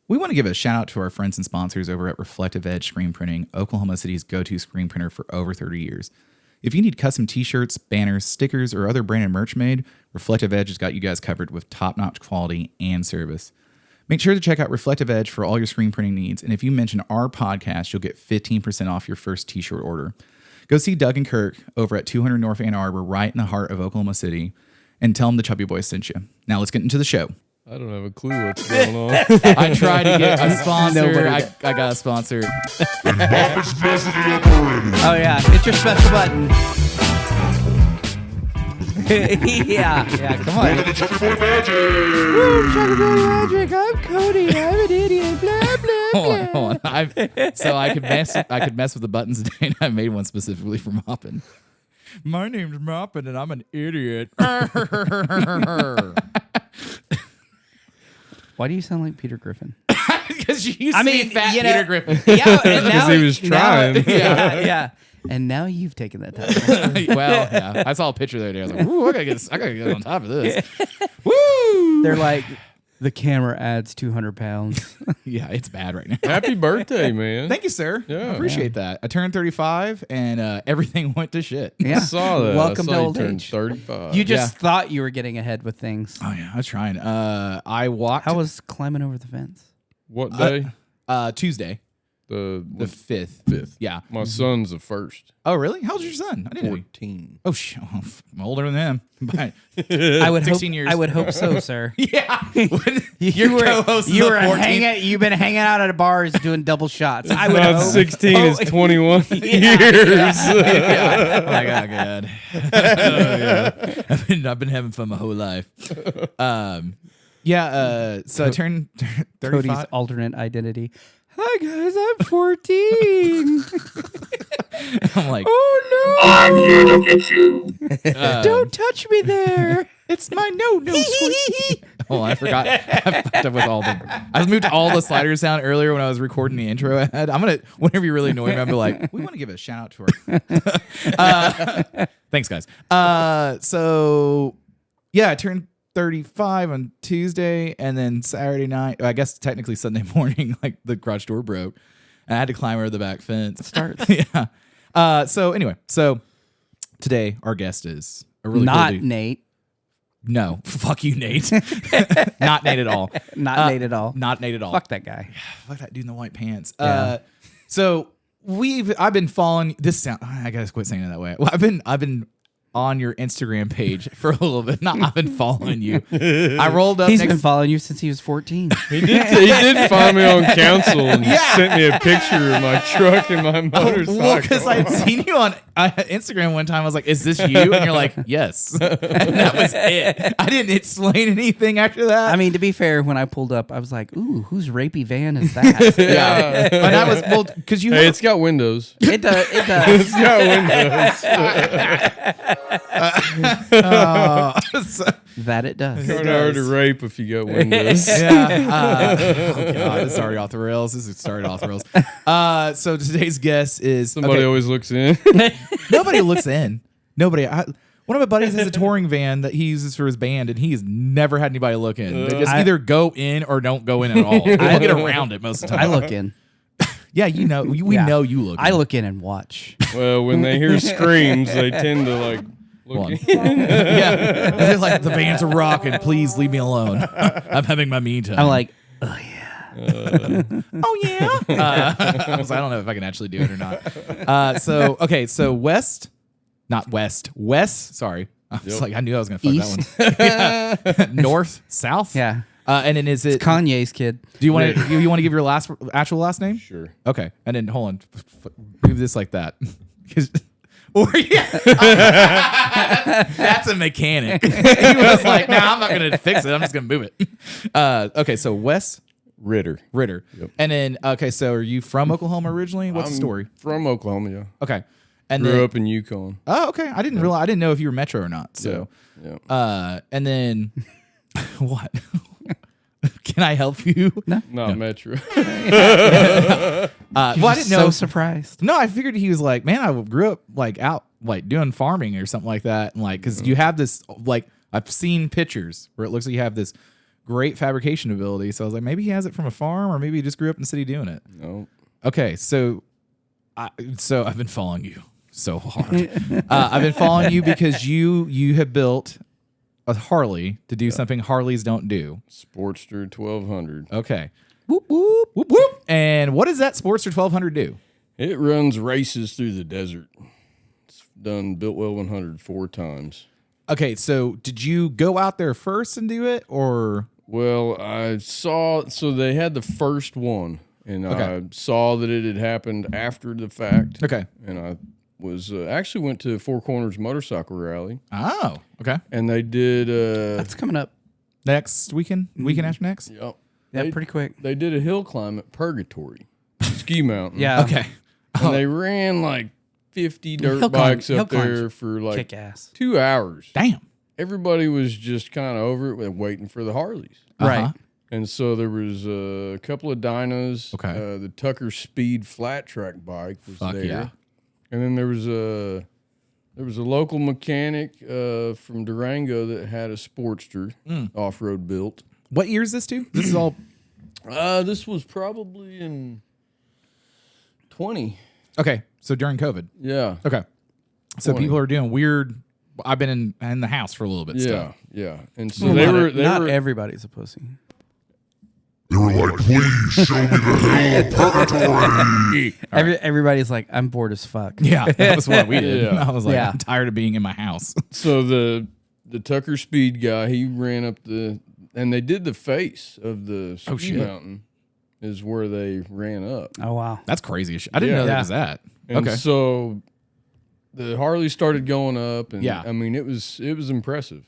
We want to give a shout out to our friends and sponsors over at Reflective Edge Screen Printing, Oklahoma City's go-to screen printer for over 30 years. If you need custom t-shirts, banners, stickers, or other branded merch made, Reflective Edge has got you guys covered with top-notch quality and service. Make sure to check out Reflective Edge for all your screen printing needs, and if you mention our podcast, you'll get 15% off your first t-shirt order. Go see Doug and Kirk over at 200 North Ann Arbor, right in the heart of Oklahoma City, and tell them the Chubby Boys sent you. Now let's get into the show. I don't have a clue what's going on. I tried to get a sponsor. I got a sponsor. Oh, yeah. Hit your special button. yeah, come on. Woo, Chubby Boy Magic. I'm Cody. I'm an idiot. Blah, blah, blah. Hold on. So I could mess with the buttons today, and I made one specifically for mopping. My name's Moppin, and I'm an idiot. Why do you sound like Peter Griffin? Because you used to be fat Peter Griffin. Yeah, and now he was trying. Yeah. And now you've taken that title. Well, yeah. I saw a picture the other day. I was like, "Ooh, I gotta get on top of this." Woo! They're like, the camera adds 200 pounds. Yeah, it's bad right now. Happy birthday, man. Thank you, sir. Yeah. I appreciate that. I turned 35, and everything went to shit. Yeah. I saw that. Welcome I saw to you old turned age. 35. You just thought you were getting ahead with things. Oh yeah, I was trying. I walked. How was climbing over the fence? What day? Tuesday, the 5th. 5th. Yeah. My son's the 1st. Oh really? How old's your son? I didn't know. 14. Oh, I'm older than him. But I would 16 hope, years. I would hope so, sir. Yeah. You co-host is you a were 14. You've been hanging out at bars doing double shots. I would Not hope. 16 is 21 years. Yeah. Oh my God. Yeah. I've been having fun my whole life. So I turned 35. Cody's alternate identity. Hi guys, I'm 14. I'm like, Oh I'm here to get you. no! Don't touch me there. it's my no squeak. Oh, I forgot. I fucked up with all the. I moved all the sliders down earlier when I was recording the intro. I'm gonna, whenever you really annoy me, I'm gonna be like, we want to give a shout out to our. Thanks, guys. So yeah, I turned 35 on Tuesday, and then Saturday night, I guess technically Sunday morning, like the garage door broke, and I had to climb over the back fence. Yeah. So anyway, today our guest is a really Not cool dude. Nate. No, fuck you, Nate. Not Nate at all. Not Nate at all. Not Nate at all. Fuck that guy. Fuck that dude in the white pants. Yeah. So I've been following this sound. I gotta quit saying it that way. Well, I've been on your Instagram page for a little bit. I've been following you. I rolled up. He's next been following you since he was 14. He did find me on council and sent me a picture of my truck and my motorcycle. Well, because I had seen you on Instagram one time. I was like, "Is this you?" And you're like, "Yes." And that was it. I didn't explain anything after that. I mean, to be fair, when I pulled up, I was like, "Ooh, whose rapey van is that?" yeah. And I was because you. Hey, it's got windows. It does. It does. It's got windows. That it does. Kind of hard to rape if you got windows. Yeah. Oh God, it's already off the rails. This is started off the rails. So today's guest is Somebody always looks in. Nobody looks in. Nobody. One of my buddies has a touring van that he uses for his band, and he has never had anybody look in. They just either go in or don't go in at all. I get around it most of the time. I look in. Yeah, you know, we know you look. I look in and watch. Well, when they hear screams, they tend to like look in. Yeah, they're like, the van's are rocking. Please leave me alone. I'm having my me time. I'm like, oh yeah. Oh yeah. I don't know if I can actually do it or not. So West. Sorry, I was like, I knew I was gonna fuck that one. North, south. Yeah. And then is it Kanye's kid. Do you want to give your actual last name? Sure. Okay. And then hold on, move this like that. Or that's a mechanic. He was like, "Nah, I'm not gonna fix it. I'm just gonna move it." Okay. So Wes Ritter. Yep. And then so are you from Oklahoma originally? What's the story? From Oklahoma, yeah. Okay. And Grew then, up in Yukon. Oh, okay. I didn't realize. I didn't know if you were Metro or not. So, yeah. And then what? Can I help you? Not Metro. Well, I didn't know. So surprised. No, I figured he was like, man, I grew up like out like doing farming or something like that, and like because you have this like I've seen pictures where it looks like you have this great fabrication ability. So I was like, maybe he has it from a farm, or maybe he just grew up in the city doing it. No. Okay, so I've been following you so hard. I've been following you because you have built a Harley to do something Harleys don't do. Sportster 1200. Okay. Whoop, whoop, whoop, whoop. And what does that Sportster 1200 do? It runs races through the desert. It's done Biltwell 100 4 times. Okay, so did you go out there first and do it, or? Well, I saw, so they had the first one, and I saw that it had happened after the fact. Okay. And I was actually went to Four Corners Motorcycle Rally. Oh, okay. And they did. That's coming up. Next weekend? Weekend after next? Yep. Yeah, pretty quick. They did a hill climb at Purgatory, ski mountain. Yeah. Okay. And they ran like 50 dirt bikes up there for like kick ass. 2 hours. Damn. Everybody was just kind of over it and waiting for the Harleys. Right. And so there was a couple of dynos. Okay. The Tucker Speed flat track bike was Fuck there. yeah. And then there was a local mechanic from Durango that had a Sportster off-road built. What year is this to? This is all. This was probably in 20. Okay, so during COVID. Yeah. Okay. So 20. people are doing weird. I've been in the house for a little bit. Yeah. Still. Yeah. And so Well, not were everybody's a pussy. They were like, please show me the hill of purgatory. Everybody's like, I'm bored as fuck. Yeah, that was what we did. Yeah. I was like, Yeah. I'm tired of being in my house. So the Tucker Speed guy, he ran up and they did the face of the ski mountain is where they ran up. Oh wow. That's crazy as shit. I didn't know that was that. And Okay. so the Harley started going up, and Yeah. I mean it was impressive.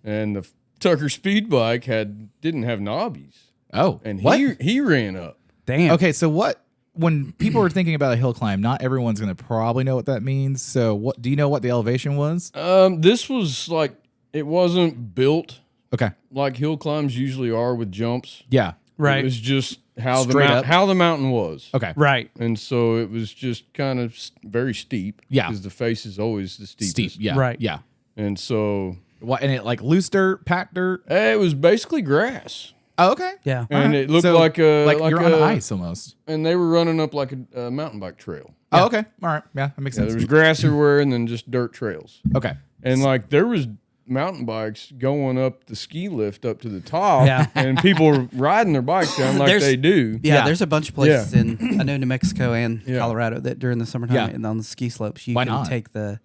And the Tucker Speed bike didn't have knobbies, Oh, and what? he ran up. Damn. Okay, so what? When people are thinking about a hill climb, not everyone's going to probably know what that means. So, what do you know what the elevation was? This was like it wasn't built Okay. like hill climbs usually are with jumps. Yeah. Right. It was just how Straight up. the mountain was. Okay. Right. And so it was just kind of very steep. Yeah. Because the face is always the steepest. Steep. Yeah. Right. Yeah. And so What? And it like loose dirt, packed dirt. it was basically grass. Oh, okay. Yeah. And it looked So, like a like you're on the ice almost. And they were running up like a mountain bike trail. Oh, okay. All right. Yeah, that makes Yeah, sense. there was grass everywhere and then just dirt trails. Okay. And like there was mountain bikes going up the ski lift up to the top. Yeah. And people were riding their bikes down like There's- they do. Yeah, Yeah. there's a bunch of places in I know New Mexico and Yeah. Colorado that during the summertime Yeah. and on the ski slopes you Why can not? take the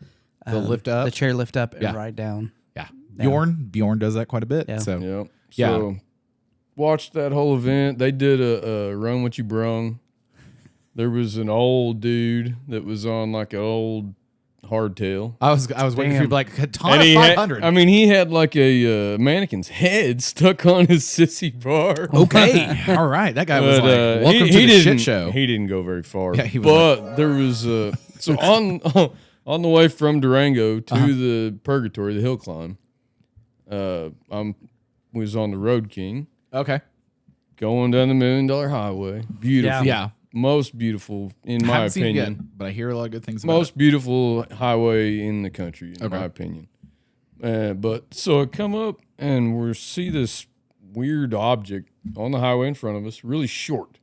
lift up? the chair lift up and Yeah. ride down. Yeah. Bjorn does that quite a bit. Yeah. So Yep. Yeah. So watched that whole event. They did a run what you brung. There was an old dude that was on like an old hardtail. I was waiting for you to be like a ton And of he 500. he had like a mannequin's head stuck on his sissy bar. Okay. All right. That guy was But, like, welcome to the didn't, shit show. He didn't go very far. Yeah, he was but there was so on the way from Durango to the Purgatory, the hill climb. Was on the Road King Okay. going down the $1 Million Highway. Beautiful. Yeah. Most beautiful in I my haven't seen it opinion. yet, but I hear a lot of good things about Most beautiful highway in the country, in Okay. my opinion. But so I come up and we see this weird object on the highway in front of us, really short.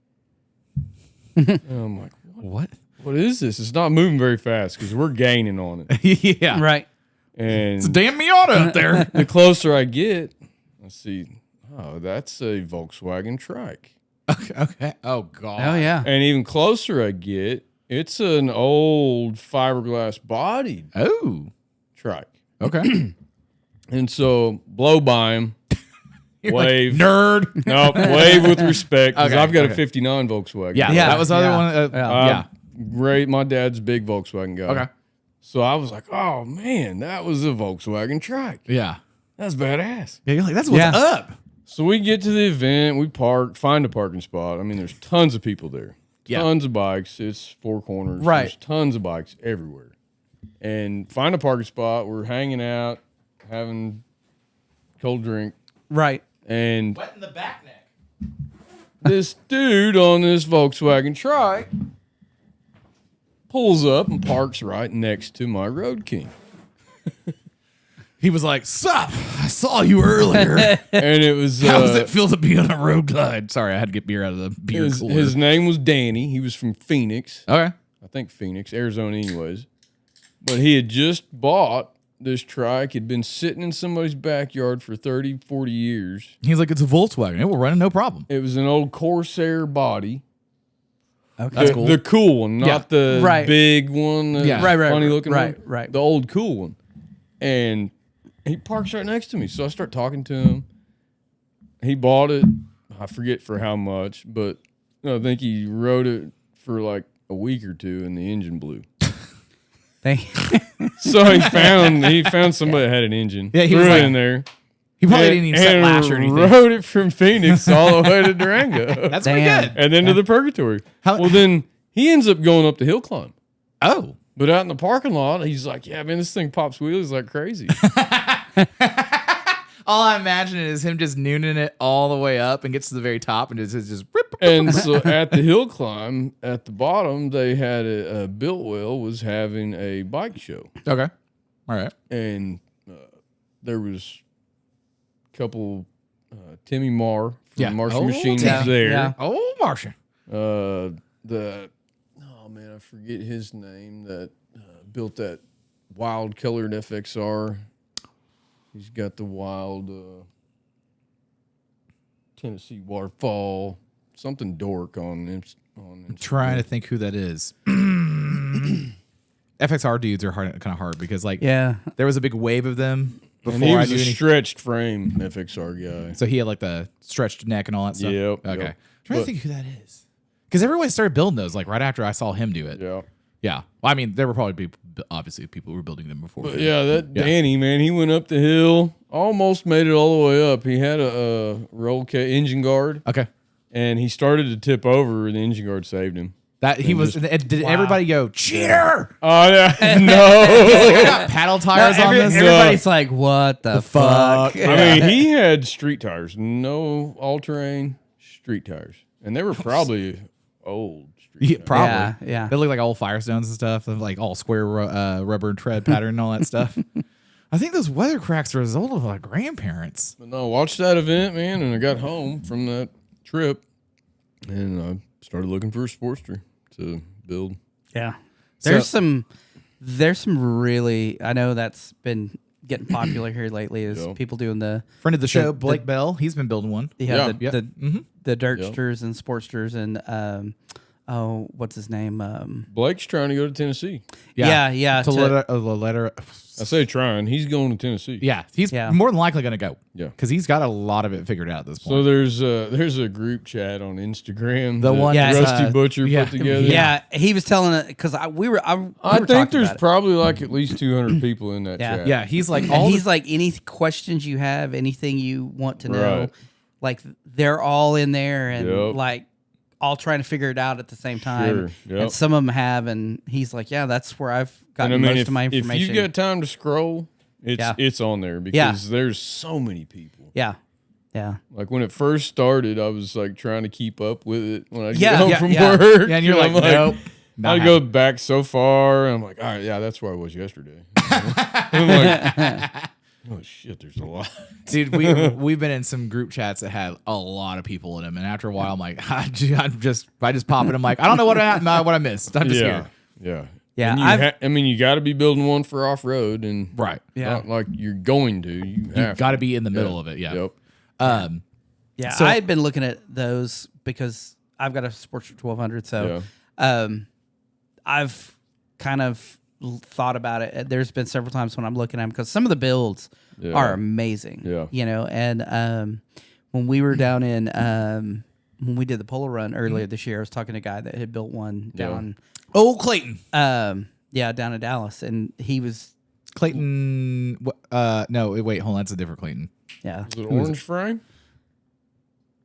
And I'm like, it. What? what is this? It's not moving very fast because we're gaining on it. Yeah. Right. And It's a damn Miata up there. the closer I get, I see, oh, that's a Volkswagen trike. Okay. Oh, God. Oh yeah. And even closer I get, it's an old fiberglass bodied Oh. trike. Okay. And so blow by him, wave. Nerd. Nope, wave with respect because Okay, I've got okay. a 59 Volkswagen. Yeah. Yeah, That was the other yeah. one. Yeah. Yeah. Great. My dad's a big Volkswagen guy. Okay. So I was like, oh, man, that was a Volkswagen trike. Yeah. That's badass. Yeah. You're like, that's what's Yeah. up. So we get to the event, we park, find a parking spot. I mean, there's tons of people there. Yeah. Tons of bikes. It's Four Corners. Right. There's tons of bikes everywhere. And find a parking spot. We're hanging out, having cold drink. Right. And Wet in the back neck. this dude on this Volkswagen trike pulls up and parks right next to my Road King. He was like, "Sup? I saw you earlier. And it was How does it feel to be on a road glide?" Sorry, I had to get beer out of the beer cooler. his name was Danny. He was from Phoenix. Okay. I think Phoenix, Arizona, anyways. But he had just bought this trike. Had been sitting in somebody's backyard for 30, 40 years. He's like, "It's a Volkswagen. It will run, no problem." It was an old Corsair body. Okay. That's cool. The cool one, not the Right. big one. The Yeah. Right. funny looking right, one. right. The old cool one. And he parks right next to me. So I start talking to him. He bought it. I forget for how much, but I think he rode it for like a week or two and the engine blew. So he found somebody that had an engine. Yeah, he threw was it like- in there. He probably didn't even set lash or anything. Rode it from Phoenix all the way to Durango. That's pretty Damn. good. And then to the Purgatory. Well, then he ends up going up the hill climb. Oh. But out in the parking lot, he's like, "Yeah, man, this thing pops wheelies like crazy." All I imagine is him just nooning it all the way up and gets to the very top and just rip. And so at the hill climb, at the bottom, they had a Biltwell was having a bike show. Okay. All right. And there was a couple, Timmy Marr from Yeah. Martian Oh, Machine was yeah. there. Yeah. Oh, Martian. Oh man, I forget his name that built that wild colored FXR. He's got the wild Tennessee waterfall, something dork on Instagram. Trying to think who that is. FXR dudes are kind of hard because like Yeah. there was a big wave of them And before he I was knew a any. stretched frame FXR guy. So he had like the stretched neck and all that stuff. Yep, Okay. yep. Trying to But- think who that is. Because everybody started building those like right after I saw him do it. Yeah. Yeah. Well, I mean, there were probably obviously people who were building them before. But him. yeah, that Yeah. Danny, man, he went up the hill, almost made it all the way up. He had a engine guard, Okay. and he started to tip over, and the engine guard saved him. That he was. Did everybody go cheater? Oh, yeah. No. I got paddle tires on this. Everybody's like, what the fuck? I mean, he had street tires, no all-terrain street tires. And they were probably old street Yeah, tires. probably. Yeah. They look like old Firestones and stuff, like all square rubber tread pattern and all that stuff. I think those weather cracks are a result of our grandparents. But no, watched that event, man, and I got home from that trip, and I started looking for a Sportster to build. Yeah. There's some really, I know that's been getting popular here lately is Yeah. people doing the Friend of the show, Blake Bell. He's been building one. Yeah. the Dirtsters and Sportsters and what's his name? Blake's trying to go to Tennessee. Yeah. To letter. I say trying. He's going to Tennessee. Yeah, he's Yeah. more than likely going to go. Yeah. because he's got a lot of it figured out at this So point. there's a group chat on Instagram. The that one that's, Rusty Butcher yeah. put together. Yeah, he was telling it because we were I talking think there's about it. probably like at least 200 people in that Yeah. chat. Yeah, he's like And all. he's like, any questions you have, anything you want to know, Right. like they're all in there and Yep. like all trying to figure it out at the same time. Sure, yep. And some of them have, and he's like, yeah, that's where I've And gotten I mean, most if, of my if information. you got time to scroll, Yeah. it's on there because there's so many people. yeah. Like when it first started, I was like trying to keep up with it when I Yeah, get home yeah, from yeah. work. Yeah, and you're I'm like, nope. I go back so far. And I'm like, all right, yeah, that's where I was yesterday. I'm like, oh shit, there's a lot. Dude, we've been in some group chats that had a lot of people in them, and after a while, I'm like, I just pop in. I'm like, I don't know what I missed. I'm just here. Yeah. Yeah, And you got to be building one for off road, and Right. Yeah. not like you're going to. You You have got to be in the middle of it. Yeah. Yep. Yeah, So- I've been looking at those because I've got a Sportster 1200, so I've kind of thought about it. There's been several times when I'm looking at them because some of the builds Yeah. are amazing. Yeah. You know, and when we were down in when we did the polo run earlier this year, I was talking to a guy that had built one down Oh, Clayton. down in Dallas, and he was Clayton. No, wait, hold on. That's a different Clayton. yeah. Is it orange frame?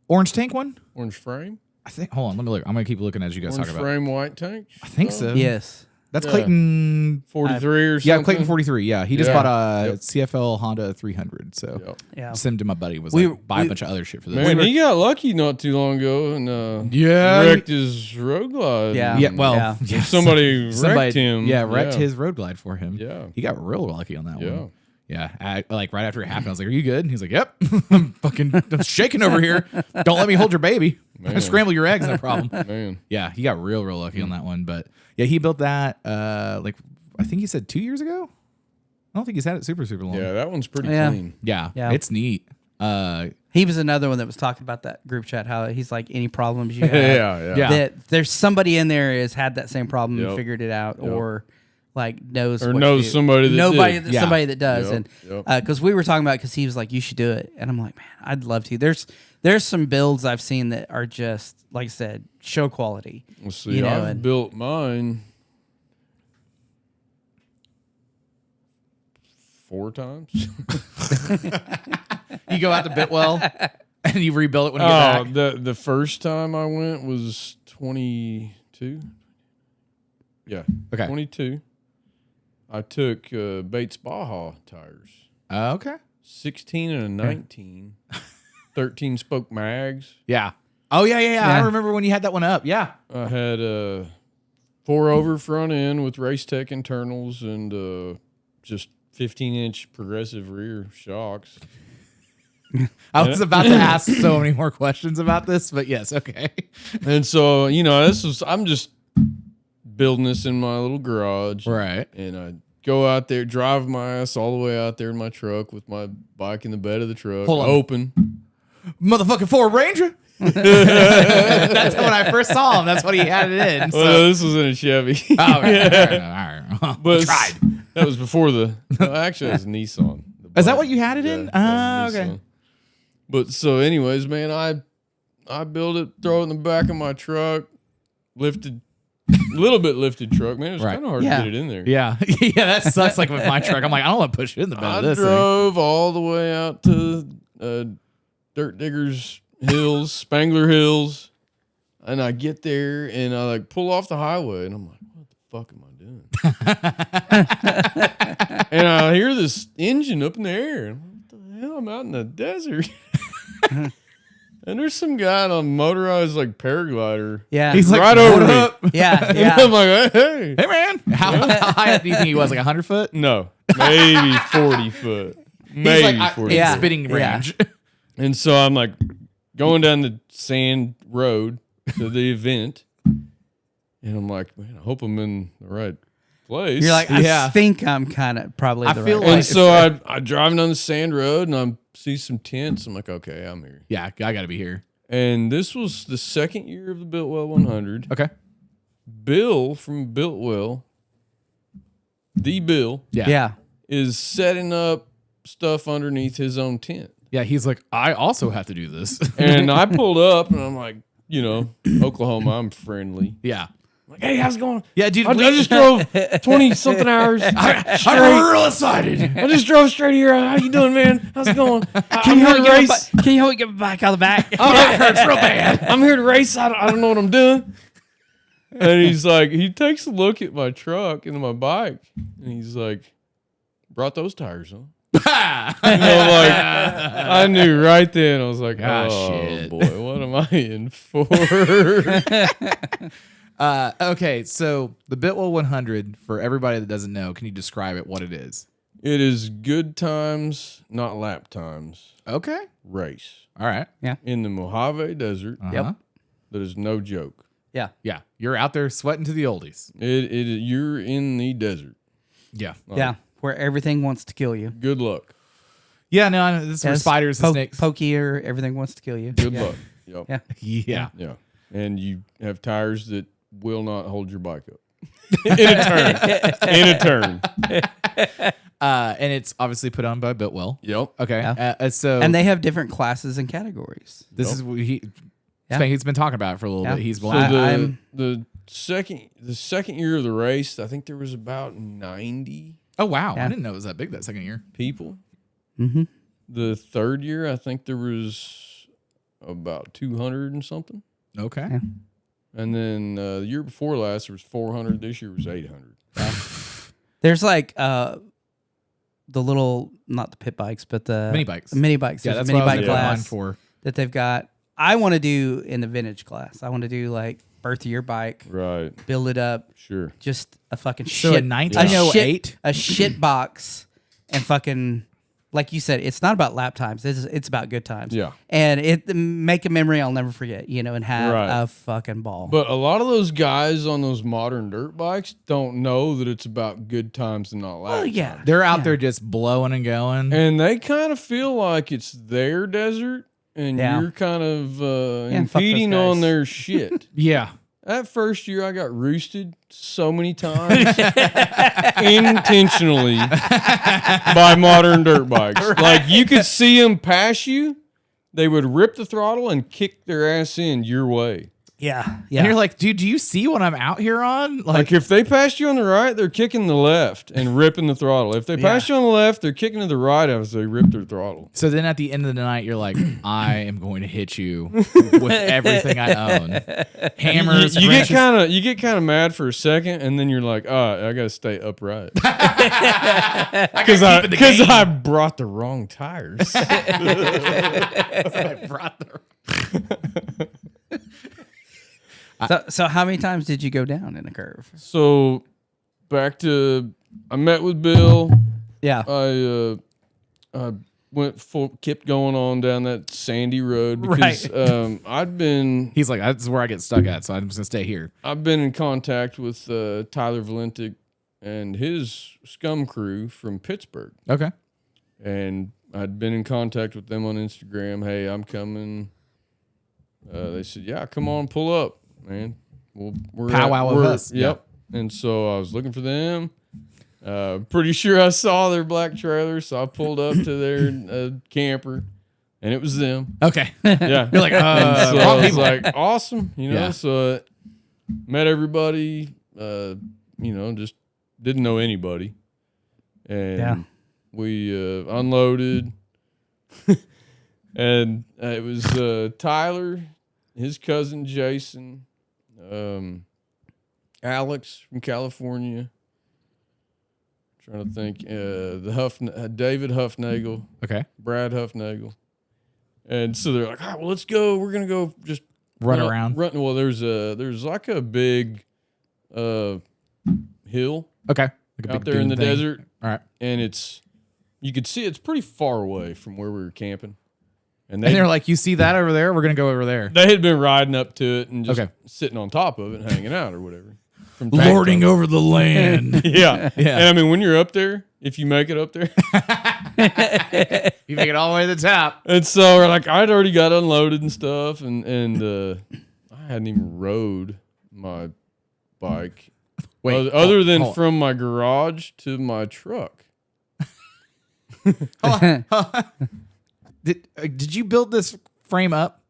Orange tank one? Orange frame? I think. Hold on. Let me look. I'm gonna keep looking as you guys Orange talk about. frame white tank? I think so. Yes. That's Yeah. Clayton. 43 or something? Yeah, Clayton 43. Yeah, he just Yeah. bought a Yep. CFL Honda 300. So Yep. Yeah. sent him to my buddy. Was We- like, buy a we- bunch of other shit for this. Man, he got lucky not too long ago and Yeah. wrecked his road glide. Yeah. Yeah. Well, Yeah. yeah, Somebody wrecked him. Yeah, wrecked his road glide for him. Yeah. He got real lucky on that Yeah. one. Yeah, like right after it happened, I was like, "Are you good?" And he's like, "Yep, I'm shaking over here. Don't let me hold your baby. Scramble your eggs, no problem." Man. Yeah, he got real lucky on that one. But yeah, he built that. Like I think he said 2 years ago. I don't think he's had it super long. Yeah, that one's pretty clean. Yeah, Yeah. it's neat. He was another one that was talking about that group chat. How he's like, any problems you have, Yeah. that there's somebody in there has had that same problem and Yep. figured it out, Yep. or like knows Or what to knows do. somebody that did. Yeah. somebody that does. Yep, And yep. because we were talking about, because he was like, you should do it, and I'm like, man, I'd love to. There's some builds I've seen that are just, like I said, show quality. Well, see, You know, I've and- built mine 4 times. You go out to Biltwell and you rebuild it when you get back. The first time I went was 22. Yeah. Okay. 22. I took Bates Baja tires. Okay. 16 and a 19. 13 spoke mags. Yeah. Oh yeah. I Yeah. remember when you had that one up. Yeah. I had a 4-over front end with Race Tech internals and just 15-inch progressive rear shocks. I was about to ask so many more questions about this, but yes, okay. And so, I'm just building this in my little garage. Right. And I go out there, drive my ass all the way out there in my truck with my bike in the bed of the truck. Hold on. Open. Motherfucking Ford Ranger. That's when I first saw him. That's what he had it in. So. Well, this was in a Chevy. Oh, okay. All right. But Tried. That was before actually, it was a Nissan. Is that what you had it in? Yeah, Okay. Nissan. But so, anyways, man, I built it, throw it in the back of my truck, lifted truck. Man, it was Right. kind of hard Yeah. to get it in there. Yeah. Yeah, that sucks. Like with my truck, I'm like, I don't want to push it in the bed I of this thing. drove all the way out to Dirt Diggers Hills, Spangler Hills, and I get there and I like pull off the highway and I'm like, what the fuck am I doing? And I hear this engine up in the air. And what the hell? I'm out in the desert. And there's some guy on a motorized like paraglider. Yeah. He's like, Right what over me. up? yeah. And Yeah. I'm like, hey. Hey, man. How high up do you think he was? Like 100 foot? No, maybe 40 foot. Maybe He's like 40 in Yeah. spitting range. And so I'm like going down the sand road to the event. And I'm like, man, I hope I'm in the right place. You're like, Yeah. I think I'm kind of probably I the feel right like- and so I driving down the sand road and I see some tents. I'm like, okay, I'm here. Yeah, I got to be here. And this was the second year of the Biltwell 100. Okay. Bill from Biltwell, the Bill, Yeah. Yeah. is setting up stuff underneath his own tent. Yeah, he's like, I also have to do this. And I pulled up and I'm like, Oklahoma, I'm friendly. Yeah. I'm like, hey, how's it going? Yeah, dude. I just drove 20-something hours. I'm real excited. I just drove straight here. How you doing, man? How's it going? Can I'm you here help to me race. Can you help me get my bike out of the back? That hurts real bad. I'm here to race. I don't know what I'm doing. And he's like, he takes a look at my truck and my bike, and he's like, brought those tires on. And I'm like, I knew right then. I was like, Ah, oh shit. boy, what am I in for? Okay, so the Biltwell 100, for everybody that doesn't know, can you describe it, what it is? It is good times, not lap times. Okay. Race All right. in the Mojave Desert. Uh-huh. That is no joke. Yeah. Yeah. You're out there sweating to the oldies. You're in the desert. Yeah. Yeah. Where everything wants to kill you. Good luck. Yeah, no, this is where Yes, spiders and snakes. Pokey or everything wants to kill you. Good Yeah. luck. Yep. Yeah. Yeah. Yeah. And you have tires that will not hold your bike up. In a turn. In a turn. And it's obviously put on by Biltwell. Yep. Okay. Yeah. So And they have different classes and categories. this is what Yeah. Spanky's been talking about it for a little Yeah. bit. He's So blind. I'm- the second year of the race, I think there was about 90 Oh wow. Yeah. I didn't know it was that big that second year. people. Mm-hmm. The third year, I think there was about 200 and something. Okay. Yeah. And then the year before last, there was 400. This year was 800. There's like the little, not the pit bikes, but the Mini bikes. Mini bikes. Yeah, There's that's a what mini I was bike looking online class for. that they've got. I want to do in the vintage class. I want to do like birth of your bike, Right. build it up, Sure. just a fucking So shit. in a 1908, shit box, and fucking like you said, it's not about lap times. It's about good times. Yeah. And make a memory I'll never forget, and have Right. a fucking ball. But a lot of those guys on those modern dirt bikes don't know that it's about good times and not lap well, times. yeah. They're out there just blowing and going. And they kind of feel like it's their desert and Yeah. you're kind of and fuck those impeding guys. on their shit. Yeah. That first year I got roosted so many times intentionally by modern dirt bikes. Like you could see them pass you, they would rip the throttle and kick their ass in your way. Yeah. And you're like, dude, do you see what I'm out here on? Like if they passed you on the right, they're kicking the left and ripping the throttle. If they passed you on the left, they're kicking to the right as they rip their throttle. So then at the end of the night, you're like, I am going to hit you with everything I own. Hammers. You wrenches. get kind of mad for a second, and then you're like, I gotta stay upright because I brought the wrong tires. I brought the. So how many times did you go down in a curve? So I met with Bill. Yeah. I kept going on down that sandy road because He's like, that's where I get stuck at, so I'm just gonna stay here. I've been in contact with Tyler Valentic and his scum crew from Pittsburgh. Okay. And I'd been in contact with them on Instagram. Hey, I'm coming. They said, yeah, come on, pull up, man. We're Powwow with us. Yep. And so I was looking for them. Pretty sure I saw their black trailer, so I pulled up to their camper, and it was them. Okay. Yeah. You're like, So I wrong was people. like, awesome, Yeah. So met everybody, just didn't know anybody. And we unloaded. And it was Tyler, his cousin Jason, Alex from California. Trying to think, David Huffnagel, Okay. Brad Huffnagel. And so they're like, all right, well, let's go. We're going to go just Run around. Well, there's like a big hill Okay. Like a out big there in dune the thing. desert. All right. And you could see it's pretty far away from where we were camping. And And they're like, you see that over there? We're gonna go over there. they had been riding up to it and just Okay. sitting on top of it and hanging out or whatever. From Lording over the land. Yeah. Yeah. And I mean, when you're up there, if you make it up there. You make it all the way to the top. And so like I'd already got unloaded and stuff and I hadn't even rode my bike. Wait, Other than hold on. from my garage to my truck. Did you build this frame up?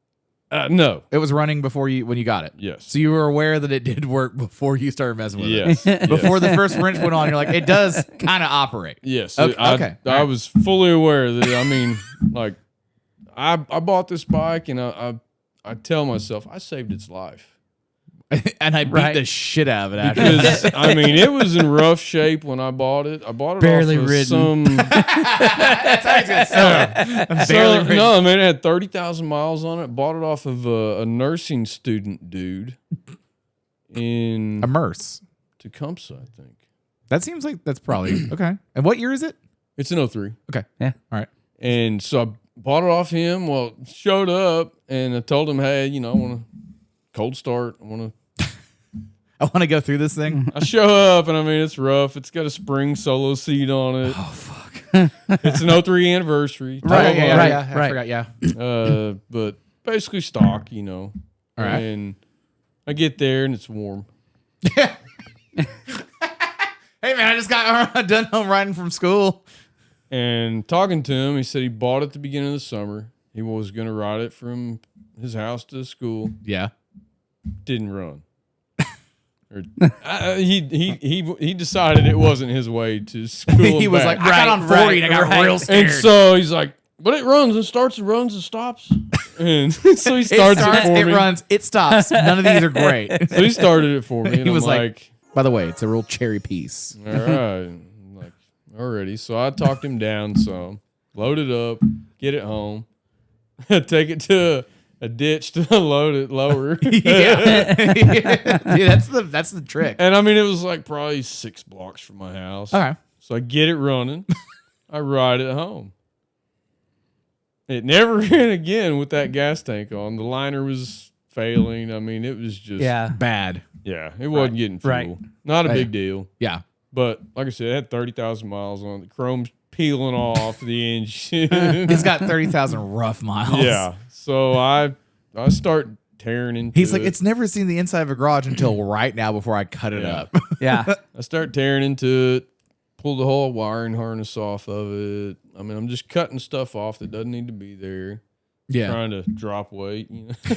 No. It was running when you got it. Yes. So you were aware that it did work before you started messing with Yes. it. Before the first wrench went on, you're like, it does kind of operate. Yes. Okay. Okay. I was fully aware that, I mean, like, I bought this bike and I tell myself, I saved its life. And I beat the shit out of it after. Because, I mean, it was in rough shape when I bought it. I bought it Barely off of ridden. some... That's how he's gonna sell it. Barely ridden. No, I mean, it had 30,000 miles on it. Bought it off of a nursing student dude in Immerse. Tecumseh, I think. That seems like that's probably okay. And what year is it? It's an 03. Okay. Yeah. All right. And so I bought it off him. Well, showed up and I told him, hey, I want to cold start. I want to go through this thing. I show up and I mean, it's rough. It's got a spring solo seat on it. Oh fuck. It's an 03 anniversary. Right, yeah, right, yeah, I right. forgot. Yeah. But basically stock, All right. And I get there and it's warm. Hey man, I just got done home riding from school. And talking to him, he said he bought it at the beginning of the summer. He was going to ride it from his house to school. Yeah. Didn't run. He decided it wasn't his way to school. He was back. like, I got on 40 and I got real scared. And so he's like, but it runs and starts and runs and stops. And so he starts it for it me. runs, it stops. None of these are great. So he started it for me. And He I'm was like, by the way, it's a real cherry piece. all right. I'm like, already. So I talked him down some, load it up, get it home, take it to a ditch to load it lower. Yeah. Dude, that's the trick. And I mean, it was like probably 6 blocks from my house. Okay. So I get it running. I ride it home. it never ran again with that gas tank on. The liner was failing. I mean, it was just Bad. Yeah, it wasn't getting fuel. Right. Not a big deal. Yeah. But like I said, it had 30,000 miles on it. The chrome's peeling off the engine. It's got 30,000 rough miles. Yeah. So I start tearing into He's like, it. it's never seen the inside of a garage until right now before I cut it up. Yeah. I start tearing into it, pull the whole wiring harness off of it. I mean, I'm just cutting stuff off that doesn't need to be there. Yeah. Trying to drop weight, you know. I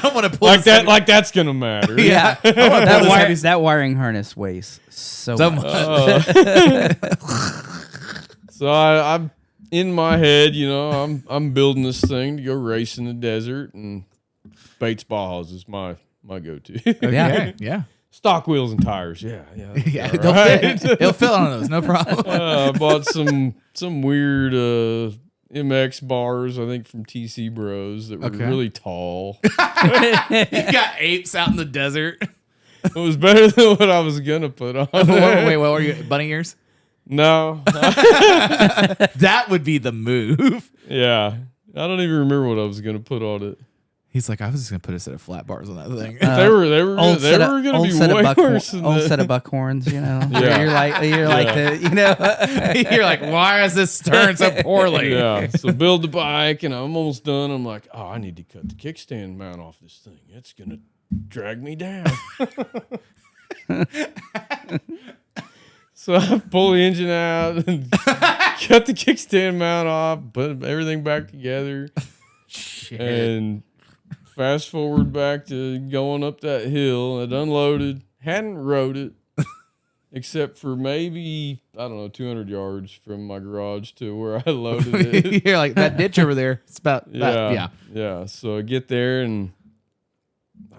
don't want to pull like that. Like that's gonna matter. Yeah. That wiring harness weighs so much. So I'm in my head, you know, I'm building this thing to go race in the desert, and Bates Bajas is my go-to. Yeah. Yeah. Stock wheels and tires. Yeah. Yeah. All right. It'll fit on those. No problem. I bought some weird MX bars, I think from TC Bros, that were really tall. You got apes out in the desert. It was better than what I was gonna put on. Wait, what were you? Bunny ears? No. That would be the move. Yeah. I don't even remember what I was gonna put on it. He's like, I was just gonna put a set of flat bars on that thing. They were gonna be way worse than old that. set of buckhorns, you know. Yeah. You're like the, you know. You're like, why is this turning so poorly? Yeah. So build the bike, and I'm almost done. I'm like, oh, I need to cut the kickstand mount off this thing. It's gonna drag me down. So I pull the engine out and cut the kickstand mount off, put everything back together, and fast forward back to going up that hill. I'd unloaded, hadn't rode it, except for maybe, I don't know, 200 yards from my garage to where I loaded it. You're like, that ditch over there. It's about, yeah. So I get there, and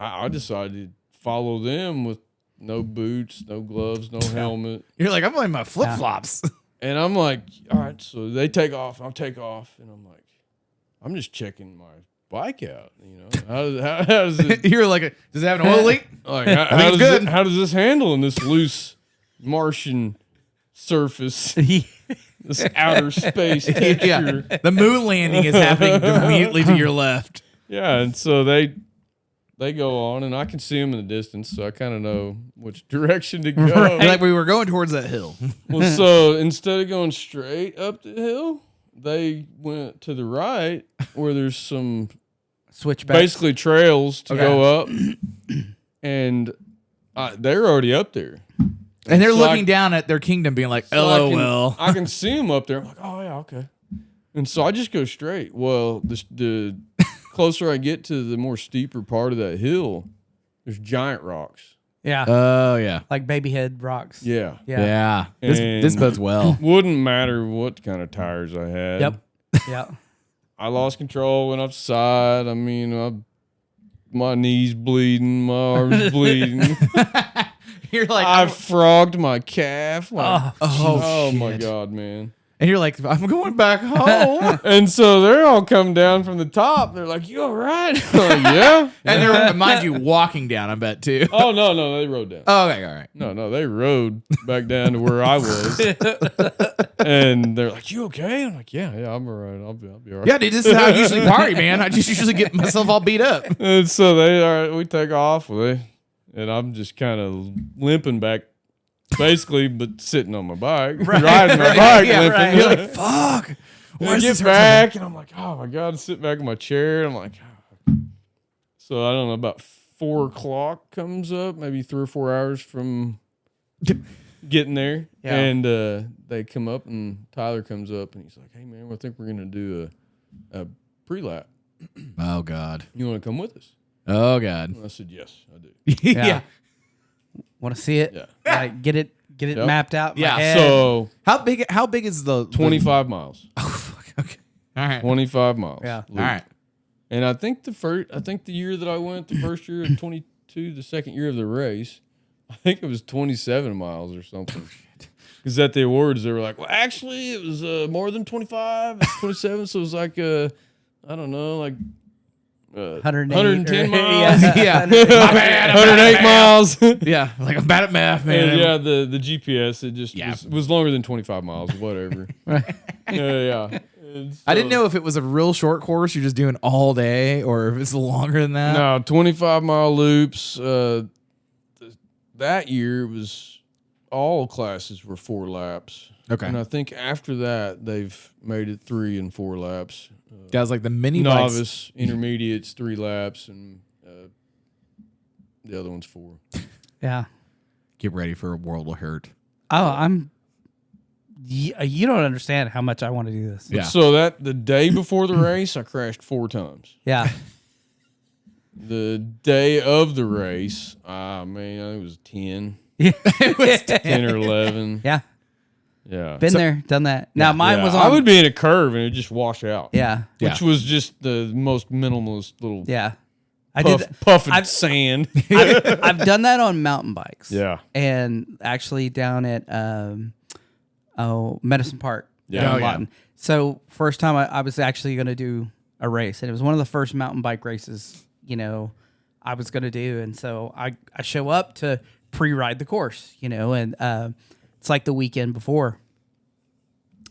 I decided to follow them with no boots, no gloves, no helmet. You're like, I'm wearing my flip flops. And I'm like, all right, so they take off, I'll take off. And I'm like, I'm just checking my bike out, you know. How does it... You're like, does it have an oil leak? Like, how does this handle in this loose Martian surface, this outer space texture? Yeah. The moon landing is happening immediately to your left. Yeah, and so they go on, and I can see them in the distance, so I kind of know which direction to go. Right. Like we were going towards that hill. Well, so instead of going straight up the hill, they went to the right where there's some Switchbacks. basically trails to go up, and they're already up there. And they're So looking down at their kingdom being like, So LOL. I can see them up there. I'm like, oh, yeah, okay. And so I just go straight. Well, the closer I get to the more steeper part of that hill, there's giant rocks. Yeah. Oh, yeah. Like baby head rocks. Yeah. Yeah. This And- bodes well. Wouldn't matter what kind of tires I had. Yep. Yeah. I lost control, went upside. I mean, my knees bleeding, my arms bleeding. You're like, I frogged my calf. Like, oh my shit. God, man. And you're like, I'm going back home. And so they're all come down from the top. They're like, you all right? I'm like, yeah. And they're, mind you, walking down, I bet, too. Oh, no, they rode down. Oh, okay, all right. No, they rode back down to where I was. And they're like, you okay? I'm like, yeah, I'm all right. I'll be all right. Yeah, dude, this is how I usually party, man. I just usually get myself all beat up. And so we take off. And I'm just kind of limping back, basically, but sitting on my bike, riding my bike, Yeah, limping. right. You're like, fuck. And Why I is get this back, and I'm like, oh my God, sit back in my chair. And I'm like, oh. So I don't know, about 4 o'clock comes up, maybe 3 or 4 hours from getting there. Yeah. And they come up, and Tyler comes up, and he's like, hey, man, I think we're going to do a pre-lap. Oh, God. You want to come with us? Oh, God. And I said, yes, I do. Yeah. Want to see it? Yeah. Like, get it Yep. mapped out. in my Yeah. head. So How big is the 25 miles. Oh, fuck. Okay. All right. 25 miles. Yeah. All right. And I think the year that I went, the first year of 22, the second year of the race, I think it was 27 miles or something. Because at the awards, they were like, well, actually, it was more than 25. It's 27, so it was like, I don't know, like 110 miles. Yeah. My bad, 108 miles. Yeah. Like, I'm bad at math, man. And yeah, the GPS, it just Yeah. was longer than 25 miles, whatever. Right. Yeah. I didn't know if it was a real short course you're just doing all day or if it's longer than that. No, 25-mile loops. That year was all classes were 4 laps. Okay. And I think after that they've made it 3 and 4 laps. That was like the mini bikes. Novice, intermediates 3 laps, and the other one's 4. Yeah. Get ready for a world of hurt. Oh, you don't understand how much I want to do this. Yeah. So that the day before the race, I crashed 4 times. Yeah. The day of the race, I think it was 10. Yeah. It was 10 or 11. Yeah. Yeah. Been there, done that. Now mine Yeah, was on. I would be in a curve and it would just wash out. Yeah. Which was just the most minimalist little Yeah. I did. puff of sand. I've done that on mountain bikes. Yeah. And actually down at Medicine Park. Yeah. down in Oh, yeah. Lawton. So first time I was actually going to do a race, and it was one of the first mountain bike races, I was going to do. And so I show up to pre-ride the course, and it's like the weekend before,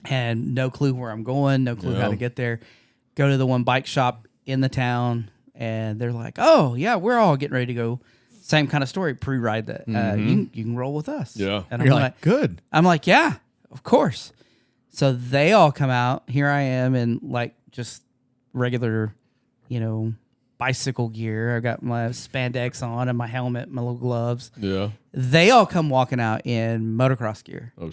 and no clue where I'm going, no clue how to get there. Go to the one bike shop in the town, and they're like, "Oh yeah, we're all getting ready to go." Same kind of story, pre-ride that. You can roll with us. Yeah. and You're like, good. I'm like, yeah, of course. So they all come out. Here I am in like just regular, bicycle gear. I got my spandex on and my helmet, my little gloves. Yeah. They all come walking out in motocross gear. Oh,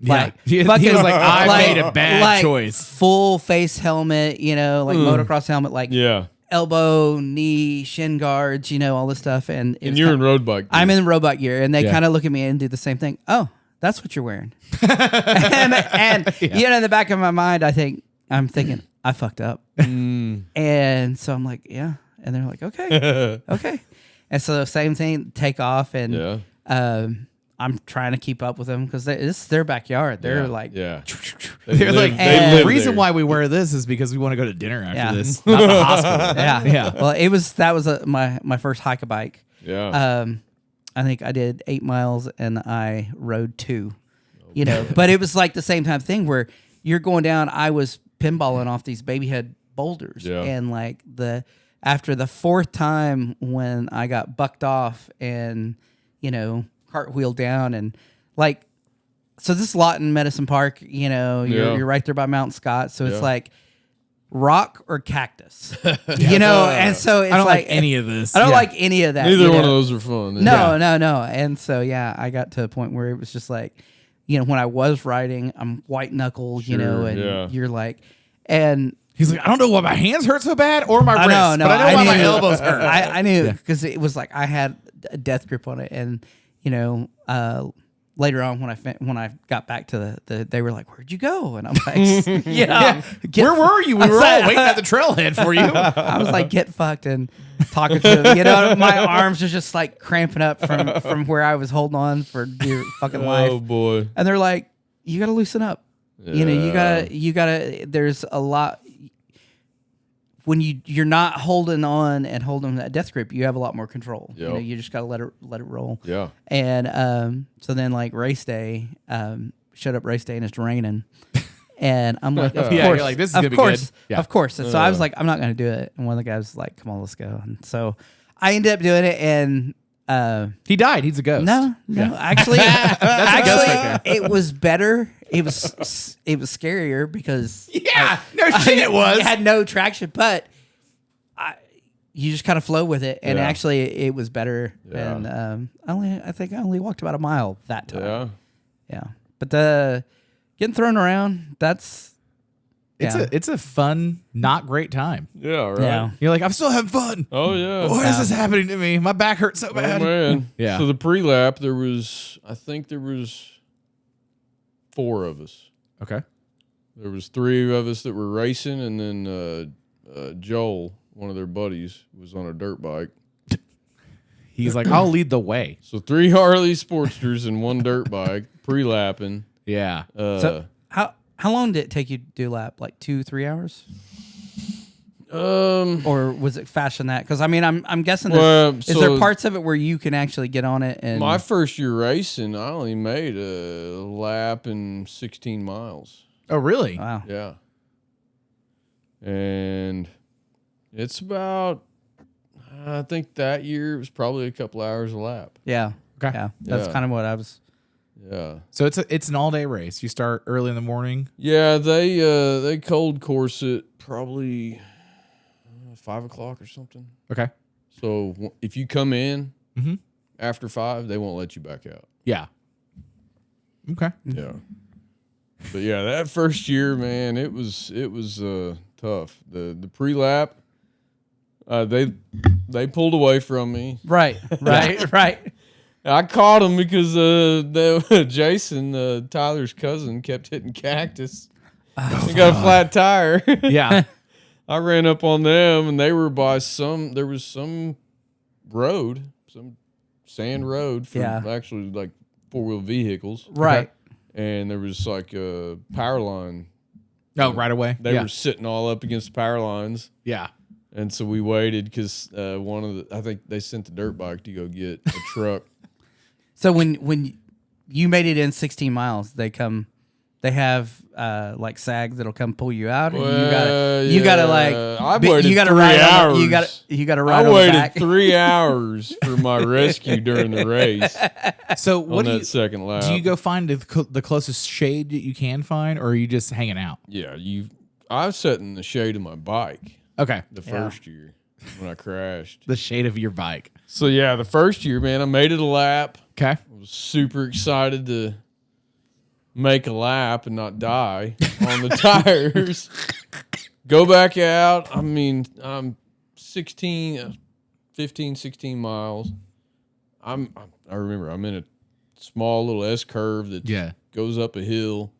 Like, he was fucking- like, I like- made a bad like choice. Full face helmet, motocross helmet, like yeah. elbow, knee, shin guards, all this stuff. And And you're in road bike. I'm in robot gear, and they Yeah. kind of look at me and do the same thing. Oh, that's what you're wearing. and in the back of my mind, I'm thinking, I fucked up. And so I'm like, yeah. And they're like, okay, okay. And so same thing, take off, and Yeah. I'm trying to keep up with them because this is their backyard. They're like, yeah. They're like, And- the reason why we wear this is because we want to go to dinner after Yeah. this, not the hospital. yeah, Yeah. Well, that was my first hike a bike. Yeah. I think I did 8 miles and I rode 2, but it was like the same time thing where you're going down. I was pinballing off these baby head boulders, Yeah. and like after the 4th time when I got bucked off and cartwheeled down, and like, so this Lawton Medicine Park, you're right there by Mount Scott, so it's like rock or cactus, and so it's I don't like any of this. I don't like any of that. Neither one of those are fun. No. And so, I got to a point where it was just like, when I was riding, I'm white knuckled, and you're like, and He's like, I don't know why my hands hurt so bad or my I wrists, know, no, but I know why my knew- elbows hurt. I knew because it was like I had a death grip on it, and later on when I got back to they were like, "Where'd you go?" And I'm like, "Yeah, Where were you? We were all like- waiting at the trailhead for you. I was like, "Get fucked," and talking to them. My arms are just like cramping up from where I was holding on for dear fucking life. Oh boy. And they're like, "You got to loosen up. You gotta. There's a lot." When you're not holding on and holding that death grip, you have a lot more control. Yep. You just got to let it roll. Yeah. And so then like race day, showed up race day and it's raining. And I'm like, of course, Yeah, you're like, this is gonna be course, good. Yeah. of course. And so I was like, I'm not going to do it. And one of the guys was like, come on, let's go. And so I ended up doing it. And He died. He's a ghost. no, actually, ghost right it was better. It was scarier because Yeah. No shit, it was. it had no traction, but you just kind of flow with it, and Yeah. actually it was better. Yeah. And I think I only walked about a mile that time. Yeah. Yeah. But the getting thrown around, that's It's a fun, not great time. Yeah. Right. yeah. You're like, I'm still having fun. Oh yeah. Why is this happening to me? My back hurts so Oh bad. man. Yeah. So the pre-lap, I think there was 4 of us. Okay. There was 3 of us that were racing, and then Joel, one of their buddies, was on a dirt bike. He's like, I'll lead the way. So 3 Harley Sportsters and 1 dirt bike pre-lapping. Yeah. So how long did it take you to do a lap? Like 2-3 hours? Or was it faster than that? Because I mean, I'm guessing. Is there parts of it where you can actually get on it? And my first year racing, I only made a lap in 16 miles. Oh, really? wow, Yeah. And it's about, I think that year it was probably a couple hours a lap. Yeah. Okay. Yeah. That's Yeah. kind of what I was. Yeah. So it's an all day race. You start early in the morning. Yeah, they cold course it probably 5 o'clock or something. Okay. So if you come in Mm-hmm. after 5, they won't let you back out. Yeah. Okay. Yeah. But yeah, that first year, man, it was tough. The pre-lap, they pulled away from me. Right. Right. I caught him because Jason, Tyler's cousin, kept hitting cactus. He got a flat tire. Yeah. I ran up on them, and they were by there was some road, some sand road for actually like 4-wheel vehicles. Right. And there was like a power line. Oh, right away. They were sitting all up against the power lines. Yeah. And so we waited because I think they sent the dirt bike to go get a truck. So when you made it in 16 miles, they have like sags that'll come pull you out, and you gotta like I waited you gotta 3 ride hours. you gotta ride I on the waited back. 3 hours for my rescue during the race. So on what do that you second lap? do? You go find the closest shade that you can find, or are you just hanging out? Yeah, I was sat in the shade of my bike Okay. the first year when I crashed. The shade of your bike. So yeah, the first year, man, I made it a lap. Okay. I was super excited to make a lap and not die on the tires. Go back out. I mean, I'm 15, 16 miles. I remember I'm in a small little S curve that goes up a hill,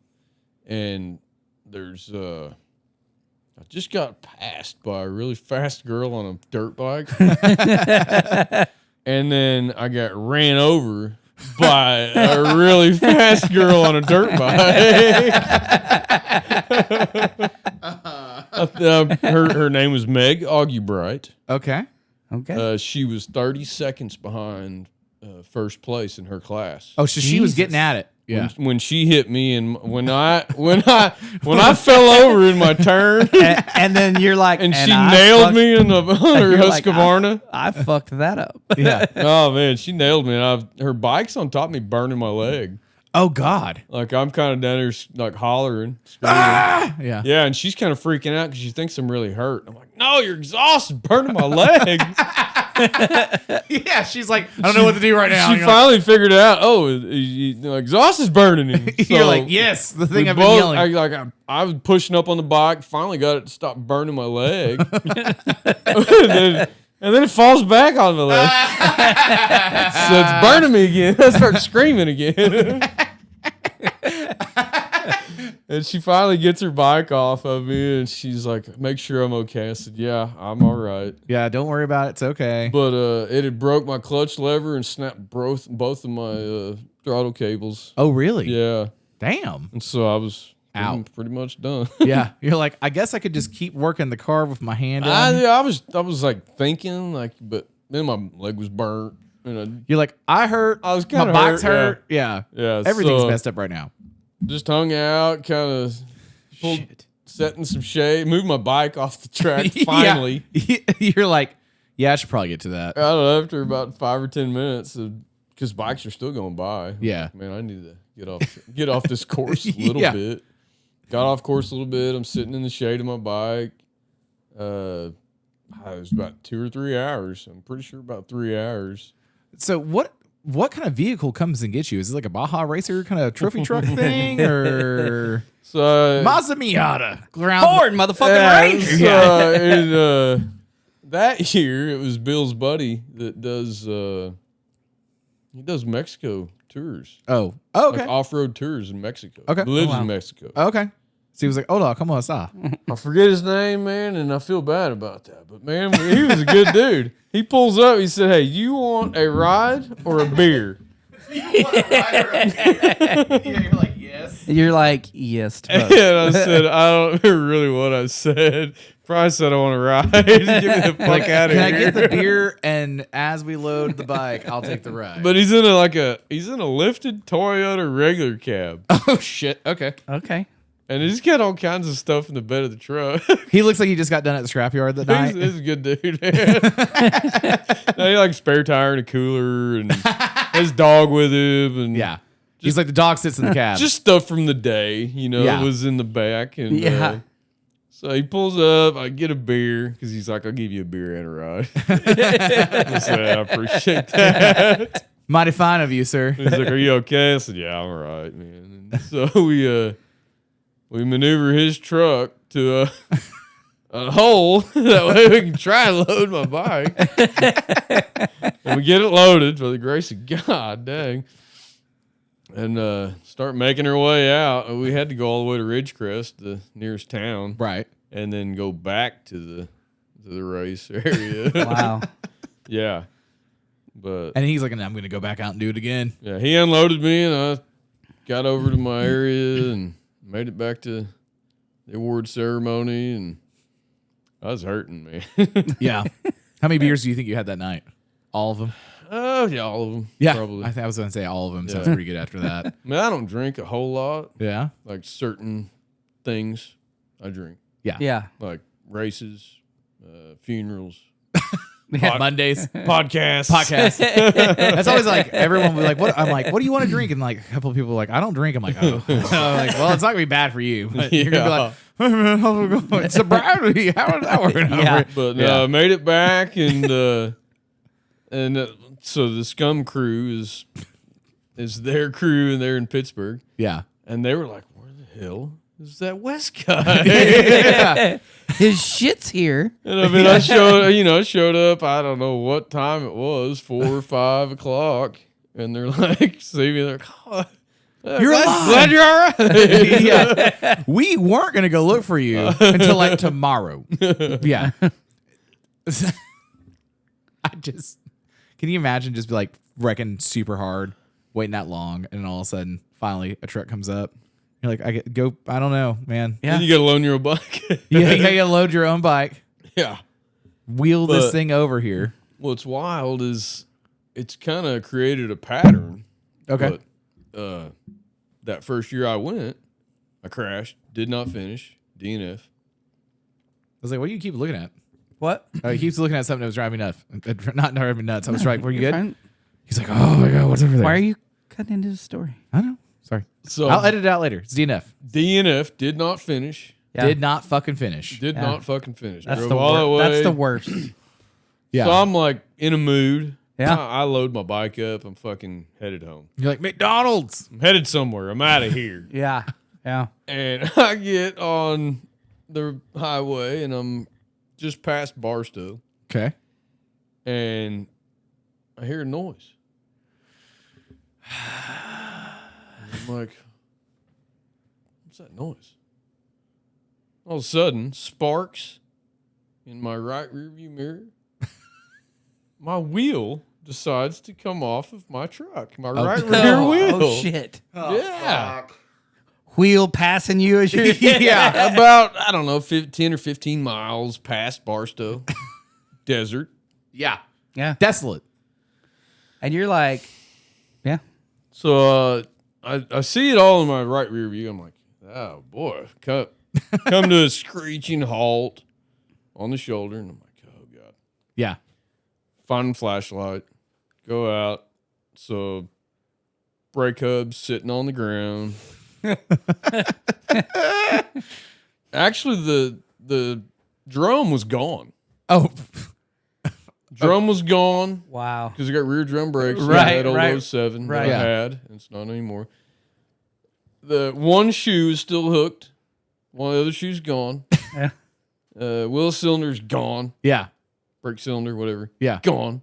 and there's I just got passed by a really fast girl on a dirt bike. And then I got ran over by a really fast girl on a dirt bike. Her name was Meg Augubright. Okay. Okay. She was 30 seconds behind first place in her class. Oh, so she was getting at it. Yeah. When she hit me, and when I fell over in my turn, and then you're like, and she I nailed fucked- me in the her you're like, Husqvarna. I fucked that up. Yeah. Oh man, she nailed me. And her bike's on top of me, burning my leg. Oh God. Like I'm kind of down there, like hollering, screaming. Yeah. Yeah, and she's kind of freaking out because she thinks I'm really hurt. I'm like, no, you're exhausted, burning my leg. Yeah. She's like, I don't know what to do right now. She finally figured out. Oh, exhaust is burning him. You're So like, yes, the thing we I've been both- yelling. I was pushing up on the bike. Finally got it to stop burning my leg. And then it falls back on the leg. So it's burning me again. I start screaming again. And she finally gets her bike off of me, and she's like, make sure I'm okay. I said, yeah, I'm all right. Yeah, don't worry about it. It's okay. But it had broke my clutch lever and snapped both of my throttle cables. Oh, really? Yeah. Damn. And so I was Out. pretty much done. Yeah. You're like, I guess I could just keep working the car with my hand on. I was like thinking, like, but then my leg was burnt. And You're like, I hurt. I was My kinda bike's hurt, hurt. Yeah. yeah, Everything's so messed up right now. just hung out, kind of set in some shade, moved my bike off the track finally. Yeah. You're like, yeah, I should probably get to that. I don't know, after about 5 or 10 minutes, because bikes are still going by. Yeah. Man, I need to get off this course a little Yeah. bit. Got off course a little bit. I'm sitting in the shade of my bike. It was about 2 or 3 hours. I'm pretty sure about 3 hours. So what kind of vehicle comes and gets you? Is it like a Baja Racer kind of trophy truck thing, or So Mazda Miata? Ford, motherfucking Ranger. That year it was Bill's buddy that does he does Mexico tours. Oh, okay. Like off-road tours in Mexico. Okay. He lives Oh, wow. in Mexico. Okay. So he was like, hola, come on, sa. I forget his name, man, and I feel bad about that. But man, he was a good dude. He pulls up, he said, hey, you want a ride or a beer? You're like, yes. You're like, yes. To both. And I said, I don't remember really what I said. Probably said I want to ride. Get me the fuck out of Can here. I get the beer? And as we load the bike, I'll take the ride. But he's in a lifted Toyota regular cab. oh shit. Okay. Okay. And he's got all kinds of stuff in the bed of the truck. He looks like he just got done at the scrapyard that night. He's a good dude, man. He like spare tire in a cooler and his dog with him. And Yeah. He's like, the dog sits in the cab. just stuff from the day, Yeah. was in the back. And Yeah. so he pulls up. I get a beer because he's like, I'll give you a beer and a ride. I said, I appreciate that. Mighty fine of you, sir. He's like, are you okay? I said, yeah, I'm all right, man. And so we maneuver his truck to a hole. That way we can try and load my bike. And we get it loaded by the grace of God, dang. And start making our way out. We had to go all the way to Ridgecrest, the nearest town. Right. And then go back to the race area. Wow. Yeah. But And he's like, I'm going to go back out and do it again. yeah, he unloaded me, and I got over to my area and made it back to the award ceremony, and I was hurting, man. Yeah. How many beers do you think you had that night? All of them? Oh, yeah, all of them. Yeah. Probably. I was going to say all of them. Sounds Yeah. pretty good after that. I mean, I don't drink a whole lot. Yeah. Like certain things I drink, Yeah. Yeah. like races, funerals, Mondays. podcasts. That's always like, everyone will be like, what? I'm like, what do you want to drink? And like a couple of people are like, I don't drink. I'm like, oh. I'm like, well, it's not going to be bad for you. But you're going to be like, hey, man, how's it going? It's sobriety. How is that working out? Yeah. But Yeah. made it back, and so the Scum crew is their crew, and they're in Pittsburgh, Yeah. and they were like, "Where the hell is that West guy?" Yeah. His shit's here. And I mean, I showed up. I don't know what time it was, 4 or 5 o'clock, and they're like, see me, they're like, oh, You're glad you're all right. Yeah. We weren't going to go look for you until like tomorrow. Yeah. Can you imagine just be like wrecking super hard, waiting that long, and then all of a sudden, finally, a truck comes up. You're like, I don't know, man. Yeah. And you got to loan your own bike. Yeah, you gotta load your own bike, Yeah. wheel But- this thing over here. What's wild is it's kind of created a pattern. Okay. But that first year I went, I crashed, did not finish, DNF. I was like, what do you keep looking at? What? Oh, he keeps looking at something that was driving me nuts. Not driving me nuts. I was like, were you You're good? fine. He's like, oh my God, what's over there? Why are you cutting into the story? I don't know. Sorry. So I'll edit it out later. It's DNF. DNF did not finish. Yeah. Did not fucking finish. Did Yeah. not fucking finish. That's Drove the all that way. That's the worst. Yeah. So I'm like in a mood. Yeah. I load my bike up. I'm fucking headed home. You're like, McDonald's. I'm headed somewhere. I'm out of here. Yeah. Yeah. And I get on the highway, and I'm just past Barstow, Okay. and I hear a noise. I'm like, what's that noise? All of a sudden, sparks in my right rearview mirror. My wheel decides to come off of my truck. My right rear wheel. Oh shit. Yeah. Wheel passing you as you're Yeah. About, I don't know, 10 or 15 miles past Barstow. Desert. Yeah. Yeah. Desolate. And you're like, yeah. So I see it all in my right rear view. I'm like, oh boy, come to a screeching halt on the shoulder, and I'm like, oh God. Yeah. Find a flashlight, go out. So brake hub's sitting on the ground. Actually, the drum was gone. Oh. Drum was gone. Wow. Because I got rear drum brakes. Right, That old right, 07 right. that I Yeah. had. It's not anymore. The one shoe is still hooked. One of the other shoe's gone. Yeah. Wheel cylinder's gone. Yeah. Brake cylinder, whatever. Yeah. Gone.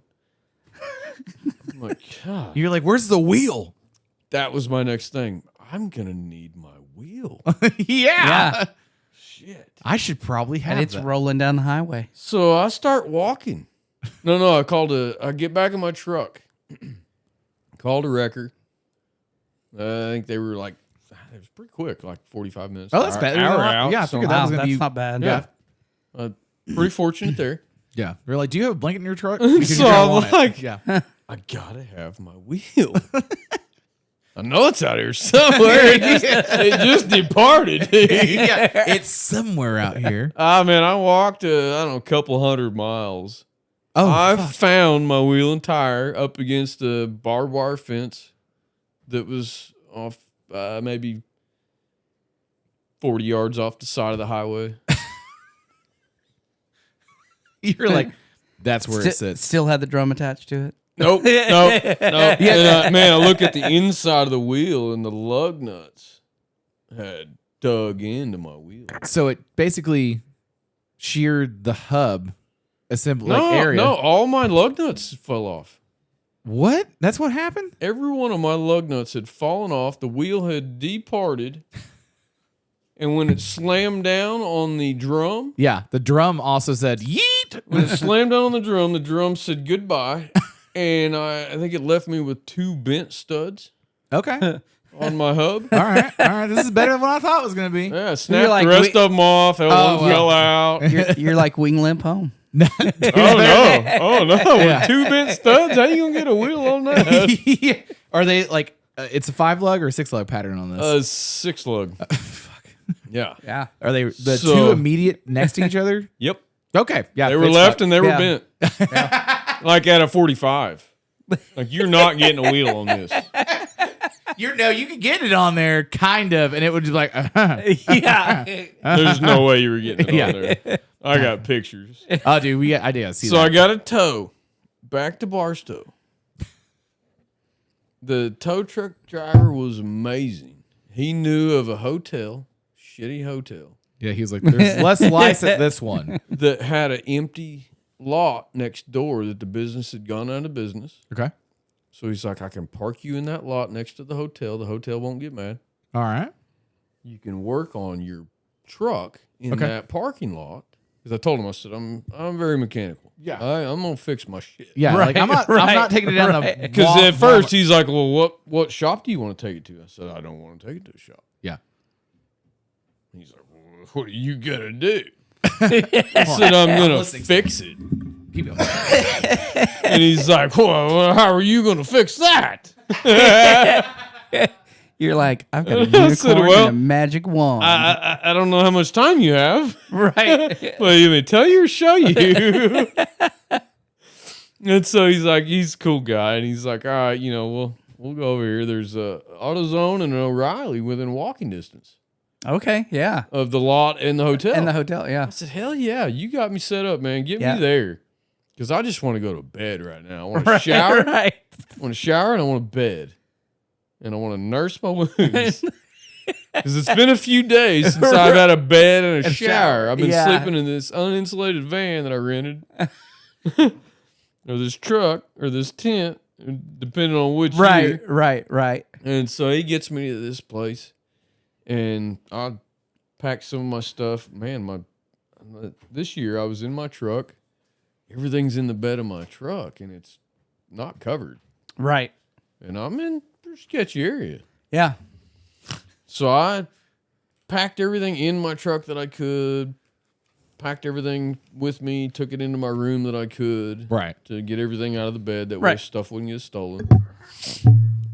I'm like, God. You're like, where's the wheel? That was my next thing. I'm going to need my wheel. Yeah. Shit. I should probably have And it's that. rolling down the highway. So I start walking. No, I get back in my truck. Called a wrecker. I think they were like, it was pretty quick, like 45 minutes. Oh, that's hour- bad. Hour out. Yeah, I so figured that Wow, was going to that's be. not bad. Yeah. Pretty fortunate there. Yeah. They're like, do you have a blanket in your truck? Because So you're gonna I'm want it. like- Yeah. I gotta have my wheel. I know it's out here somewhere. It just departed. Yeah, it's somewhere out here. Man, I walked, I don't know, a couple 100 miles. Oh, I fuck. found my wheel and tire up against a barbed wire fence that was off maybe 40 yards off the side of the highway. You're like, that's where it sits. Still had the drum attached to it. Nope. Yeah. And, man, I look at the inside of the wheel and the lug nuts had dug into my wheel. So it basically sheared the hub area. No, all my lug nuts fell off. What? That's what happened? Every one of my lug nuts had fallen off. The wheel had departed. And when it slammed down on the drum, Yeah, the drum also said yeet. when it slammed down on the drum said goodbye. And I think it left me with 2 bent studs Okay. on my hub. All right. This is better than what I thought it was going to be. Yeah, snapped like, the rest of them off. One well. fell out. You're like wing limp home. Oh no! With 2 bent studs, how you gonna get a wheel on that? Yeah. Are they like, it's a 5-lug or a 6-lug pattern on this? 6 lug. Fuck. Yeah. Yeah. Are they the So- 2 immediate next to each other? Yep. Okay. Yeah. They were it's left not- and they were Yeah. bent. Like at a 45. Like you're not getting a wheel on this. you could get it on there, kind of, and it would just be like, Yeah. There's no way you were getting it Yeah. on there. I got pictures. oh, dude, I did see So that. I got a tow back to Barstow. The tow truck driver was amazing. He knew of a shitty hotel, Yeah, he was like, there's less lice at this one. that had an empty lot next door that the business had gone out of business. Okay. So he's like, I can park you in that lot next to the hotel. The hotel won't get mad. All right. You can work on your truck in Okay. that parking lot. Because I told him, I said, I'm very mechanical. Yeah. I'm gonna fix my shit. Yeah, Right, like I'm not taking it down the Because at first he's like, well, what shop do you want to take it to? I said, I don't want to take it to a shop. Yeah. He's like, well, what are you gonna do? I said, I'm gonna listening. fix it. Keep going. And he's like, well, how are you gonna fix that? You're like, I've got a I said, unicorn well, and a magic wand. I don't know how much time you have. Right. Well, you may tell you or show you. And so he's like, he's a cool guy, and he's like, all right, we'll go over here. There's a AutoZone and an O'Reilly within walking distance Okay. Yeah. of the lot and the hotel. In the hotel. Yeah. I said, hell yeah, you got me set up, man. Get Yeah. me there. Because I just want to go to bed right now. I want to shower. Right. I want to shower and I want a bed. And I want to nurse my wounds. Because it's been a few days since I've had a bed and a shower. I've been Yeah. sleeping in this uninsulated van that I rented. Or this truck or this tent, depending on which year. Right. And so he gets me to this place. And I packed some of my stuff. Man, this year I was in my truck. Everything's in the bed of my truck, and it's not covered. Right. And I'm in a sketchy area. Yeah. So I packed everything in my truck that I could, packed everything with me, took it into my room that I could. Right. To get everything out of the bed. That way Right. stuff wouldn't get stolen.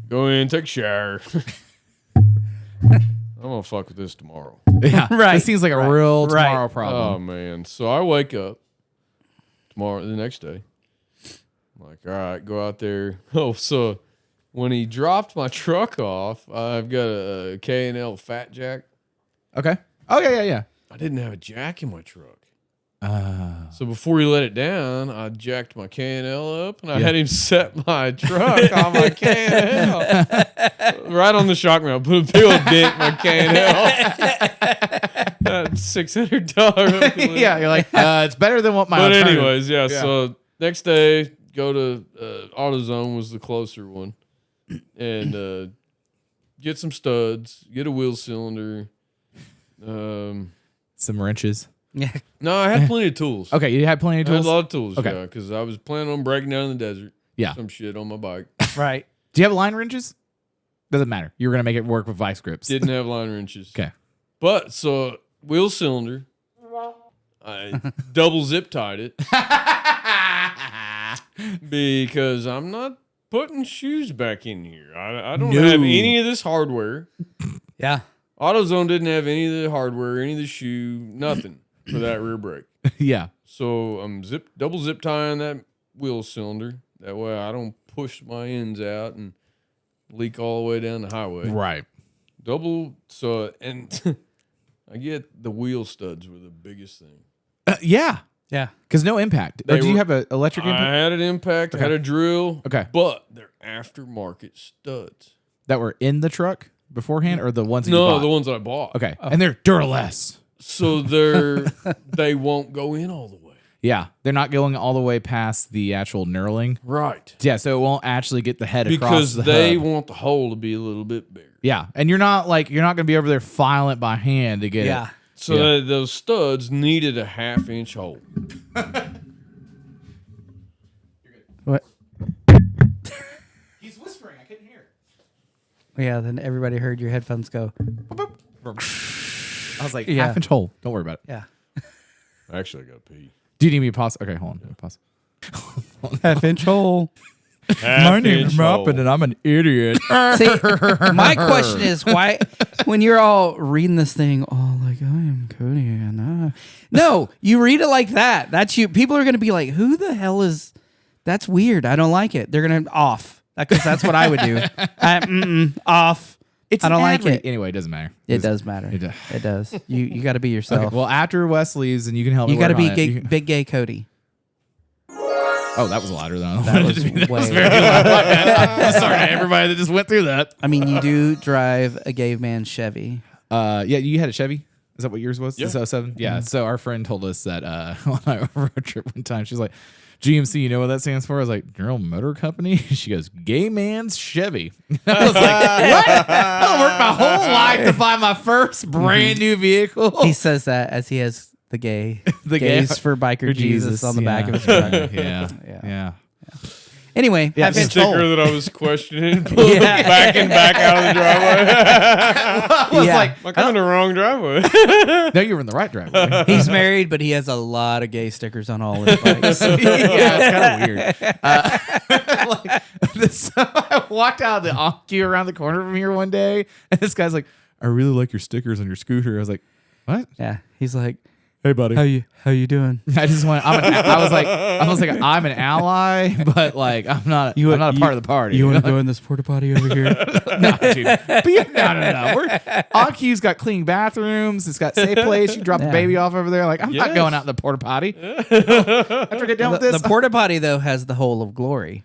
Go in, take a shower. I'm going to fuck with this tomorrow. Yeah. Right. This seems like a real Right. tomorrow Oh, problem. man. So I wake up the next day. I'm like, all right, go out there. Oh, so when he dropped my truck off, I've got a K&L Fat Jack. Okay. Oh, yeah. I didn't have a jack in my truck. So before he let it down, I jacked my K&L up, and I had him set my truck on my K&L. Right on the shock mount. Put a big old dent in my K&L. That's $600. Yeah, you're like, it's better than what my But alternative- anyways, yeah, so next day, go to AutoZone was the closer one. And get some studs, get a wheel cylinder. Some wrenches. Yeah. No, I had plenty of tools. Okay, you had plenty of I had tools. a lot of tools, Okay. yeah, because I was planning on breaking down in the desert. Yeah. Some shit on my bike. Right. Do you have line wrenches? Doesn't matter. You were gonna make it work with vice grips. Didn't have line wrenches. Okay. But, so, wheel cylinder. I double zip tied it. Because I'm not putting shoes back in here. I don't have any of this hardware. Yeah. AutoZone didn't have any of the hardware, any of the shoe, nothing for that rear brake. Yeah. So I'm double zip tying that wheel cylinder. That way I don't push my ends out and leak all the way down the highway. Right. And I get the wheel studs were the biggest thing. Yeah. Yeah. Because no impact. Or do you have an electric I impact? had an impact. I had a drill. Okay. But they're aftermarket studs. That were in the truck beforehand, or the ones that you bought? The ones that I bought. Okay. And they're Duraless. So they won't go in all the way. Yeah. They're not going all the way past the actual knurling. Right. Yeah. So it won't actually get the head across Because the they hub. want the hole to be a little bit bigger. Yeah. And you're not going to be over there filing it by hand to get it. So those studs needed a 1/2 inch hole. What? He's whispering. I couldn't hear. Yeah. Then everybody heard your headphones go. I was like, Yeah. 1/2 inch hole. Don't worry about it. Yeah. Actually, I got to pee. Do you need me to pause? Okay, hold on. Pause. 1/2 inch hole. My name's Muppet and I'm an idiot. See, my question is why, when you're all reading this thing, like I am Cody, and no, you read it like that. That's you. People are gonna be like, "Who the hell is? That's weird. I don't like it." They're gonna off because that's what I would do. Off. I don't like it. Anyway, it doesn't matter. It does matter. It does. You got to be yourself. Okay, well, after Wes leaves, and you can help me. You got to work be on it. big gay Cody. Oh, that was louder than I That wanted was it to be. That was way. very loud. I'm sorry to everybody that just went through that. I mean, you do drive a gay man Chevy. Yeah, you had a Chevy. Is that what yours was? Yeah. The 07? Yeah. So our friend told us that on our road trip one time, she's like, GMC, you know what that stands for? I was like, General Motor Company? She goes, Gay Man's Chevy. I was like, what? I worked my whole life to find my first brand new vehicle. He says that as he has the gays for biker Jesus on the back of his truck. Yeah. Anyway, Yeah, half inch Sticker hole. that I was questioning, pulled back out of the driveway. I was Yeah. like, Am I coming the wrong driveway? no, you were in the right driveway. He's married, but he has a lot of gay stickers on all his bikes. Yeah, it's kind of weird. So I walked out of the OnQ around the corner from here one day, and this guy's like, I really like your stickers on your scooter. I was like, what? Yeah, he's like, Hey, buddy. how you doing? I just want. I was like, I'm an ally, but like, I'm not a part of the party. You want to go in this porta potty over here? No, dude. But no. OnQ's got clean bathrooms. It's got safe place. You drop the baby off over there. Like, I'm not going out in the porta potty. After I get done with this, The porta potty though has the hole of glory.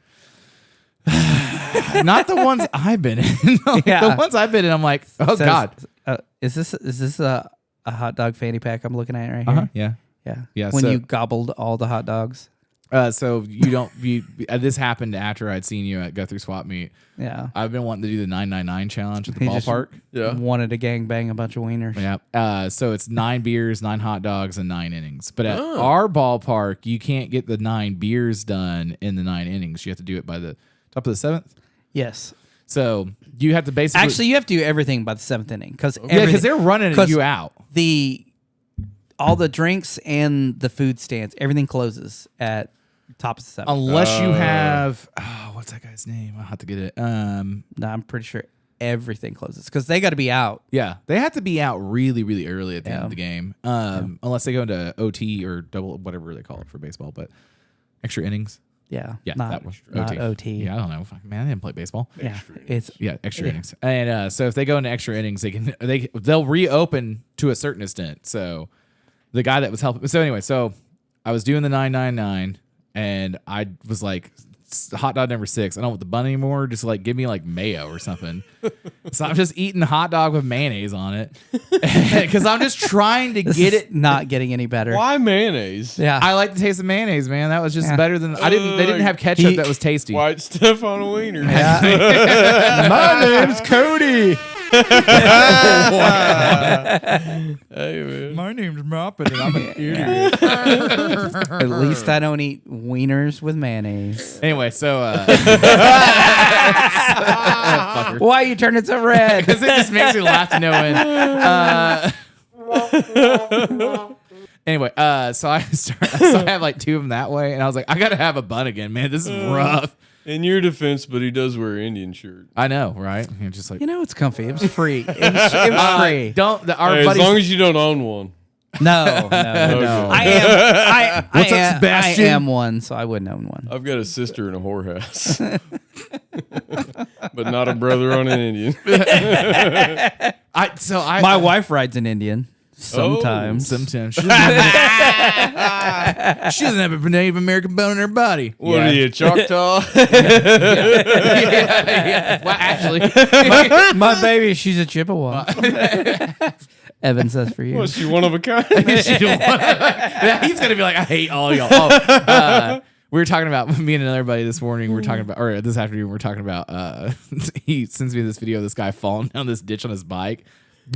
not the ones I've been in. Yeah. The ones I've been in, I'm like, oh God. Is this a hot dog fanny pack I'm looking at right here? Uh-huh. Yeah. Yeah. Yeah, When so- you gobbled all the hot dogs. So you don't. This happened after I'd seen you at Go Through Swap Meet. Yeah. I've been wanting to do the 999 challenge at the He just ballpark. wanted to gang bang a bunch of wieners. Yeah. So it's 9 beers, 9 hot dogs, and 9 innings. But at our ballpark, you can't get the 9 beers done in the 9 innings. You have to do it by the top of the 7th. Yes. So you have to basically. Actually, you have to do everything by the 7th inning because they're running you out. All the drinks and the food stands, everything closes at top of the 7th. Unless you have. Oh, what's that guy's name? I'll have to get it. No, I'm pretty sure everything closes because they got to be out. Yeah, they have to be out really, really early at the end of the game. Unless they go into OT or double, whatever they call it for baseball, but extra innings. Yeah, Yeah, not, that was not OT. Yeah, I don't know. Fuck, man, I didn't play baseball. Yeah, it's Extra innings. And so if they go into extra innings, they'll reopen to a certain extent. So the guy that was helping. So anyway, so I was doing the 999, and I was like, hot dog number 6. I don't want the bun anymore. Just like give me like mayo or something. So I'm just eating the hot dog with mayonnaise on it because I'm just trying to get it. not getting any better. Why mayonnaise? Yeah, I like the taste of mayonnaise, man. That was just Yeah. better than They didn't have ketchup that was tasty. White stuff on a wiener. My name's Cody. Hey, man. My name's Muppet and I'm an idiot. at least I don't eat wieners with mayonnaise. Anyway, so Why you turn it so red? because it just makes me laugh to no end. Anyway, so I have like 2 of them that way, and I was like, I gotta have a bun again, man. This is rough. In your defense, but he does wear an Indian shirt. I know, right? You're just like, It's comfy. It was free. It was free. our Hey, as buddies. long as you don't own one. No. No. What's up, Sebastian? I am one, so I wouldn't own one. I've got a sister in a whorehouse, but not a brother on an Indian. My wife rides an Indian sometimes. Sometimes she doesn't have a Native American bone in her body. What are you, Choctaw? Yeah. Well, actually, My baby, she's a Chippewa. Evan says for you. Was she one of a kind? he's gonna be like, I hate all y'all. We were talking about me and another buddy this morning. We're talking about, or this afternoon, we're talking about. He sends me this video of this guy falling down this ditch on his bike.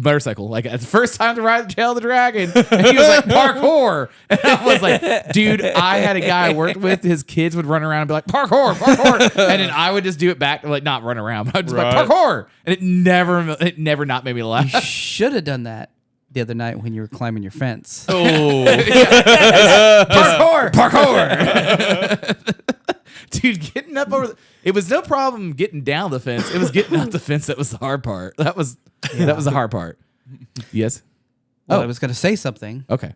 Motorcycle, like it's the first time to ride the tail of the dragon, and he was like parkour, and I was like, dude, I had a guy I worked with, his kids would run around and be like parkour, and then I would just do it back, like not run around, but I'd just like parkour, and it never not made me laugh. You should have done that the other night when you were climbing your fence. Oh, parkour. Dude, getting up over it was no problem getting down the fence. It was getting up the fence that was the hard part. That was the hard part. Yes. Well, I was going to say something. Okay.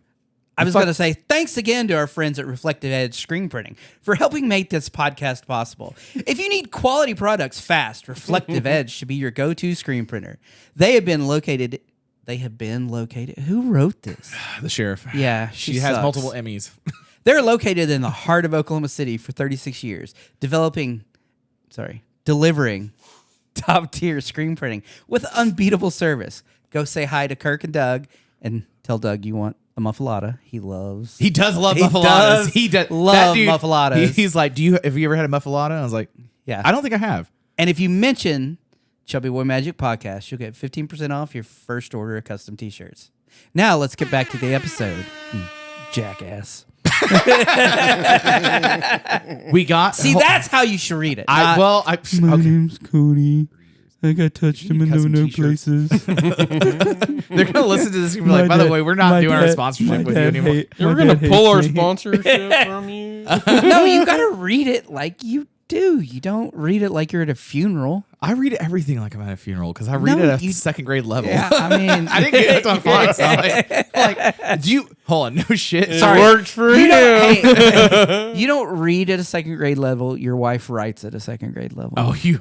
I was going to say thanks again to our friends at Reflective Edge Screen Printing for helping make this podcast possible. If you need quality products fast, Reflective Edge should be your go-to screen printer. They have been located. Who wrote this? The sheriff. Yeah, She has multiple Emmys. They're located in the heart of Oklahoma City for 36 years, delivering top-tier screen printing with unbeatable service. Go say hi to Kirk and Doug and tell Doug you want a muffalata. He does love He muffaladas. does He does love that dude, muffalatas. He's like, have you ever had a muffalata? I was like, Yeah. I don't think I have. And if you mention Chubby Boy Magic Podcast, you'll get 15% off your first order of custom t-shirts. Now let's get back to the episode. You jackass. We got That's how you should read it. My name's Cody. I got touched him in no places. They're gonna listen to this and be like, by the way, we're not doing our sponsorship with you anymore. we're gonna pull our sponsorship from you. No, you got to read it like you do. You don't read it like you're at a funeral. I read everything like I'm at a funeral because I read it at a second grade level. Yeah, I mean, I didn't get hooked on phonics. Like, do you hold on? No shit. It Sorry. worked for you. You don't read at a second grade level. Your wife writes at a second grade level. Oh, she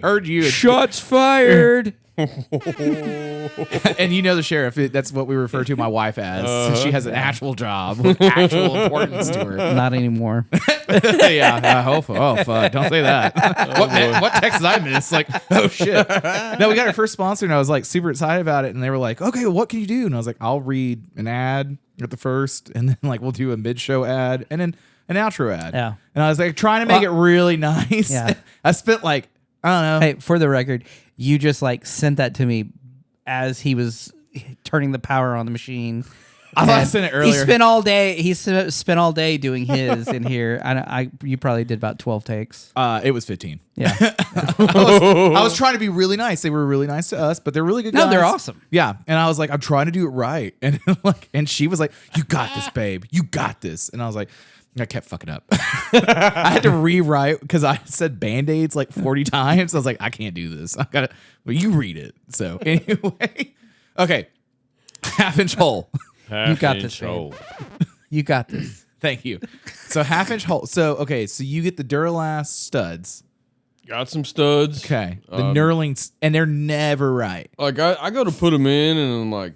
heard you. Shots fired. And you know the sheriff. That's what we refer to my wife as. She has an actual job with actual importance to her. Not anymore. Yeah, I hope. Oh, fuck. Don't say that. What text did I miss? Like, oh, shit. No, we got our first sponsor, and I was like super excited about it. And they were like, okay, well, what can you do? And I was like, I'll read an ad at the first, and then like we'll do a mid-show ad, and then an outro ad. Yeah. And I was like trying to make it really nice. Yeah. I spent like, I don't know. Hey, for the record, you just like sent that to me as he was turning the power on the machine. I thought I sent it earlier. He spent all day. He spent all day doing his in here. You probably did about 12 takes. It was 15. Yeah. I was trying to be really nice. They were really nice to us, but they're really good guys. No, they're awesome. Yeah. And I was like, I'm trying to do it right. And and she was like, you got this, babe. You got this. And I was like, I kept fucking up. I had to rewrite because I said Band-Aids like 40 times. I was like, I can't do this. I gotta, but you read it. So anyway, okay. Half-inch hole. You got this, babe. You got this. Thank you. So half-inch hole. So, okay. So you get the Duralast studs. Got some studs. Okay. The knurlings, and they're never right. Like I go to put them in, and I'm like,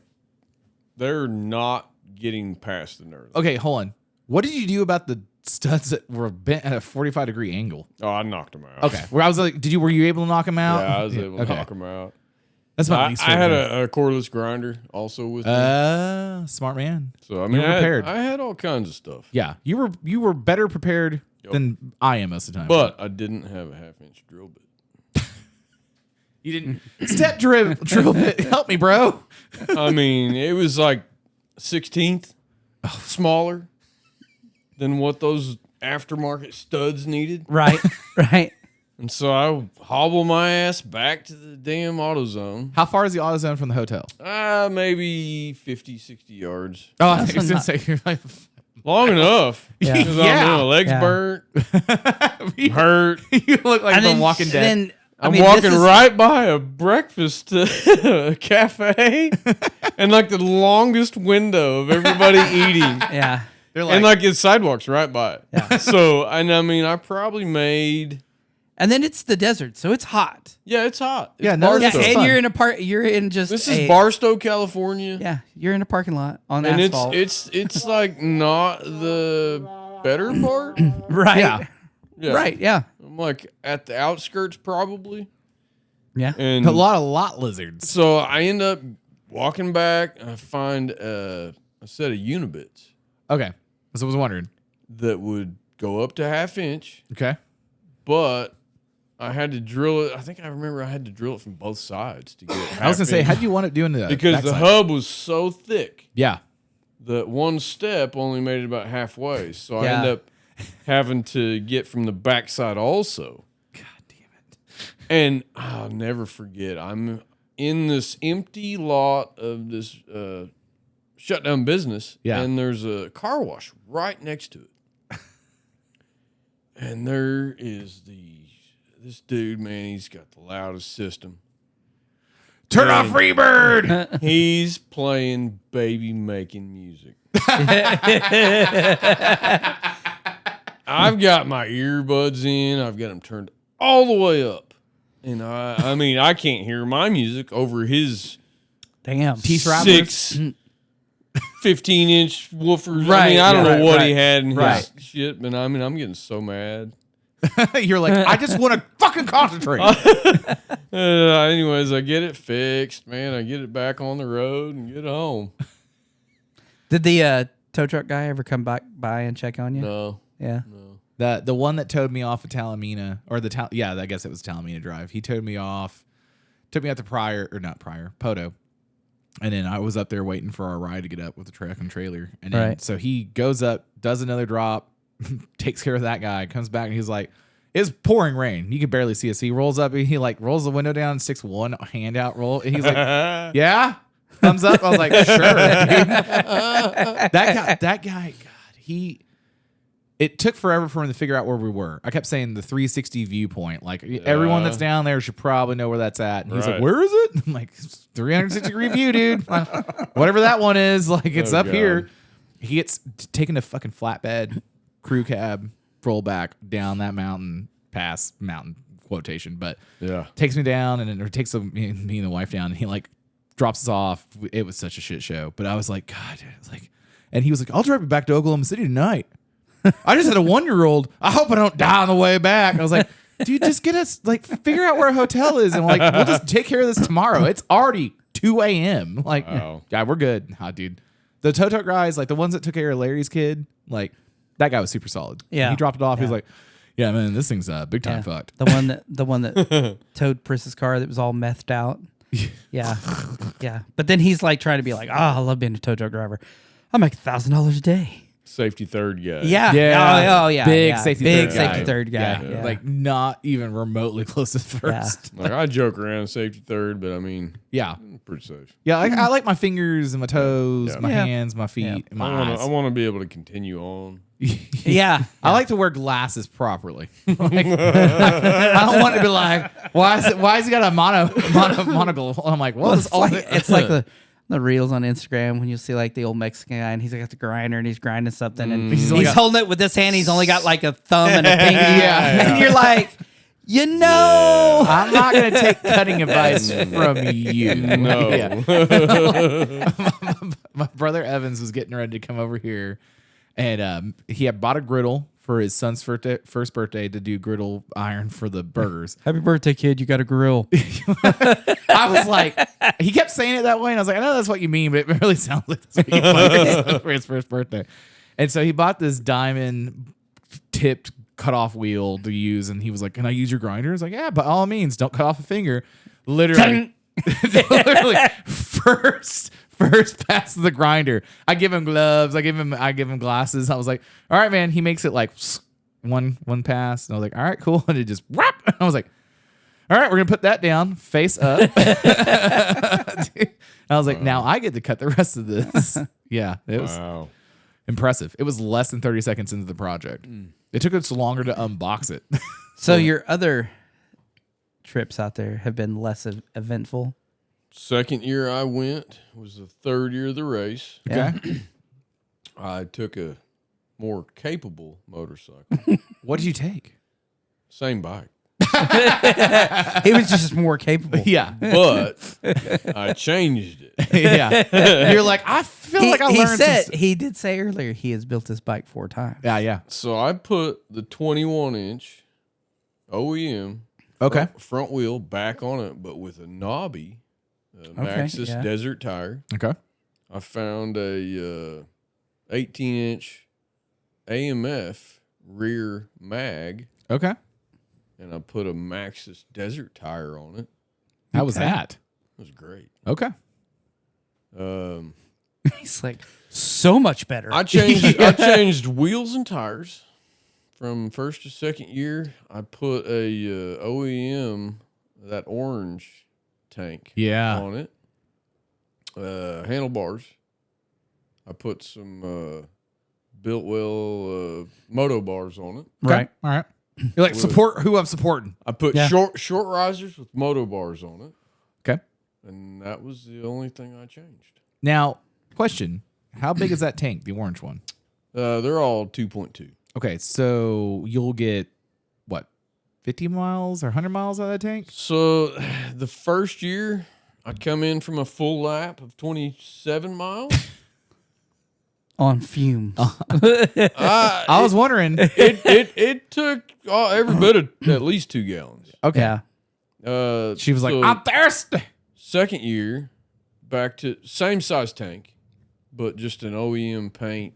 they're not getting past the knurling. Okay, hold on. What did you do about the studs that were bent at a 45-degree angle? Oh, I knocked them out. Okay. Where I was like, were you able to knock them out? Yeah, I was able to knock them out. That's my least I favorite. had a cordless grinder also with me. Smart man. So I mean, you were prepared. I had all kinds of stuff. Yeah, you were better prepared than I am most of the time. But I didn't have a half-inch drill bit. You didn't step drill bit. Help me, bro. I mean, it was like 16th smaller than what those aftermarket studs needed. Right. Right. And so I hobble my ass back to the damn AutoZone. How far is the AutoZone from the hotel? Maybe 50, 60 yards. Oh, I think I was going to say you're like Long enough. Yeah. Because my legs Yeah. burnt, hurt. You look like And The then- Walking Dead. then, I'm this walking is- right by a breakfast cafe and like the longest window of everybody eating. Yeah. They're And like it's sidewalks right by it. Yeah. So, and I mean, I probably made, And then it's the desert, so it's hot. yeah, it's hot. It's Yeah, no, Yeah, That's so and fun. you're in just This is Barstow, California. Yeah, you're in a parking lot on And asphalt. it's like not the better part. right. Yeah. Yeah. Right, yeah. I'm like at the outskirts probably. Yeah. And a lot lizards. so I end up walking back and I find a set of unibits Okay. So I was wondering. that would go up to 1/2 inch, Okay. but I had to drill it. I think I remember I had to drill it from both sides to get it. I was gonna say, 1/2 how'd inch. you want it doing the Because the backside? hub was so thick Yeah. that one step only made it about halfway. So I Yeah. end up having to get from the backside also. God damn it. And I'll never forget, I'm in this empty lot of this shut down business, Yeah. and there's a car wash right next to it. And there is this dude, man, he's got the loudest system. Turn Man. off Freebird. He's playing baby making music. I've got my earbuds in. I've got them turned all the way up. And I mean, I can't hear my music over his Damn. Teeth rattlers. 6 15-inch woofers. I Right, mean, I don't yeah, know what right, he had in right. his shit, but I mean, I'm getting so mad. You're like, I just want to fucking concentrate. Anyways, I get it fixed, man. I get it back on the road and get home. Did the tow truck guy ever come back by and check on you? No. Yeah. The one that towed me off at Talamina, or I guess it was Talamina Drive. He towed me off, took me out to Poto. And then I was up there waiting for our ride to get up with the truck and trailer. And then, Right. so he goes up, does another drop, takes care of that guy, comes back, and he's like, it's pouring rain. You can barely see us. He rolls up, and he like rolls the window down and sticks one hand out, roll. And he's like, yeah? Thumbs up? I was like, sure, dude. That guy, God, it took forever for him to figure out where we were. I kept saying the 360 viewpoint. Like, everyone that's down there should probably know where that's at. And he's like, Right. where is it? I'm like, 360 degree view, dude. Whatever that one is, like, it's Oh, up God. here. He gets taken a fucking flatbed crew cab, roll back down that mountain, past mountain quotation, but Yeah. takes me down and it takes me and the wife down, and he like drops us off. It was such a shit show, but I was like, God, like, and he was like, I'll drive you back to Oklahoma City tonight. I just had a 1-year-old. I hope I don't die on the way back. I was like, dude, just get us, like, figure out where a hotel is, and like, we'll just take care of this tomorrow. It's already 2 a.m. Like, Wow. yeah, we're good. Nah, dude. The tow truck guys, like the ones that took care of Larry's kid, like that guy was super solid. Yeah. He dropped it off. He was Yeah. like, yeah, man, this thing's big time Yeah. fucked. The one that towed Pris's car that was all methed out. Yeah. Yeah. But then he's like trying to be like, I love being a tow truck driver. I make $1,000 a day. Safety third guy. Yeah. Yeah. Oh, yeah. Big yeah. safety Big third safety guy. third guy. Yeah. Yeah. Like not even remotely close to first. Like I joke around safety third, but I mean, Yeah. I'm pretty safe. Yeah. I like my fingers and my toes, Yeah. my Yeah. hands, my feet, Yeah. and my eyes. I want to be able to continue on. Yeah. I like to wear glasses properly. Like, I don't want to be like, why is he got a monocle? I'm like, well, It's like the reels on Instagram when you see like the old Mexican guy and he's got the grinder and he's grinding something and he's only got- holding it with this hand. He's only got like a thumb and a pinky. Yeah. And you're like, you know. I'm not going to take cutting advice from you. No. Yeah. My brother Evans was getting ready to come over here, and he had bought a griddle for his son's first birthday to do griddle iron for the burgers. Happy birthday, kid. You got a grill. I was like, he kept saying it that way, and I was like, I know that's what you mean, but it really sounds like that's what he wanted for his first birthday. And so he bought this diamond tipped cutoff wheel to use, and he was like, "Can I use your grinder?" I was like, "Yeah, by all means, don't cut off a finger." Literally, first pass of the grinder. I give him gloves. I give him glasses. I was like, "All right, man." He makes it like one pass, and I was like, "All right, cool." And it just whap. And I was like, "All right, we're gonna put that down, face up." I was like, "Now I get to cut the rest of this." Yeah, it was. Wow. Impressive. It was less than 30 seconds into the project. It took us longer to unbox it. So your other trips out there have been less eventful. Second year I went was the third year of the race. Okay. I took a more capable motorcycle. What did you take? Same bike. He was just more capable. Yeah. But I changed it. Yeah. You're like, I feel like I learned some He did say earlier he has built this bike 4 times. Yeah. So I put the 21-inch OEM Okay. front wheel back on it, but with a knobby Maxxis desert tire. Okay. I found a 18-inch AMF rear mag, Okay. and I put a Maxxis desert tire on it. How was that? It was great. Okay. He's like, so much better. I changed wheels and tires from first to second year. I put a OEM, that orange tank on it. Handlebars. I put some Biltwell moto bars on it. Right. All right. You're like, support who I'm supporting. I put short risers with moto bars on it. Okay. And that was the only thing I changed. Now, question. How big is that tank, the orange one? They're all 2.2. Okay, so you'll get, what, 50 miles or 100 miles out of that tank? So the first year, I come in from a full lap of 27 miles. On fumes. I was wondering. It took every bit of at least 2 gallons. Okay. Yeah. She was like, I'm thirsty. Second year, back to same size tank, but just an OEM paint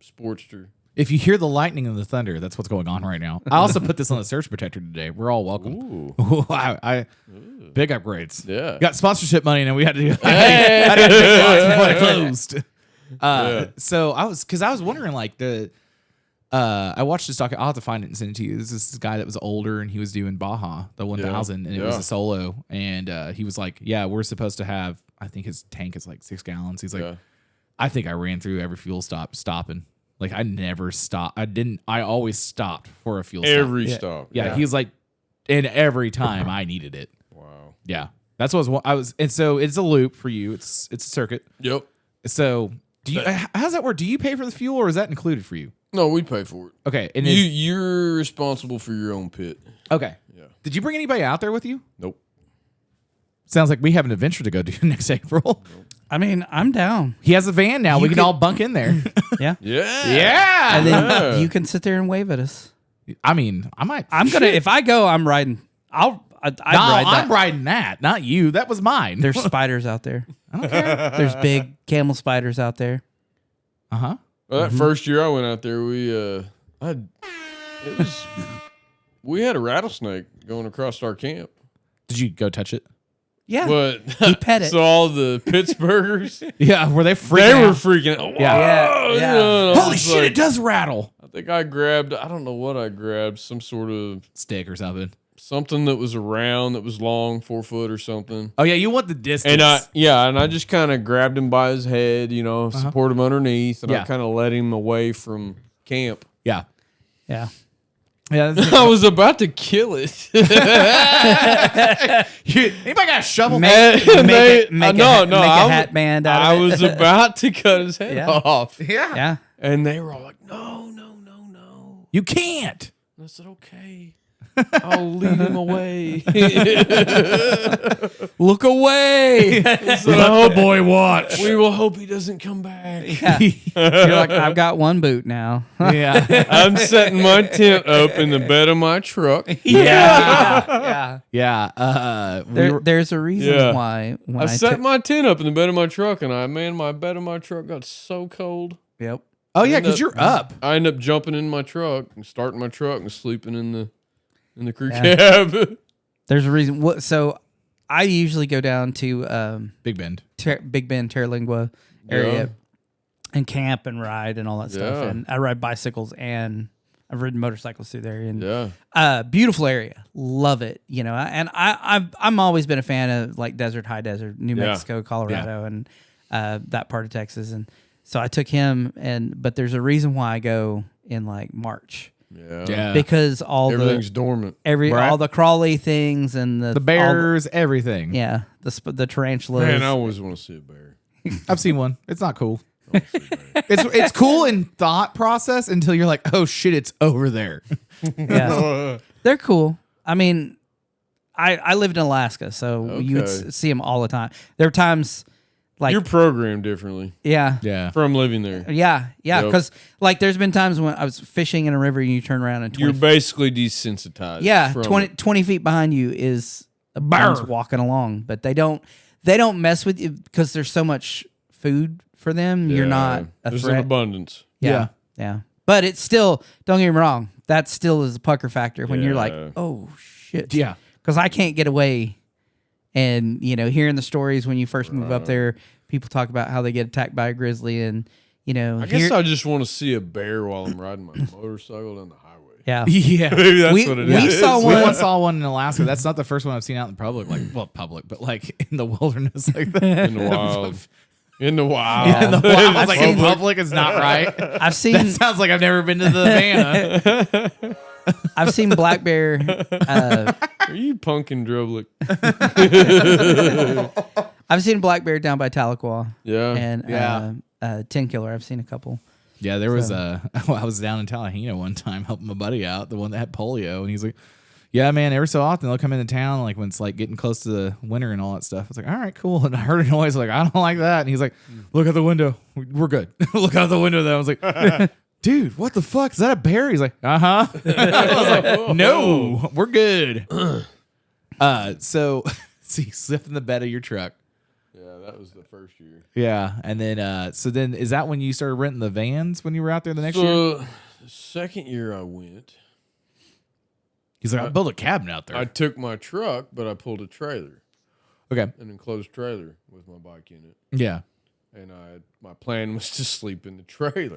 Sportster. If you hear the lightning and the thunder, that's what's going on right now. I also put this on the surge protector today. We're all welcome. Ooh. Big upgrades. Yeah. Got sponsorship money, and we had to do I had to do lots before it closed. So I was wondering, like, I watched this doc. I'll have to find it and send it to you. This is this guy that was older, and he was doing Baja, the 1000, and it was a solo. And he was like, yeah, we're supposed to have, I think his tank is like 6 gallons. He's like, I think I ran through every fuel stop stopping. Like, I never stopped. I always stopped for a fuel stop. Every stop. Yeah, he was like, and every time I needed it. Wow. Yeah. That's what I was, and so it's a loop for you. It's a circuit. Yep. So do you, how's that work? Do you pay for the fuel, or is that included for you? No, we pay for it. Okay. And you're responsible for your own pit. okay. Yeah. Did you bring anybody out there with you? Nope. Sounds like we have an adventure to go do next April. Nope. I mean, I'm down. He has a van now. We can all bunk in there. Yeah. Yeah. Yeah. And then you can sit there and wave at us. I mean, I might. I'm gonna. If I go, I'm riding. I'd ride that. I'm riding that, not you. That was mine. There's spiders out there. I don't care. There's big camel spiders out there. Uh-huh. Well, that first year I went out there, we had a rattlesnake going across our camp. Did you go touch it? Yeah. But He pet it. So all the Pittsburghers, Yeah. Were they freaking they were out? freaking out. Yeah. Yeah. Holy shit, it does rattle. I think I grabbed, I don't know what I grabbed, some sort of Stick or something. something that was around, that was long, 4 foot or something. Oh, yeah, you want the distance. And I just kind of grabbed him by his head, support him underneath, and Yeah. I kind of led him away from camp. Yeah. Yeah. Yeah. I was about to kill it. Anybody got a shovel? Make a I hat band out of I it. was about to cut his head Yeah. off. Yeah. Yeah. And they were all like, no. You can't. And I said, okay. I'll lead him away. Look away. Oh, boy, watch. We will hope he doesn't come back. Yeah. You're like, I've got one boot now. Yeah. I'm setting my tent up in the bed of my truck. Yeah. Yeah. There's a reason why when I set my tent up in the bed of my truck, and my bed of my truck got so cold. Yep. Oh, yeah, because you're up. I ended up jumping in my truck and starting my truck and sleeping in the crew cab. There's a reason. So I usually go down to Big Bend. Big Bend, Terlingua area and camp and ride and all that stuff. Yeah. And I ride bicycles and I've ridden motorcycles through there. And beautiful area. Love it. And I'm always been a fan of like high desert, New Mexico, Colorado, and that part of Texas. And So I took him, but there's a reason why I go in like March. Yeah. Because Everything's dormant. all the crawly things and the bears, everything. Yeah, the tarantulas. Man, I always want to see a bear. I've seen one. It's not cool. It's cool in thought process until you're like, oh shit, it's over there. Yeah, they're cool. I mean, I lived in Alaska, so you would see them all the time. There were times like you're programmed differently. Yeah. From living there. Yeah. Yep. Because like there's been times when I was fishing in a river and you turn around and You're basically desensitized. Yeah, from 20 feet behind you is a bear walking along, but they don't mess with you because there's so much food for them. You're not a There's threat. an abundance. Yeah. But it's still, don't get me wrong, that still is a pucker factor when you're like, oh shit. Yeah. Because I can't get away. And, hearing the stories when you first move up there, people talk about how they get attacked by a grizzly and, I guess I just want to see a bear while I'm riding my motorcycle down the highway. Yeah. Yeah. Maybe that's what it is. We saw one. We once saw one in Alaska. That's not the first one I've seen out in public. But like in the wilderness like that. In the wild. In the wild. Yeah, in the wild. I was like, in public is not right. I've seen. That sounds like I've never been to the Savannah. I've seen black bear. Are you punking Drublick? I've seen black bear down by Tahlequah. Yeah. And 10 killer. I've seen a couple. Yeah, there was I was down in Tallahassee one time helping my buddy out, the one that had polio, and he's like, yeah, man, every so often they'll come into town, like when it's like getting close to the winter and all that stuff. I was like, all right, cool. And I heard a noise, like, I don't like that. And he's like, look out the window. We're good. Look out the window. Then I was like, dude, what the fuck? Is that a bear? He's like, uh-huh. I was like, no, we're good. So you slept in the bed of your truck. Yeah, that was the first year. Yeah, and then so then is that when you started renting the vans when you were out there the next year? The second year I went. He's like, I'll build a cabin out there. I took my truck, but I pulled a trailer. Okay. An enclosed trailer with my bike in it. Yeah. And my plan was to sleep in the trailer.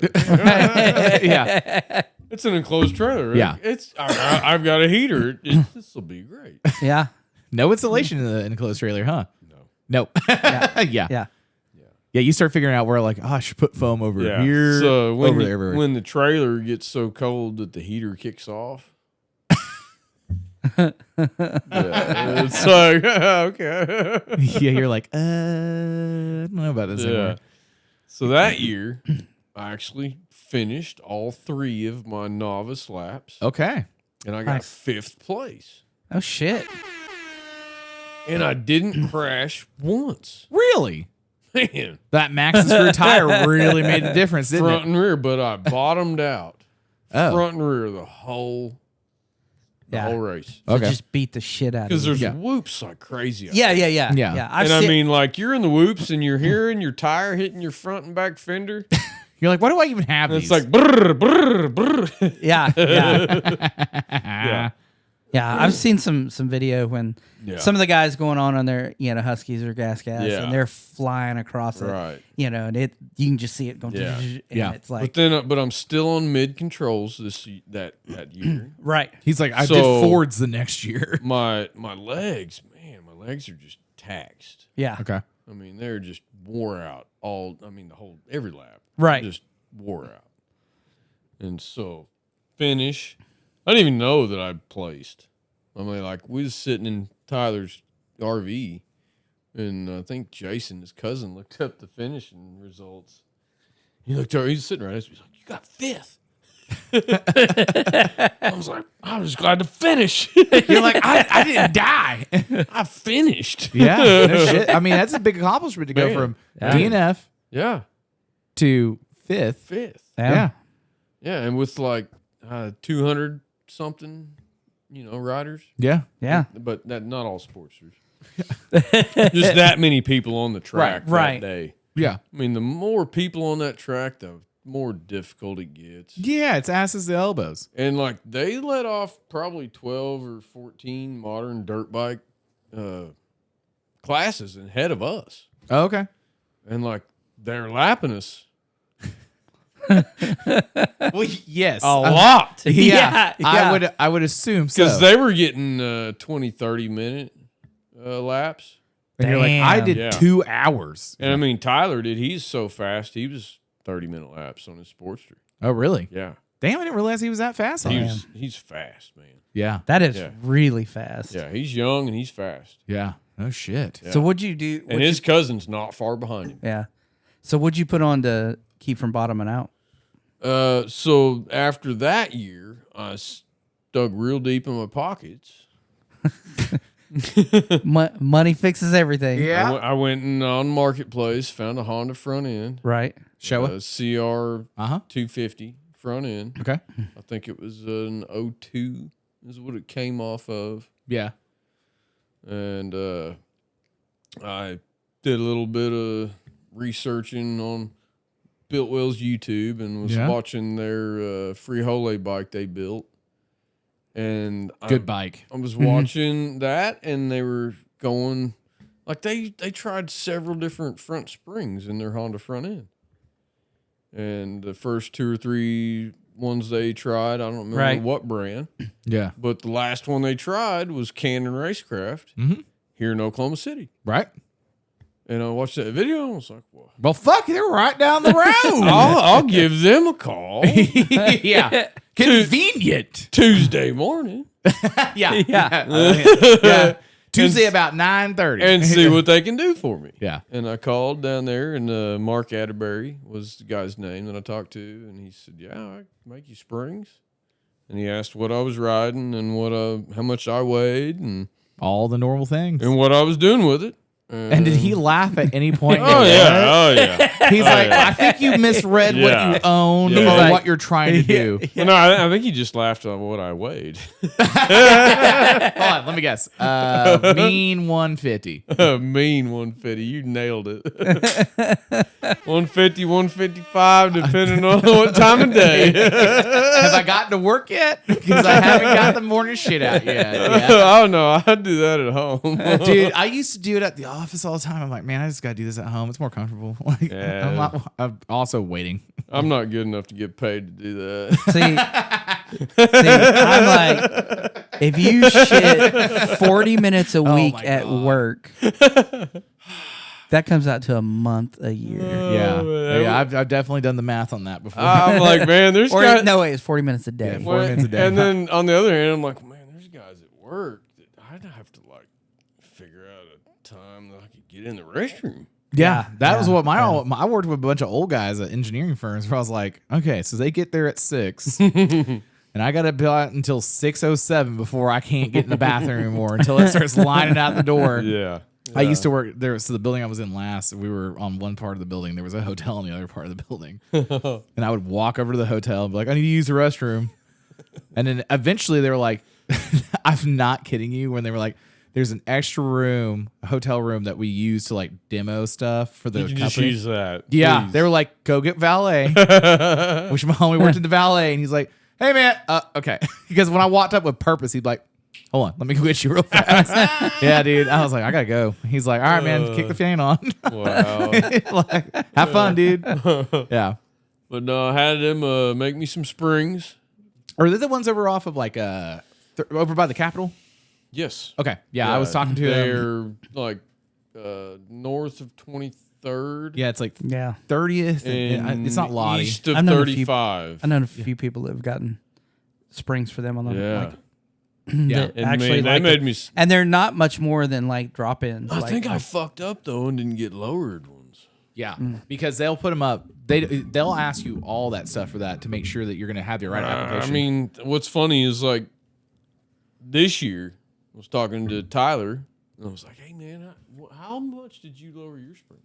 Yeah. It's an enclosed trailer. Right? Yeah. I've got a heater. This will be great. Yeah. No insulation in the enclosed trailer, huh? No. Yeah. Yeah. Yeah, you start figuring out where like, oh, I should put foam over here. So when when the trailer gets so cold that the heater kicks off. It's like, okay. Yeah, you're like, I don't know about this anymore. So that year, I actually finished all 3 of my novice laps. Okay. And I got 5th place. Oh, shit. And I didn't crash once. Really? Man. That max and screw tire really made the difference, didn't Front it? and rear, but I bottomed out. Oh. Front and rear the whole race. So Okay. just beat the shit out of Because you. there's whoops like crazy. Yeah. I mean, like, you're in the whoops and you're hearing your tire hitting your front and back fender. You're like, why do I even have And these? it's like, brr, brr, brr. Yeah, I've seen some video when some of the guys going on their Huskies or gas and they're flying across it, Right. And you can just see it going. And it's like, But I'm still on mid controls that year. right. He's like, I did Fords the next year. My legs, man, my legs are just taxed. Yeah. Okay. I mean, they're just wore out every lap. Right. Just wore out. And so finish. I didn't even know that I placed. I mean, like, we was sitting in Tyler's RV, and I think Jason, his cousin, looked up the finishing results. He looked over, he's sitting right next to me. He's like, you got 5th. I was like, I was glad to finish. You're like, I didn't die. I finished. Yeah. No shit. I mean, that's a big accomplishment to go from DNF Yeah. to 5th. 5th. Yeah. Yeah, and with like 200 something, riders. Yeah. Yeah. But not all sportsters. Just that many people on the track that day. Yeah. I mean, the more people on that track, the more difficult it gets. Yeah, it's asses to elbows. And like they let off probably 12 or 14 modern dirt bike classes ahead of us. Oh, okay. And like they're lapping us. Well, yes. A lot. Yeah. Yeah. I would assume so. Because they were getting 20, 30 minute laps. And you're like, I did Yeah. 2 hours. And I mean, Tyler did. He's so fast. He was 30-minute laps on his Sportster. Oh, really? Yeah. Damn, I didn't realize he was that fast on it. He's fast, man. Yeah. That is Yeah. really fast. Yeah, he's young and he's fast. Yeah. Oh, shit. Yeah. So what'd you do? And his cousin's not far behind him. Yeah. So what'd you put on to keep from bottoming out? So after that year, I dug real deep in my pockets. Money fixes everything. Yeah. I went in on Marketplace, found a Honda front end. Right. Show A it. CR Uh-huh. 250 front end. Okay. I think it was an 02 is what it came off of. Yeah. And I did a little bit of researching on Biltwell's YouTube and was watching their Free-Hole bike they built. And Good bike. I was watching that, and they were going like they tried several different front springs in their Honda front end. And the first 2 or 3 ones they tried, I don't remember what brand. Yeah. But the last one they tried was Cannon Racecraft here in Oklahoma City. Right. And I watched that video and I was like, well, Well, fuck, they're right down the road. I'll give them a call Yeah. Convenient. Tuesday morning Yeah. Yeah. Yeah. Tuesday about 9:30. and see what they can do for me. Yeah. And I called down there, and Mark Atterbury was the guy's name that I talked to, and he said, "Yeah, I can make you springs." And he asked what I was riding and how much I weighed, and All the normal things. what I was doing with it. And did he laugh at any point? Oh yeah. He's like, I think you misread what Yeah. you own Yeah. or Like- what you're trying to do. Well, no, I think he just laughed at what I weighed. Hold on, let me guess. Mean 150. Mean 150. You nailed it. 150, 155, depending on what time of day. Have I gotten to work yet? Because I haven't got the morning shit out yet. Yeah. Oh no, I do that at home. Dude, I used to do it at the office all the time. I'm like, man, I just got to do this at home. It's more comfortable. Like, Yeah. I'm also waiting. I'm not good enough to get paid to do that. See, I'm like, if you shit 40 minutes a week my at God. work, that comes out to a month a year. Yeah. man. Yeah, I've definitely done the math on that before. I'm like, man, there's Or guys. no way, it's 40 minutes a day. Yeah, 40 minutes a day. And then on the other hand, I'm like, man, there's guys at work that I'd have to like figure out a time that I could get in the restroom. Yeah, that was yeah, what I worked with a bunch of old guys at engineering firms where I was like, okay, so they get there at 6 and I got to be out until 6:07 before I can't get in the bathroom anymore until it starts lining out the door. Yeah. I used to work there. So the building I was in last, we were on one part of the building. There was a hotel on the other part of the building. And I would walk over to the hotel and be like, I need to use the restroom. And then eventually they were like, I'm not kidding you. When they were like, there's an extra room, a hotel room that we use to like demo stuff for the You can just company. use that. Yeah, please. they were like, go get valet. Which my homie worked in the valet, and he's like, hey man, okay. Because when I walked up with purpose, he'd be like, hold on, let me go get you real fast. Yeah, dude. I was like, I gotta go. He's like, all right, man, kick the fan on. Wow. Like, have fun, dude. Yeah. But no, I had them make me some springs. Are they the ones over off of like over by the Capitol? Yes. Okay. Yeah, I was talking to them. They're like north of 23rd. Yeah, it's like Yeah. 30th. And it's not Lottie. East of I've known a few- 35. I know a few people that have gotten springs for them on the Yeah. like, Yeah. that And actually they like made it. me. And they're not much more than like drop-ins. I like, think I fucked up though and didn't get lowered ones. Yeah, because they'll put them up. They'll ask you all that stuff for that to make sure that you're going to have the right application. I mean, what's funny is like this year, I was talking to Tyler and I was like, "Hey man, how much did you lower your springs?"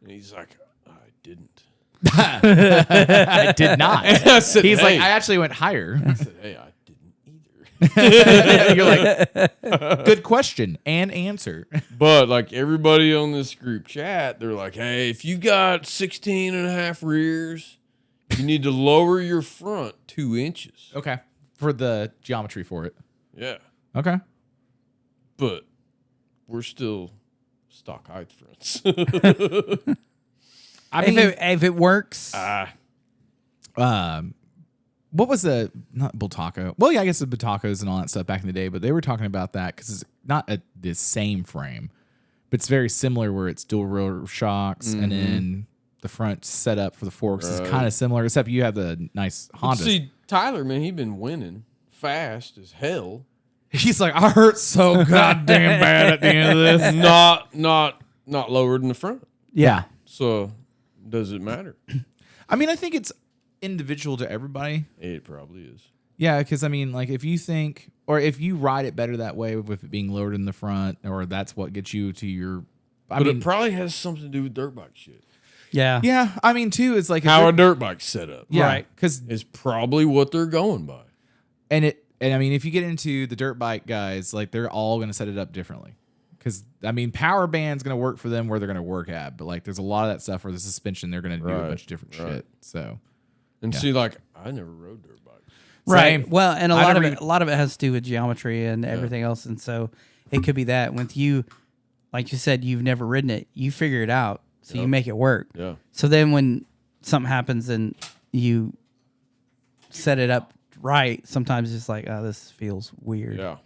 And he's like, "I didn't." I did not. I said, He's "Hey." like, I actually went higher. I said, "Hey, I didn't either." You're like, good question and answer. But like everybody on this group chat, they're like, hey, if you got 16 and a half rears, you need to lower your front 2 inches. Okay, for the geometry for it. Yeah. Okay. But we're still stock height fronts. I mean, if it works, what was the not Bultaco? Well, yeah, I guess the Bultacos and all that stuff back in the day, but they were talking about that because it's not the same frame, but it's very similar where it's dual rotor shocks and then the front setup for the forks is kind of similar, except you have the nice Honda. See, Tyler, man, he been winning fast as hell. He's like, I hurt so goddamn bad at the end of this. Not lowered in the front. Yeah. So does it matter? I mean, I think it's individual to everybody. It probably is. Yeah, because I mean, like if you think, or if you ride it better that way with it being lowered in the front, or that's what gets you to your. But it probably has something to do with dirt bike shit. Yeah. Yeah, I mean, too, it's like How a dirt bike's set up. yeah, Right. because Is probably what they're going by. and I mean, if you get into the dirt bike guys, like they're all going to set it up differently. Because I mean, power band's going to work for them where they're going to work at, but like there's a lot of that stuff where the suspension they're going to do a Right, bunch of different shit. So And see, like, I never rode dirt bikes. Right. Same. Well, and I a never lot of it has to do with geometry and everything else, and so it could be that with you, like you said, you've never ridden it, you figure it out, so you make it work. Yeah. So then when something happens and you set it up right, sometimes it's like, oh, this feels weird. Yeah.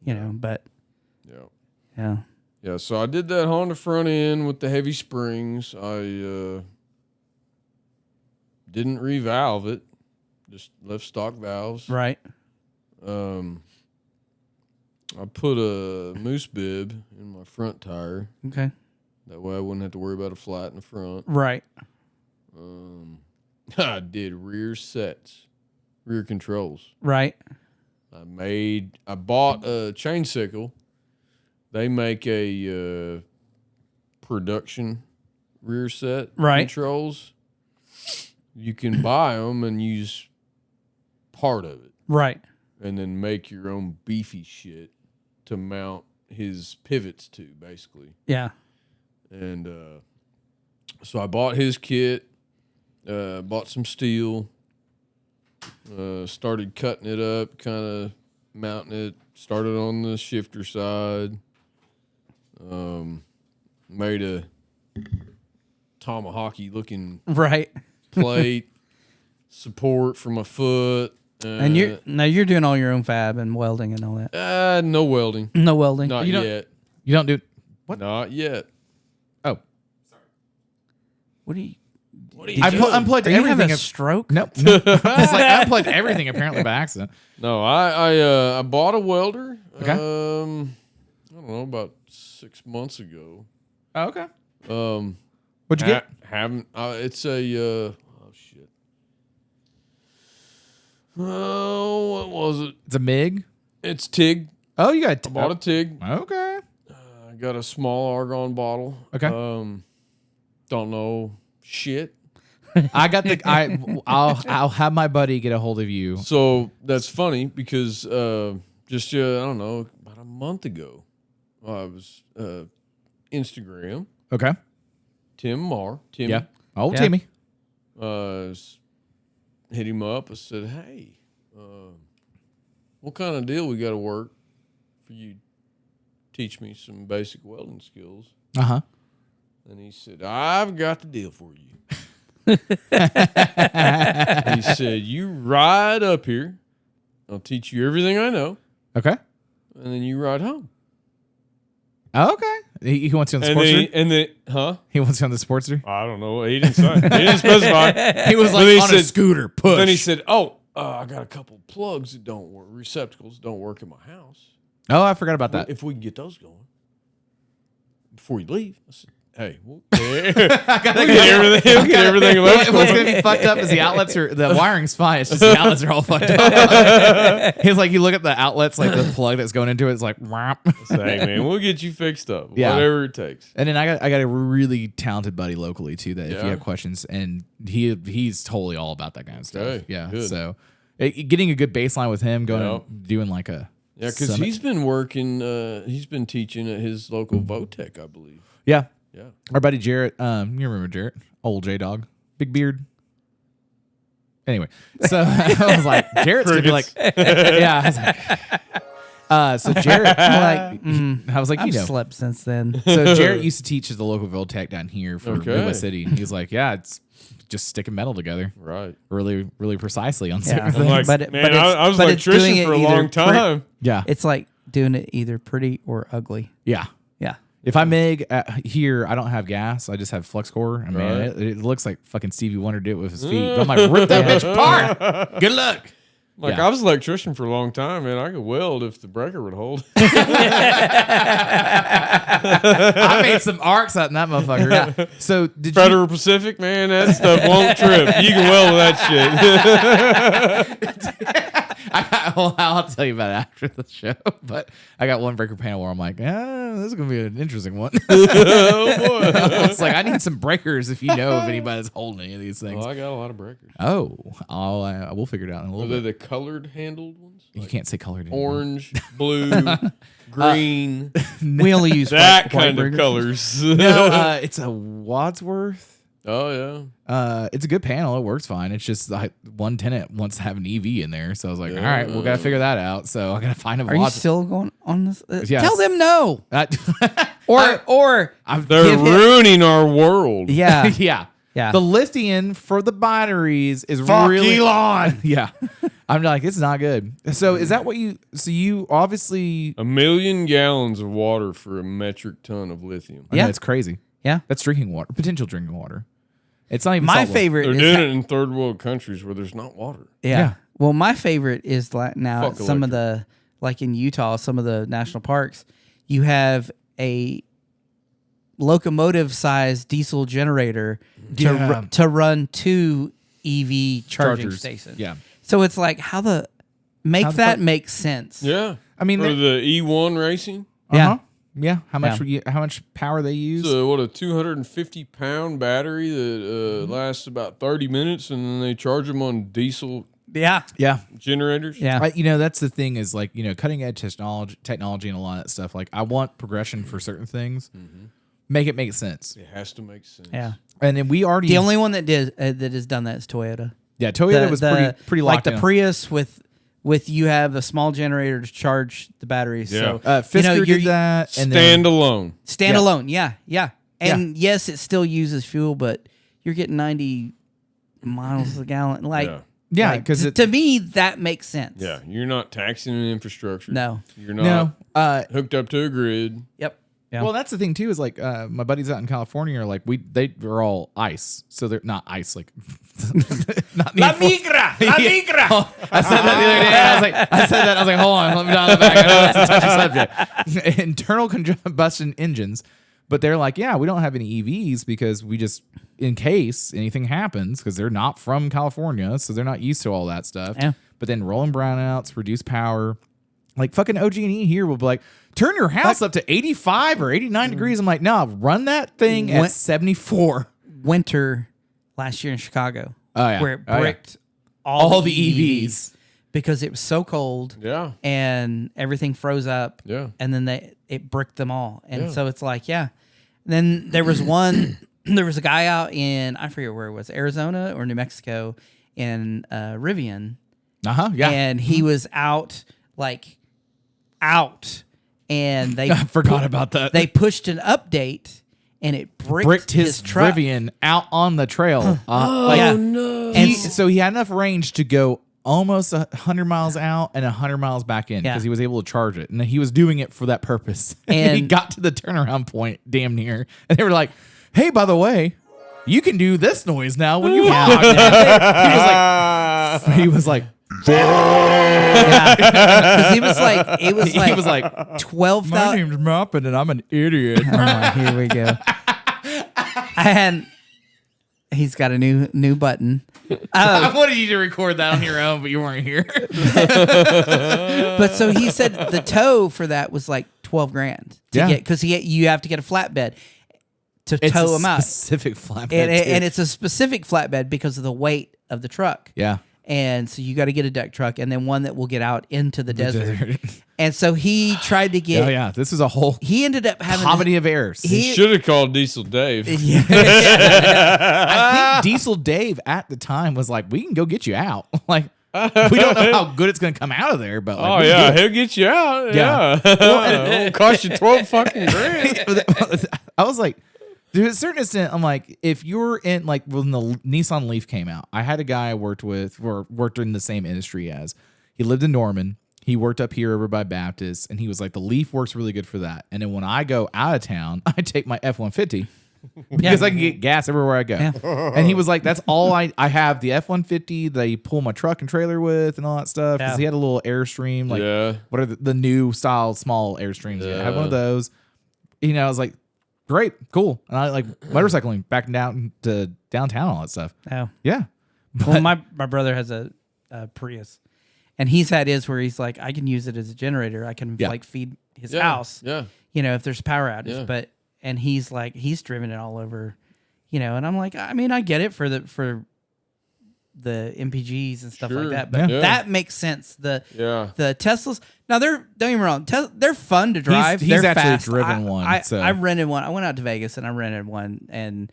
You know, but Yeah. yeah. Yeah, so I did that Honda front end with the heavy springs. I didn't revalve it, just left stock valves. Right. I put a moose bib in my front tire. Okay. That way I wouldn't have to worry about a flat in the front. Right. I did rear sets, rear controls. Right. I bought a chain sickle. They make a production rear set Right. controls. You can buy them and use part of it, Right. and then make your own beefy shit to mount his pivots to, basically. Yeah. And so I bought his kit, bought some steel, started cutting it up, kind of mounting it, started on the shifter side, made a tomahawky looking Right. plate, support for my foot. And you're doing all your own fab and welding and all that. No welding. No welding. Not You don't- yet. you don't do what? Not yet. Oh, What do you? I unplugged Are you everything. having a stroke? Nope. It's like I unplugged everything apparently by accident. No, I bought a welder. Okay. I don't know, about 6 months ago. Oh, okay. Um, What'd you get? Haven't. It's a. Oh shit. Oh, what was it? It's a MIG. It's TIG. Oh, you got. I bought a TIG. Okay. I got a small argon bottle. Okay. Don't know shit. I got the. I'll have my buddy get a hold of you. So that's funny because just I don't know, about a month ago, I was Instagram. Okay. Timmy. Yeah. Oh, Yeah. Timmy. Hit him up. I said, hey, what kind of deal we got to work for you? Teach me some basic welding skills. Uh huh. And he said, I've got the deal for you. He said, you ride up here. I'll teach you everything I know. Okay. And then you ride home. Oh, okay. He wants you on the Sportster. Huh? He wants you on the Sportster. I don't know. He didn't say. He didn't specify. He was like Then he on a said- scooter. Push. Then he said, oh, I got a couple plugs that don't work, receptacles that don't work in my house. "Oh, I forgot about that." If we can get those going before you leave. I said, hey, we'll get everything electrical. What's gonna be fucked up is the wiring's fine. It's just the outlets are all fucked up. He's like, you look at the outlets, like the plug that's going into it, it's like, whomp. Say, hey, man, we'll get you fixed up. Yeah. Whatever it takes. And then I got a really talented buddy locally too. That if Yeah. you have questions, and he's totally all about that kind of stuff. Okay, Yeah. good. So getting a good baseline with him, going Yep. and doing like a Yeah, because summit. he's been working, he's been teaching at his local Votech, I believe. Yeah. Yeah. Our buddy Jarrett, you remember Jarrett, old J Dog, big beard. Anyway, so I was like, Jarrett's gonna be like, yeah. I was like, so Jarrett, Like, I was like, I've you know, slept since then. so Jarrett used to teach at the local Viltech down here for Okay. Midwest City. He was like, yeah, it's just sticking metal together, Right. really, really precisely on Yeah. certain I'm things. like, But man, I was but an it's doing electrician it for a either long time. Yeah, It's like doing it either pretty or ugly. yeah. Yeah. If I make here, I don't have gas. I just have flex core. I mean, it looks like fucking Stevie Wonder did it with his feet. But I'm like, rip that bitch apart. Good luck. Like, I was an electrician for a long time, man. I could weld if the breaker would hold. I made some arcs out in that motherfucker. Yeah. So did Federal Pacific, man, that stuff won't trip. You can weld with that shit. I'll tell you about it after the show. But I got one breaker panel where I'm like, this is going to be an interesting one. Oh, boy. I was like, I need some breakers if you know if anybody's holding any of these things. Well, I got a lot of breakers. Oh, we'll figure it out in a little bit. Are they the colored handled ones? You can't say colored anymore. Orange, blue, green. We only use that white kind of burgers. colors. No, it's a Wadsworth. Oh, yeah. It's a good panel. It works fine. It's just like one tenant wants to have an EV in there. So I was like, all right, we got to figure that out. So I got to find a Are you still going on this? Yes. Tell them no. Or They're ruining our world. yeah. yeah. Yeah. The lithium for the batteries is Fuck really Elon. Yeah. I'm like, it's not good. So is that what you obviously 1 million gallons of water for a metric ton of lithium. I know, it's crazy. Yeah. That's drinking water, potential drinking water. It's not even My salt water. favorite They're is doing it in third world countries where there's not water. Yeah. Well, my favorite is like now Fuck some of the, like in Utah, some of the national parks, you have a locomotive-sized diesel generator to run 2 EV charging Chargers. stations. Yeah. So it's like how the make sense. Yeah. I mean, or the E1 racing. uh-huh. Yeah. How much Yeah. how much power they use? So what, a 250-pound battery that lasts about 30 minutes, and then they charge them on diesel Yeah. yeah. generators. Yeah. That's the thing is like, cutting edge technology and a lot of that stuff. Like I want progression for certain things. Make it make sense. It has to make sense. Yeah. And then we already The only one that has done that is Toyota. Yeah, Toyota was pretty like locked the down. Prius with you have a small generator to charge the batteries. Yeah. So Fisker did that and Standalone. standalone. Yeah. And yes, it still uses fuel, but you're getting 90 miles a gallon. Like Yeah, because to me that makes sense. Yeah. You're not taxing an infrastructure. No. You're not hooked up to a grid. Yep. Yeah. Well, that's the thing too. Is like my buddies out in California are like they are all ice, so they're not ice like. Not La migra. Oh, I said that the other day. I was like, hold on, let me dial it back. I know it's a touchy subject. Internal combustion engines, but they're like, yeah, we don't have any EVs because we just, in case anything happens, because they're not from California, so they're not used to all that stuff. Yeah. But then rolling brownouts, reduce power. Like fucking OG&E here will be like, turn your house up to 85 or 89 degrees. I'm like, no, run that thing at 74. Winter last year in Chicago. Oh, yeah. Where it Oh, yeah. bricked All the EVs. because it was so cold. Yeah. And everything froze up. Yeah. And then it bricked them all. And Yeah. so it's like, yeah. Then there was there was a guy out in, I forget where it was, Arizona or New Mexico in Rivian. Yeah. And he was out and they I forgot about that. They pushed an update and it bricked his truck. Rivian out on the trail. No. So he had enough range to go almost 100 miles out and 100 miles back in because he was able to charge it. And he was doing it for that purpose. And he got to the turnaround point damn near. And they were like, hey, by the way, you can do this noise now when you walk. He was like, because he was like, it was like, he was like, 12,000. my name's Moppin and I'm an idiot. Here we go. And he's got a new button. I wanted you to record that on your own, but you weren't here. But so he said the tow for that was like $12,000 to get, because you have to get a flatbed to tow him out. Specific flatbed, and it's a specific flatbed because of the weight of the truck. Yeah. And so you got to get a deck truck and then one that will get out into the desert. And so he tried to get. Oh yeah, this is a whole. He ended up having comedy of errors. He should have called Diesel Dave. I think Diesel Dave at the time was like, "We can go get you out." Like, we don't know how good it's going to come out of there, but like, he'll get you out. Yeah. It'll cost you 12 fucking grand. I was like, to a certain extent, I'm like, if you're in like when the Nissan Leaf came out, I had a guy I worked with or worked in the same industry as. He lived in Norman. He worked up here over by Baptist, and he was like, the Leaf works really good for that. And then when I go out of town, I take my F-150 because I can get gas everywhere I go. Yeah. And he was like, that's all I have the F-150 that you pull my truck and trailer with and all that stuff. Because Yeah. he had a little Airstream, like Yeah. what are the new style small Airstreams? Yeah. I have one of those. You know, I was like, great, cool. And I like motorcycling back down to downtown, all that stuff. Oh. Yeah. Well, my brother has a Prius, and he's had his where he's like, I can use it as a generator. I can like feed his house. Yeah. You know, if there's power outage. Yeah. And he's like, he's driven it all over, you know. And I'm like, I mean, I get it for the MPGs and stuff like that, but that makes sense. The Teslas. Now don't get me wrong, they're fun to drive. He's they're actually fast. driven one. I rented one. I went out to Vegas and I rented one, and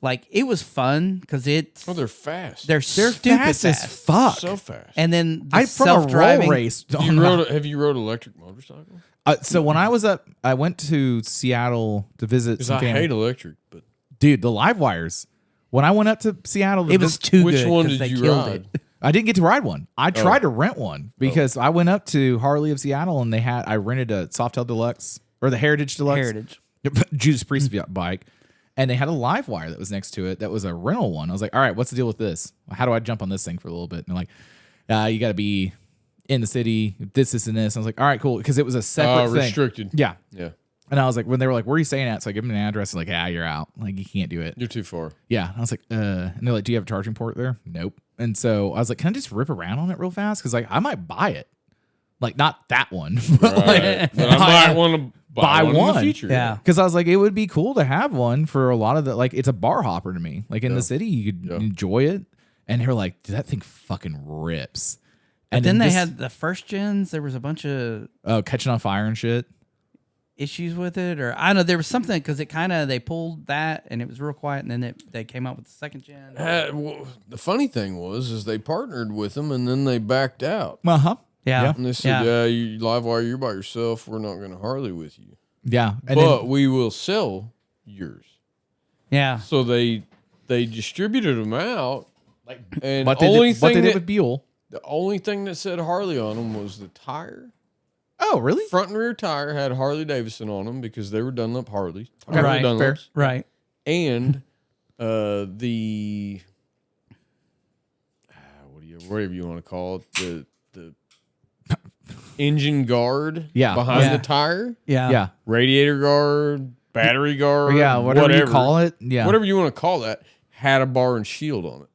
like it was fun because they're fast. They're stupid fast as fuck. So fast. And then the I from a roll self-driving race. Have you rode electric motorcycle? So when I was up, I went to Seattle to visit Because some I family. hate electric, but Dude, the live wires. When I went up to Seattle, to It was visit- too which good. one 'cause did they you killed ride? it. I didn't get to ride one. I tried to rent one because I went up to Harley of Seattle and I rented a Softail Deluxe or the Heritage Deluxe. Heritage. Judas Priest bike. And they had a live wire that was next to it that was a rental one. I was like, all right, what's the deal with this? How do I jump on this thing for a little bit? And they're like, you got to be in the city, this, and this. I was like, all right, cool. Because it was a separate thing. restricted. Yeah. Yeah. And I was like, when they were like, where are you staying at? So I give them an address. Like, you're out. Like, you can't do it. You're too far. Yeah. I was like, and they're like, do you have a charging port there? Nope. And so I was like, can I just rip around on it real fast? Because like I might buy it. Like not that one. But Right. But I might want to buy one in the future. Yeah. Because I was like, it would be cool to have one for a lot of the, like, it's a bar hopper to me. Like in the city, you could enjoy it. And they were like, dude, that thing fucking rips. But And then they this- had the first gens. There was a bunch of catching on fire and shit. issues with it, or I don't know, there was something because it kind of they pulled that and it was real quiet, and then they came out with the second gen. Well, the funny thing is they partnered with them and then they backed out. Uh-huh. Yeah. And they said, you Livewire, you're by yourself. We're not going to Harley with you. Yeah. And But then, we will sell yours. Yeah. So they distributed them out. And what they did with Buell. the only thing that said Harley on them was the tire. Oh, really? Front and rear tire had Harley Davidson on them because they were Dunlop Harley. Okay. Right, Dunlops. Right. And the whatever you want to call it, the engine guard behind the tire, Yeah. radiator guard, battery guard, Yeah, whatever you call it. Yeah. whatever you want to call that, had a bar and shield on it,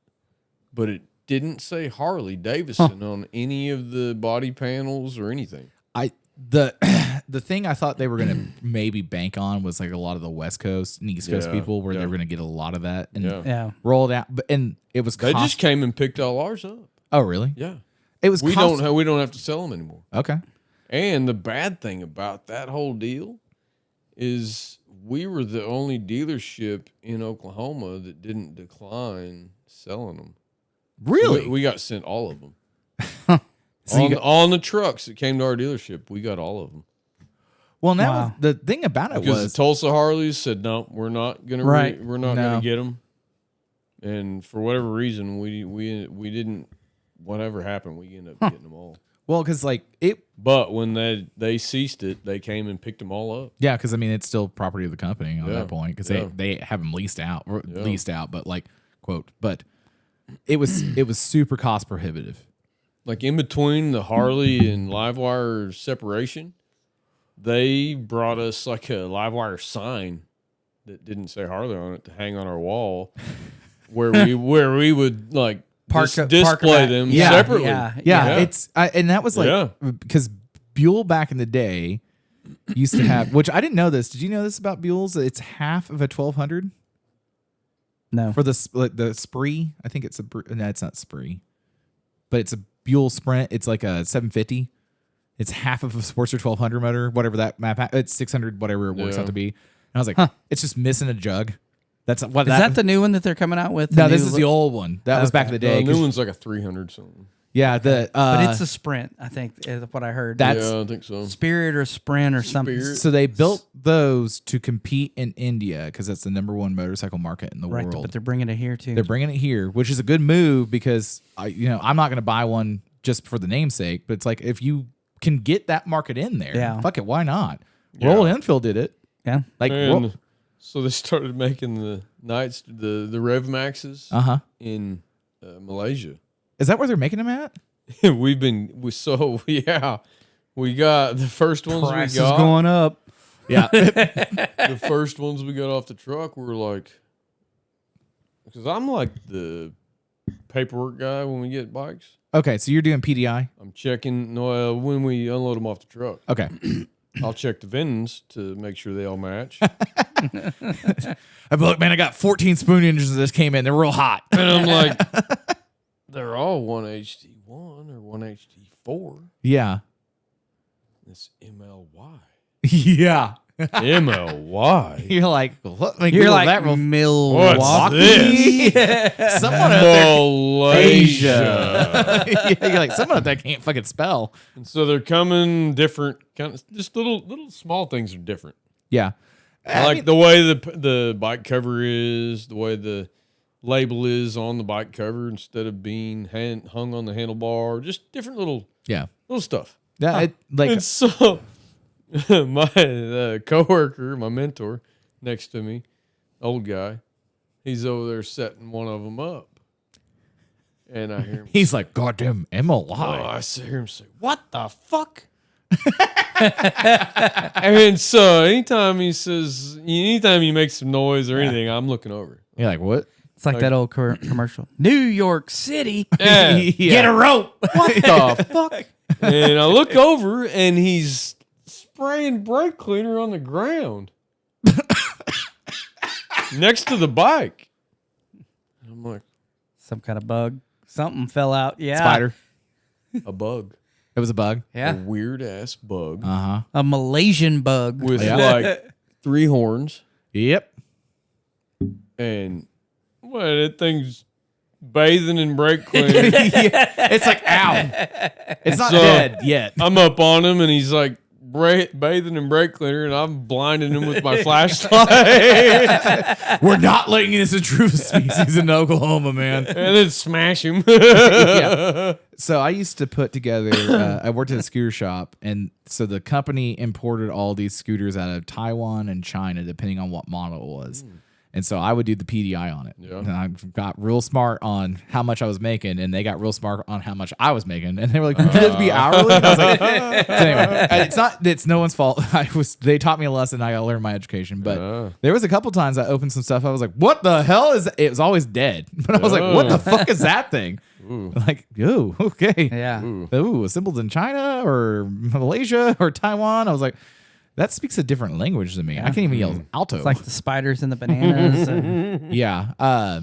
but it didn't say Harley Davidson on any of the body panels or anything. The thing I thought they were gonna maybe bank on was like a lot of the West Coast and East Coast people where they were gonna get a lot of that and roll it out. But and it was They just came and picked all ours up. Oh, really? Yeah, It was we don't have to sell them anymore. Okay. And the bad thing about that whole deal is we were the only dealership in Oklahoma that didn't decline selling them. Really? So we got sent all of them. So you on the trucks that came to our dealership, we got all of them. Well, now the thing about it Because was the Tulsa Harleys said, no, we're not gonna we're not gonna get them. And for whatever reason, we didn't. Whatever happened, we ended up getting them all. well, because like it. But when they ceased it, they came and picked them all up. Yeah, because I mean it's still property of the company on Yeah. that point because they have them leased out, but like quote, but it was super cost prohibitive. Like in between the Harley and Livewire separation, they brought us like a Livewire sign that didn't say Harley on it to hang on our wall, where we would like display them separately. Yeah. It's and that was like because Buell back in the day used to have, which I didn't know this. Did you know this about Buell's? It's half of a 1200. No. For the Spree, I think it's no, it's not Spree, but it's a Buell Sprint. It's like a 750. It's half of a Sportster 1200 motor, whatever that map. It's 600, whatever it works out to be. And I was like, it's just missing a jug. That's what. Is that the new one that they're coming out with? No, this is the old one. That was back in the day. The new one's like a 300 something. Yeah, but it's a Sprint, I think, is what I heard. That's I think so. Spirit or Sprint or something. So they built those to compete in India because that's the #1 motorcycle market in the world. But they're bringing it here too. They're bringing it here, which is a good move because I'm not going to buy one just for the namesake. But it's like if you can get that market in there. Yeah. Fuck it, why not? Yeah. Royal Enfield did it. Yeah. Like, And so they started making the Knights, the Rev Maxes in Malaysia. is that where they're making them at? We got the first ones Price we got. is going up. Yeah. The first ones we got off the truck were like, because I'm like the paperwork guy when we get bikes. Okay, so you're doing PDI. I'm checking when we unload them off the truck. Okay. I'll check the VINs to make sure they all match. I'm like, man, I got 14 spoon engines that just came in. They're real hot. And I'm like, they're all 1HD1 or 1HD4. Yeah. It's MLY. Yeah. MLY. You're like, let me You're Google like that real Milwaukee. Someone up there. Malaysia. Yeah, you're like, someone up there can't fucking spell. And so they're coming different, kind of just little small things are different. Yeah. I like the way the bike cover is, the way the label is on the bike cover instead of being hung on the handlebar, just different little stuff. Yeah. And so my coworker, my mentor next to me, old guy, he's over there setting one of them up. And I hear him. He's like, goddamn MLY. I hear him say, "What the fuck?" And so anytime he makes some noise or anything, I'm looking over. You're like, what? It's like that old commercial. New York City. Yeah. Get a rope. What the fuck? And I look over and he's spraying brake cleaner on the ground next to the bike. I'm like, Some kind of bug. Something fell out. Yeah. Spider. a bug. It was a bug. A Yeah. weird ass bug A Malaysian bug. with like 3 horns. Yep. And that thing's bathing in brake cleaner. It's like, ow. It's not dead yet. I'm up on him and he's like bathing in brake cleaner and I'm blinding him with my flashlight. We're not letting this intrusive species in Oklahoma, man. And then smash him. Yeah. So I used to put together, I worked at a scooter shop, and so the company imported all these scooters out of Taiwan and China, depending on what model it was. And so I would do the PDI on it. Yeah. And I got real smart on how much I was making, and they got real smart on how much I was making. And they were like, "Would you just be hourly?" And I was like, so anyway, it's no one's fault. They taught me a lesson. I learned my education. But there was a couple times I opened some stuff. I was like, "What the hell is?" It was always dead. But I was like, "What the fuck is that thing?" Like, ooh, okay. Yeah. Ooh, assembled in China or Malaysia or Taiwan. I was like, that speaks a different language to me. I can't even yell alto. It's like the spiders and the bananas. And Yeah. I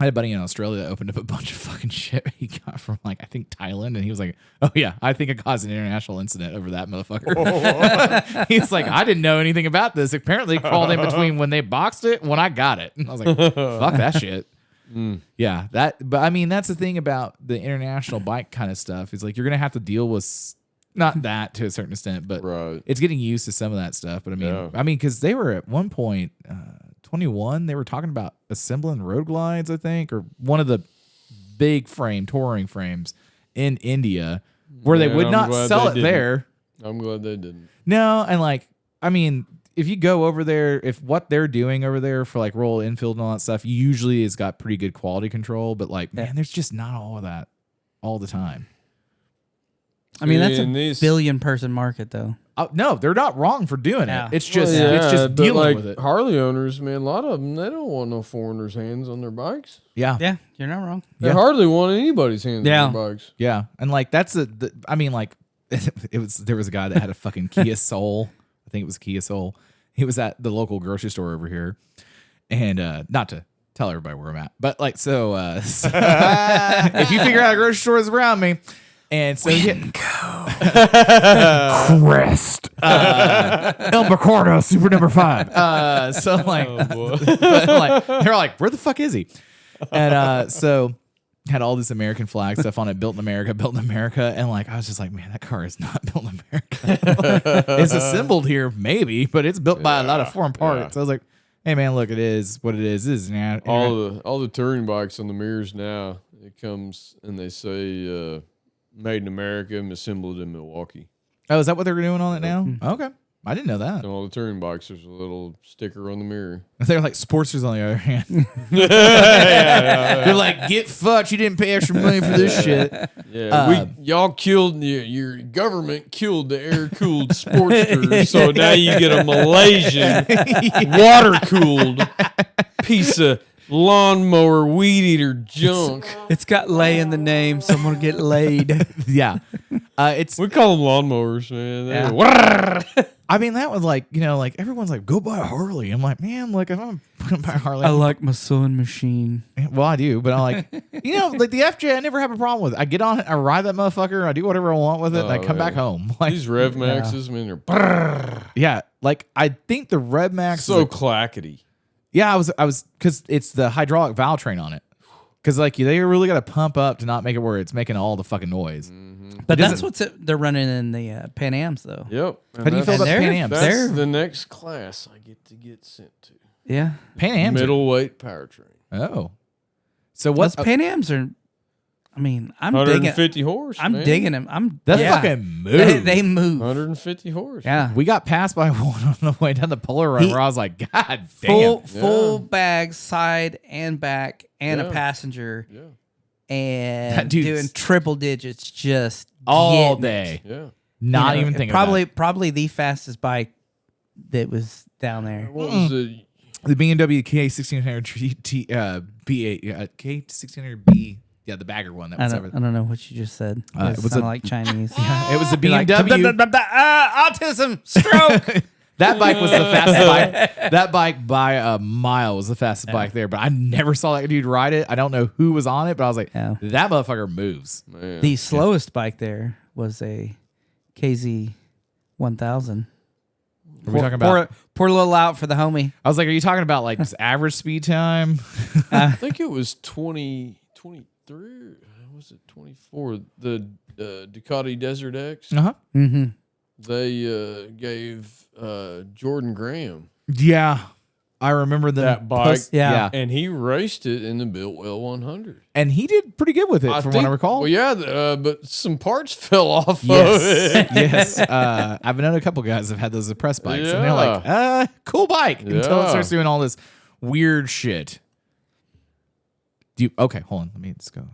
had a buddy in Australia that opened up a bunch of fucking shit he got from, like, I think Thailand. And he was like, oh, yeah, I think it caused an international incident over that motherfucker. He's like, I didn't know anything about this. Apparently it crawled in between when they boxed it and when I got it. And I was like, fuck that shit. Yeah. But I mean, that's the thing about the international bike kind of stuff is like, you're going to have to deal with not that to a certain extent, but it's getting used to some of that stuff. But I mean, because they were at one point, 21, they were talking about assembling road glides, I think, or one of the big touring frames in India where they would not sell it there. I'm glad they didn't. No, and like, I mean, if you go over there, if what they're doing over there for like Royal Enfield and all that stuff, usually has got pretty good quality control. But like, man, there's just not all of that all the time. I mean, that's a billion-person market, though. No, they're not wrong for doing Yeah. it. It's just it's just dealing like with it. Harley owners, man, a lot of them, they don't want no foreigners' hands on their bikes. Yeah, Yeah, you're not wrong. They hardly want anybody's hands on their bikes. yeah, and like that's I mean, like there was a guy that had a fucking Kia Soul. I think it was a Kia Soul. He was at the local grocery store over here, and not to tell everybody where I'm at, but like so if you figure out a grocery store is around me. And so Crest, El Mercado, Super Number 5. So like, they're like, where the fuck is he? And so had all this American flag stuff on it, built in America, and like I was just like, man, that car is not built in America. It's assembled here, maybe, but it's built by a lot of foreign parts. So I was like, hey man, look, it is what it is. This is now all the touring bikes on the mirrors now. It comes and they say made in America and assembled in Milwaukee. Oh, is that what they're doing on it now? Okay. I didn't know that. On all the touring bikes, there's a little sticker on the mirror. They're like Sportsters on the other hand. yeah. They're like, get fucked. You didn't pay extra money for this shit. Yeah, y'all killed your government killed the air cooled Sportster, so now you get a Malaysian water cooled piece of lawnmower weed eater junk. It's got lay in the name. Someone will get laid. Yeah. We call them lawnmowers, man. Yeah. I mean, that was like, like everyone's like, go buy a Harley. I'm like, man, like if I'm going to buy a Harley. I like my sewing machine. Well, I do, but I'm like, like the FJ, I never have a problem with it. I get on it, I ride that motherfucker, I do whatever I want with it, and I come back home. Like, these Rev Maxes, man, they're brrr. Yeah, like I think the Rev Max So clackety. Yeah, I was because it's the hydraulic valve train on it. Because like they really got to pump up to not make it where it's making all the fucking noise. But that's what they're running in the Pan Ams, though. Yep. How do you feel about Pan Ams? That's the next class I get sent to. Yeah. Pan Ams. Middleweight powertrain. Oh. So what? Pan Ams are, I mean, I'm 150 digging. horse. I'm man. digging them. That fucking move. They move. 150 horse. Yeah. We got passed by one on the way down the Polar Run where I was like, God damn. Full bag, side and back, and a passenger. Yeah. And doing triple digits just all getting day. Yeah. Not even thinking about it. Probably the fastest bike that was down there. What was it? The BMW K1600 B8, K1600B. Yeah, the bagger one. That was I don't know what you just said. It was like Chinese. It was the Like, BMW. autism, stroke. That bike was the fastest bike. That bike by a mile was the fastest bike there, but I never saw that dude ride it. I don't know who was on it, but I was like, that motherfucker moves. Man. The slowest bike there was a KZ 1000. Are we talking about? Pour a little out for the homie. I was like, are you talking about like just average speed time? I think it was 23. Was it 24? The Ducati Desert X. Uh huh. Mm-hmm. They gave Jordan Graham Yeah, I remember that bike. Yeah. And he raced it in the Biltwell 100. And he did pretty good with it, from what I recall. Well, yeah, but some parts fell off of Yes, it. yes. I've known a couple guys have had those press bikes, and they're like, cool bike, until it starts doing all this weird shit. Okay, hold on. Let me just go.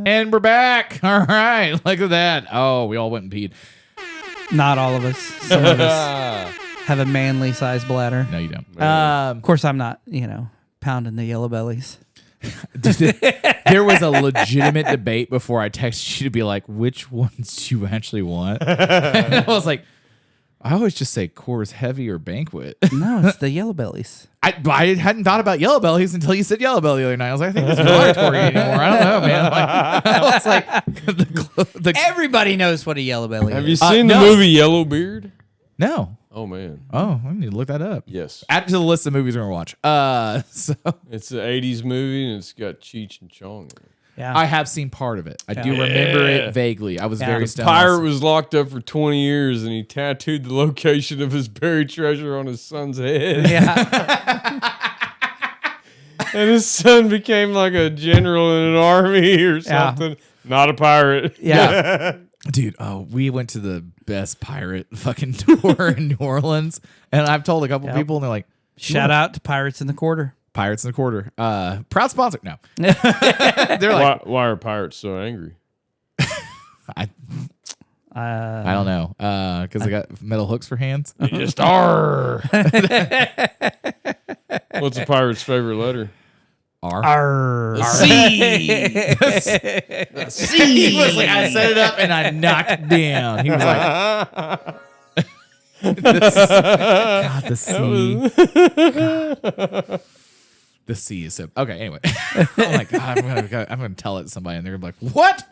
And we're back. All right, look at that. Oh, we all went and peed. Not all of us. Some of us have a manly sized bladder. No, you don't. Of course, I'm not, pounding the yellow bellies. There was a legitimate debate before I texted you to be like, which ones do you actually want? And I was like, I always just say Coors Heavy or Banquet. No, it's the yellow bellies. I hadn't thought about yellow bellies until you said yellow belly the other night. I was like, I think this is derogatory anymore. I don't know, man. Like, I was like, Everybody knows what a yellow belly Have is. you seen the movie Yellowbeard? no. Oh, man. Oh, I need to look that up. Yes. Add it to the list of movies we're gonna watch. So It's an 80s movie, and it's got Cheech and Chong in it. Yeah. I have seen part of it. I do remember it vaguely. I was very The stoned. pirate was locked up for 20 years, and he tattooed the location of his buried treasure on his son's head. Yeah. And his son became like a general in an army or something. Not a pirate. Yeah. Dude, we went to the best pirate fucking tour in New Orleans, and I've told a couple people, and they're like, Shout out to Pirates in the Quarter. Pirates in the Quarter. Proud sponsor. No. They're like, Why are pirates so angry? I don't know. Because they got metal hooks for hands. They just are. What's a pirate's favorite letter? R. Arr. C. C. He was like, I set it up and I knocked it down. He was like, God, the C. God. The C is so. Okay, anyway. I'm like, God, I'm gonna tell it to somebody, and they're gonna be like, what?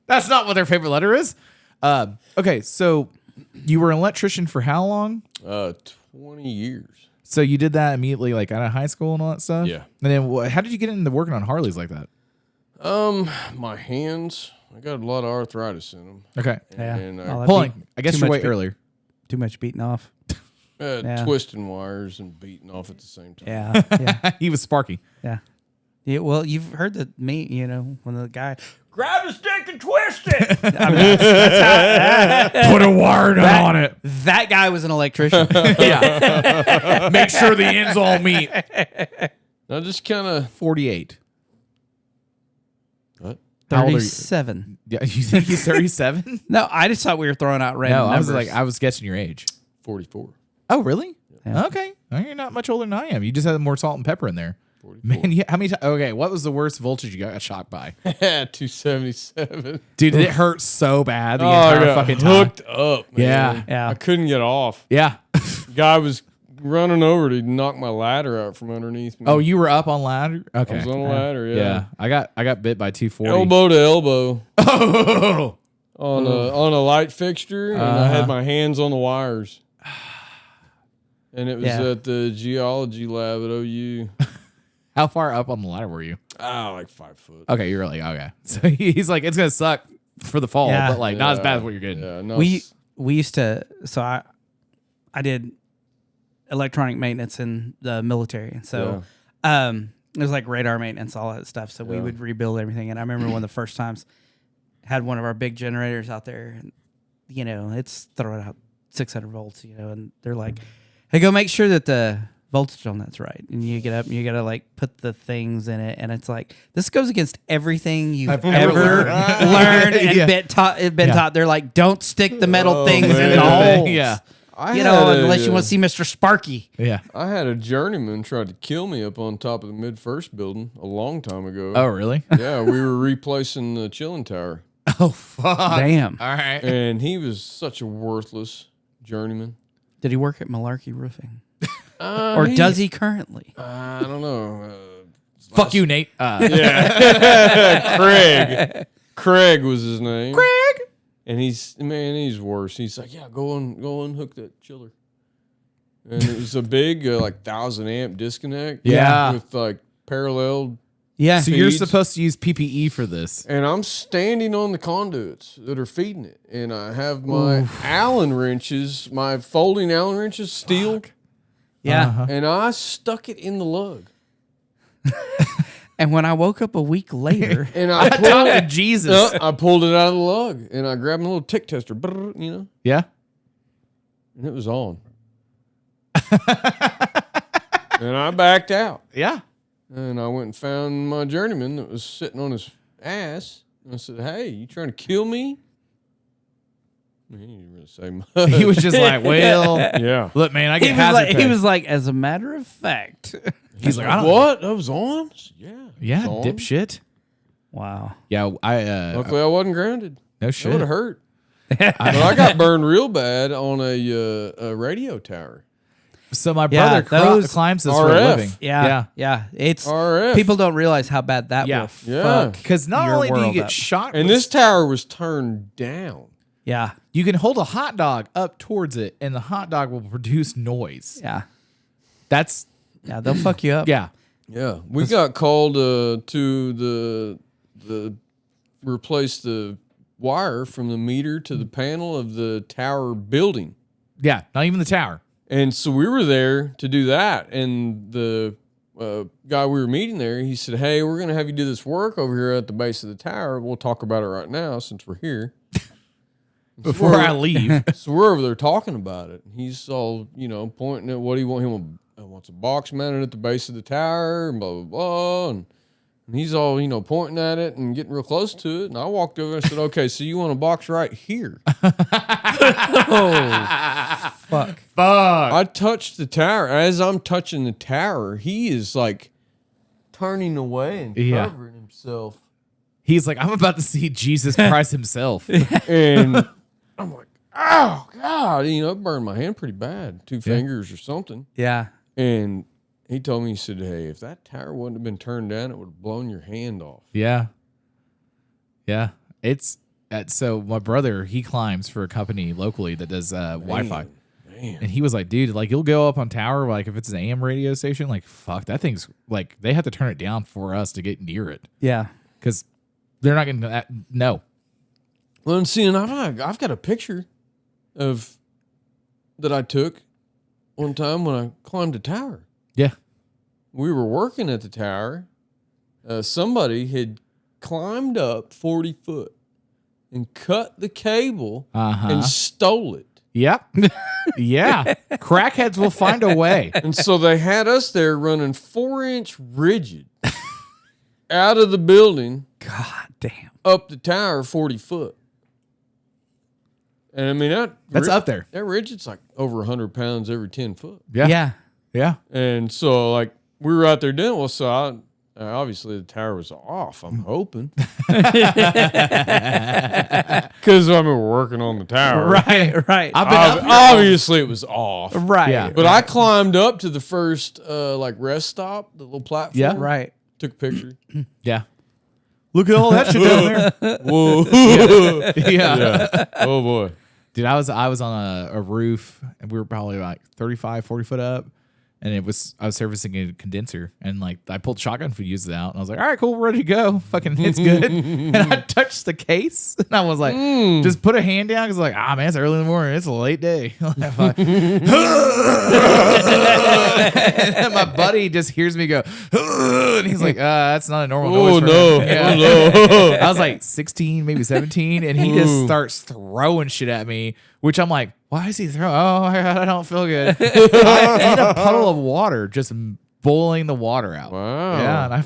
That's not what their favorite letter is. Okay, so you were an electrician for how long? 20 years. So you did that immediately, like out of high school and all that stuff? Yeah. And then how did you get into working on Harleys like that? My hands, I got a lot of arthritis in them. Okay. Yeah. And Hold on. I guess you're way earlier. Too much beating off. twisting wires and beating off at the same time. Yeah. Yeah. He was Sparky. Yeah. Yeah, well, you've heard when the guy Grab the stick and twist it. I mean, that's Put a wire nut on it. that guy was an electrician. Yeah. Make sure the ends all meet. I just kind of 48. what? How old are you? 37. Yeah, you think he's 37? No, I just thought we were throwing out random No, numbers. I was guessing your age. 44. Oh, really? Yeah. Okay. Well, you're not much older than I am. You just had more salt and pepper in there. 44. Man, how many times? Okay, what was the worst voltage you got shocked by? 277. Dude, it hurt so bad the I entire got fucking time. hooked up. Man. Yeah. Yeah. I couldn't get off. Yeah. Guy was running over to knock my ladder out from underneath me. Oh, you were up on ladder? Okay. I was on a ladder. Yeah. I got bit by 240. Elbow to elbow Oh. on a light fixture, and I had my hands on the wires. And it was Yeah. at the geology lab at OU. How far up on the ladder were you? Like 5 foot. Okay, you're like, okay. So he's like, it's gonna suck for the fall, Yeah. but like not as bad as what you're getting. Yeah, no, we used to. So I did electronic maintenance in the military, and so it was like radar maintenance, all that stuff. So we would rebuild everything. And I remember one of the first times had one of our big generators out there, and it's throwing out 600 volts, and they're like, "Hey, go make sure that the voltage on that's right." And you get up and you gotta like put the things in it, and it's like this goes against everything you've I've ever ever learned and Yeah. been taught. They're like, don't stick the metal things in man. the holes. Yeah. Unless you want to see Mr. Sparky. Yeah. I had a journeyman try to kill me up on top of the mid-first building a long time ago. Oh, really? Yeah, we were replacing the chilling tower. Oh, fuck. Damn. All right. And he was such a worthless journeyman. Did he work at Malarkey Roofing? Uh, Or does he currently? I don't know. Fuck you, Nate. Craig. Craig was his name. Craig. And he's worse. He's like, yeah, go and hook that chiller. And it was a big 1,000 amp disconnect. Yeah. With like parallel. Yeah. So you're feeds. supposed to use PPE for this. And I'm standing on the conduits that are feeding it. And I have my Allen wrenches, my folding Allen wrenches, steel. Yeah. Uh-huh. And I stuck it in the lug. And when I woke up a week later, And I pulled Oh, it. Jesus. I pulled it out of the lug. And I grabbed my little tick tester. brrr, Yeah. And it was on. And I backed out. Yeah. And I went and found my journeyman that was sitting on his ass. And I said, hey, you trying to kill me? He didn't really say much. He was just like, well, yeah. look, man, I he get was, hazard like, pay. he was like, as a matter of fact. He's like, I don't. What? That was on? I said, yeah. Yeah, it was on. dipshit. Wow. Yeah, Luckily, I wasn't grounded. no It shit. would have hurt. But I got burned real bad on a radio tower. So my Yeah, brother those climbs this for a RF. living. Yeah. Yeah. It's RF. people don't realize how bad that Yeah. will Yeah. fuck. Because not your only do you world get up. shot, And with- this tower was turned down. Yeah. you can hold a hot dog up towards it, and the hot dog will produce noise. Yeah. That's Yeah. They'll fuck you up. yeah. Yeah, we got called to the replace the wire from the meter to the panel of the tower building, Yeah, not even the tower. and so we were there to do that. And the guy we were meeting there, he said, "Hey, we're gonna have you do this work over here at the base of the tower. We'll talk about it right now since we're here." Before I leave. So we're over there talking about it. He's all, pointing at what he wants. He wants a box mounted at the base of the tower, and blah, blah, blah. And he's all, pointing at it and getting real close to it. And I walked over and said, okay, so you want a box right here? Fuck. Fuck. I touched the tower. As I'm touching the tower, he is like turning away and Yeah. covering himself. He's like, I'm about to see Jesus Christ himself. And I'm like, oh, God. It burned my hand pretty bad. 2 fingers or something. Yeah. And he told me, he said, hey, if that tower wouldn't have been turned down, it would have blown your hand off. Yeah. Yeah. It's so my brother, he climbs for a company locally that does Wi-Fi. Man. And he was like, dude, like you'll go up on tower, like if it's an AM radio station, like fuck, that thing's like they have to turn it down for us to get near it. Yeah. Because they're not gonna no. Well, and see, and I've got a picture of that I took one time when I climbed a tower. Yeah. We were working at the tower, somebody had climbed up 40 foot and cut the cable and stole it. Yep. Yeah. Crackheads will find a way. And so they had us there running 4-inch rigid out of the building. God damn. Up the tower 40 foot. And I mean, that's up there. That rigid's like over 100 pounds every 10 foot. Yeah. Yeah. And so, like, we were out there doing well, so obviously the tower was off, I'm hoping. Because I mean, we're working on the tower. Right. Obviously, it was off. Right. Yeah. But I climbed up to the first, like, rest stop, the little platform. Yeah. Right. Took a picture. Yeah. Look at all that shit down there. Whoa. Yeah. Oh, boy. Dude, I was on a roof, and we were probably like 35, 40 foot up. And I was servicing a condenser, and like I pulled shotgun fuses out, and I was like, "All right, cool, we're ready to go. Fucking, it's good." And I touched the case, and I was like, "Just put a hand down," because like, man, it's early in the morning, it's a late day. And my buddy just hears me go, and he's like, "That's not a normal noise." No. Yeah. Oh, no. I was like 16, maybe 17, and he just starts throwing shit at me, which I'm like, why is he throwing? Oh my God, I don't feel good. I in a puddle of water, just boiling the water out. Wow. Yeah, and I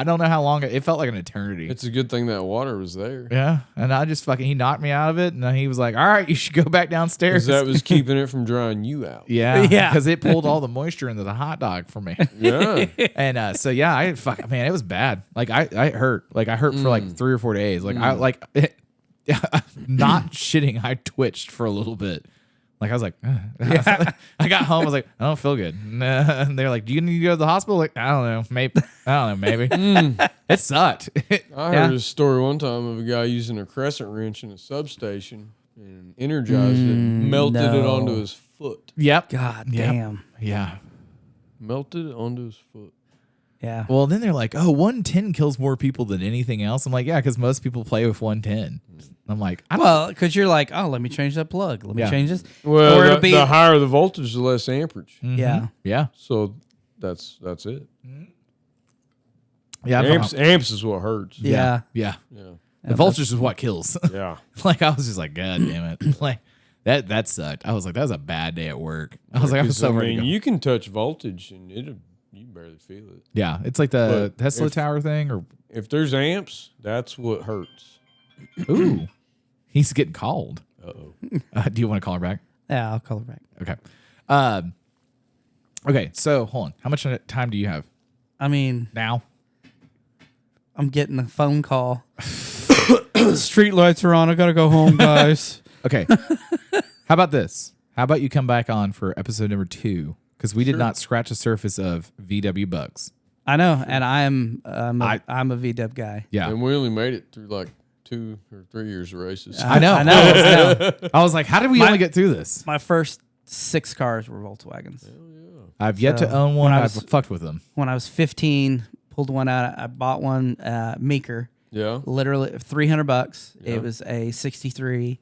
don't know how long, it felt like an eternity. It's a good thing that water was there. Yeah, and he knocked me out of it, and then he was like, all right, you should go back downstairs. Because that was keeping it from drying you out. Yeah, Yeah. because it pulled all the moisture into the hot dog for me. Yeah. And so yeah, man, it was bad. Like I hurt. Like I hurt for like 3 or 4 days. Like not shitting, I twitched for a little bit. Like I was like, I got home, I was like, I don't feel good. And they're like, do you need to go to the hospital? Like, I don't know, maybe. It sucked. I heard a story one time of a guy using a crescent wrench in a substation and energized it, melted it onto his foot. Yep. God Yep. damn. Yeah. Melted it onto his foot. Yeah. Well, then they're like, 110 kills more people than anything else. I'm like, yeah, because most people play with 110. I'm like, Well, because you're like, let me change that plug. Let me change this. Well, Or it'll be the higher the voltage, the less amperage. yeah. yeah. So that's it. Yeah. Amps is what hurts. Yeah. Yeah. Yeah. The voltage is what kills. Yeah. Like I was just like, God damn it. Like that sucked. I was like, that was a bad day at work. I was like, I'm so ready to go. You can touch voltage and you barely feel it. Yeah. It's like the But Tesla tower thing or If there's amps, that's what hurts. ooh. He's getting called. Uh-oh. Do you want to call her back? Yeah, I'll call her back. Okay. Okay, so hold on. How much time do you have I mean, now? I'm getting a phone call. Street lights are on. I gotta go home, guys. Okay. How about this? How about you come back on for episode number 2? Because we did not scratch the surface of VW bugs. I know, and I'm a VW guy. Yeah. And we only made it through like 2 or 3 years of races. I know. I know. I was like, how did we only get through this? My first 6 cars were Volkswagens. I've yet to So, own one. when I I've was- fucked with them. When I was 15, pulled one out. I bought one Meeker. Yeah. Literally $300. Yeah. It was a 63.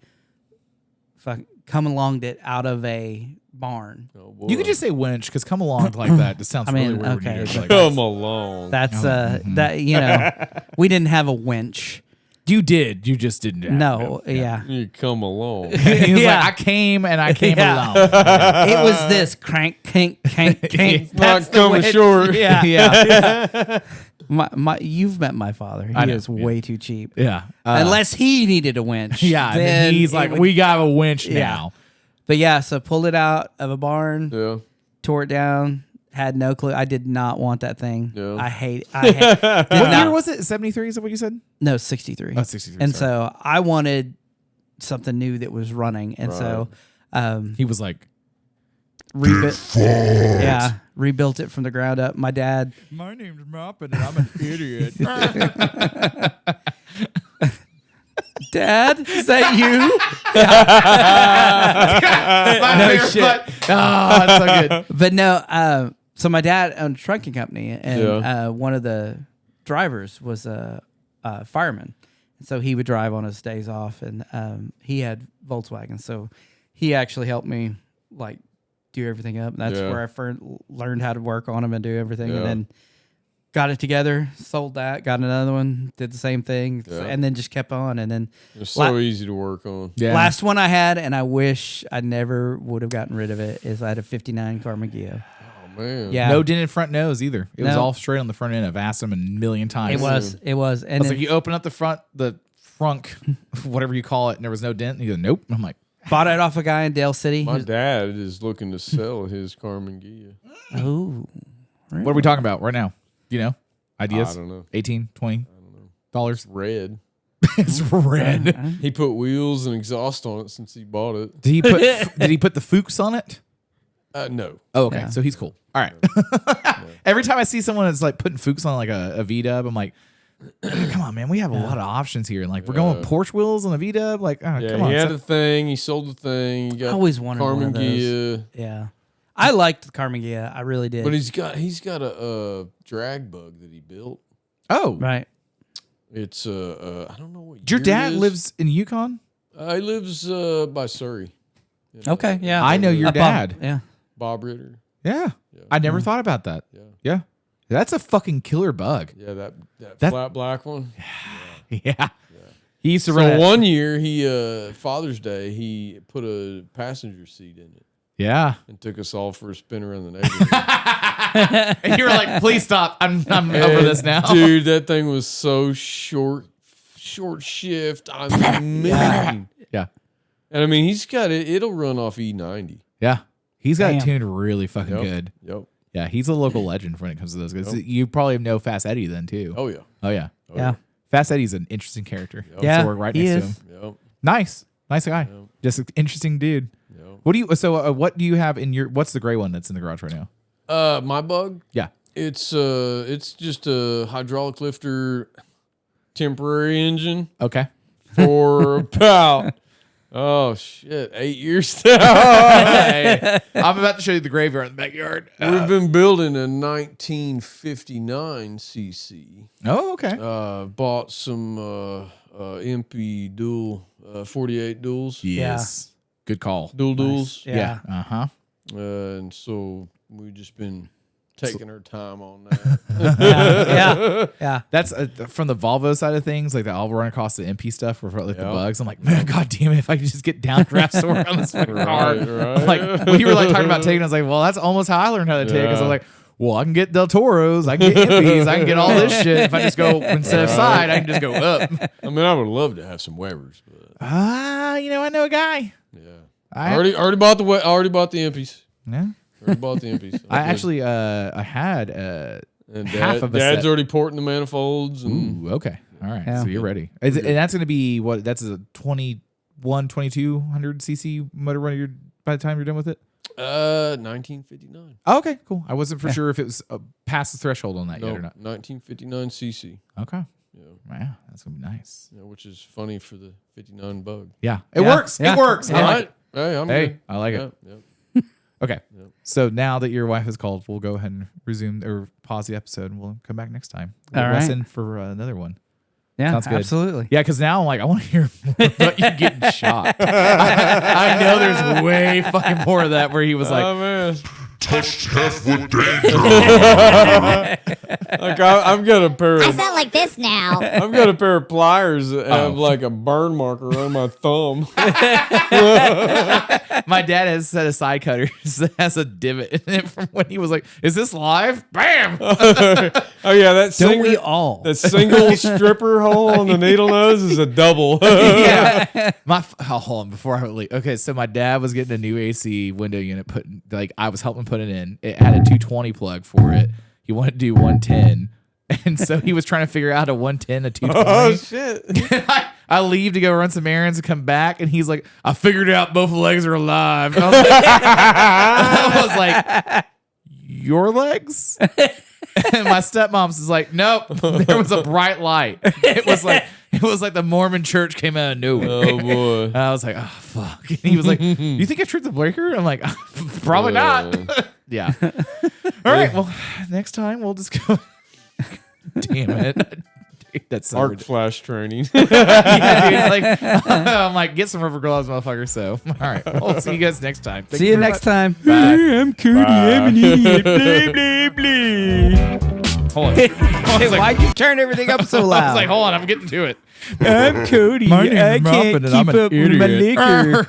Come alonged it out of a barn. Oh, boy. You could just say winch because come along like that. Just sounds I mean, really weird. when you okay, do it like Come that. along. That's that we didn't have a winch. You did. You just didn't. have No, it. yeah. You come along. He was Yeah. like, I came and I came Yeah. alone. It was this crank, kink. Not coming short. Yeah. Yeah. You've met my father. I He know, is yeah. way too cheap. Yeah. Unless he needed a winch. Yeah. And then then he's it like, would- we got a winch Yeah. now. But yeah, so pulled it out of a barn, Yeah. tore it down, had no clue. I did not want that thing. Yeah. I hate What not- year was it? 73? Is that what you said? No, 63. Oh, 63. And sorry. so I wanted something new that was running. And so He was like, rebuilt it from the ground up. My dad, my name's Moppin and I'm an idiot. Dad, is that you? My No favorite shit. butt. Oh, that's so good. But no, so my dad owned a trucking company, and Yeah. one of the drivers was a fireman. So he would drive on his days off, and he had Volkswagen. So he actually helped me like do everything up. And that's Yeah. where I first learned how to work on them and do everything. Yeah. And then got it together, sold that, got another one, did the same thing, Yeah. and then just kept on. And then It's so easy to work on. Yeah. last one I had, and I wish I never would have gotten rid of it, is I had a 59 Carmagia. Oh man. Yeah. No dented front nose either. It was No. all straight on the front end. I've asked him a million times. It was. And I was then like, you open up the frunk, whatever you call it, and there was no dent. And he goes, nope. And I'm like, bought it off a guy in Dale City. My dad is looking to sell his Carmen Gia. Oh. what are we talking about right now? Do you know? Ideas? I don't know. 18, 20 dollars. Red. It's red. He put wheels and exhaust on it since he bought it. Did he put the Fuchs on it? No. Oh, okay. Yeah. So he's cool. All right. Every time I see someone that's like putting Fuchs on like a V-dub, I'm like, come on, man. We have a lot of options here. And like, we're going Porsche wheels on a V-dub. Like, oh, Yeah, come on. he had So- a thing. He sold the thing. He got I always wanted Carmen one of those. Gia. Yeah. I liked the Carmagia. I really did. But he's got a drag bug that he built. oh, right. It's I don't know what your year dad it is. lives in Yukon? He lives by Surrey. Okay. Yeah. I know your Up on- dad. Yeah. Bob Ritter. Yeah. I never thought about that. Yeah. Yeah. That's a fucking killer bug. Yeah, that That- flat black one. Yeah. He used to So run. one year he Father's Day he put a passenger seat in it Yeah. and took us all for a spin around the neighborhood. And you were like, please stop. I'm over this now. Dude, that thing was so short shift. I mean, Yeah. and I mean he's got it. It'll run off E90. Yeah. He's got it Damn. tuned really fucking Yep. good. Yep. Yeah. He's a local legend when it comes to those guys. You probably know Fast Eddie then too. Oh yeah. Oh, yeah. Yeah. Fast Eddie's an interesting character. Yeah, So we're right he next is. to him. Yep. Nice guy. Just an interesting dude. Yep. What do you have in your? What's the gray one that's in the garage right now? My bug. Yeah. It's just a hydraulic lifter temporary engine Okay. for about 8 years now. Hey, I'm about to show you the graveyard in the backyard. We've been building a 1959 CC. Oh, okay. Bought some MP dual 48 duals. Yes. Good call. Dual duals. Yeah. Uh huh. And so we've just been taking our time on that. Yeah. That's from the Volvo side of things, like the I'll run across the MP stuff for like the Yep. bugs. I'm like, man, god damn it, if I could just get downdraft sore on this fucking car. Right. I'm like when you were like talking about taking, I was like, well, that's almost how I learned how to take. Because I was like, well, I can get Del Toros, I can get MPs, I can get all this shit. If I just go instead of side, I can just go up. I mean, I would love to have some Webers, but I know a guy. yeah. I already bought the MPs. Yeah. Already bought the MPs. I actually I had and half of a Dad's set. already porting the manifolds and Ooh, okay. All right. Yeah. So you're ready. And that's going to be what? That's a 2200 cc motor run by the time you're done with it? 1959. Oh, okay, cool. I wasn't for sure if it was past the threshold on that No, yet or not. 1959 CC. Okay. Yeah. Wow, that's going to be nice. Yeah, which is funny for the 59 bug. Yeah. It Yeah. works. Yeah. It works. I Yeah. like it. Hey, I'm Hey, good. I like Yeah, it. yeah. Okay. So now that your wife has called, we'll go ahead and resume or pause the episode and we'll come back next time. We'll All Wes right. in for another one. Yeah. Sounds good. Absolutely. Yeah, because now I'm like, I want to hear more about you getting shot. I know there's way fucking more of that where he was like, Oh man, Touched half with danger. like I've got a pair I of sound like this now. I've got a pair of pliers that have like a burn marker on my thumb. my dad has a set of side cutters that has a divot in it from when he was like, is this live? Bam! Oh yeah, that Don't single, we all? that single stripper hole on the needle nose is a double. Yeah. Hold on before I leave. Okay, so my dad was getting a new AC window unit I was helping put it in. It had a 220 plug for it. He wanted to do 110. And so he was trying to figure out a 110, a 220. Oh shit! I leave to go run some errands and come back, and he's like, I figured out both legs are alive. And I was like, your legs? And my stepmom's is like, nope, there was a bright light. It was like the Mormon church came out of nowhere. Oh boy! And I was like, oh fuck. And he was like, you think I tripped the breaker? I'm like, probably not. Yeah. All right. Well, next time we'll just go. Damn it. Dude, that's so Arc ridiculous. flash training. Yeah, dude, I'm like, get some rubber gloves, motherfucker. So, all right. We'll see you guys next time. Thank See you very next much. time. Bye. I'm Cody. I'm an idiot. Blah, blah, blah. Hold on. I was like, Why'd you turn everything up so I loud? was like, hold on, I'm getting to it. I'm Cody. My name's I Muffin can't and I'm keep an up with my idiot. liquor.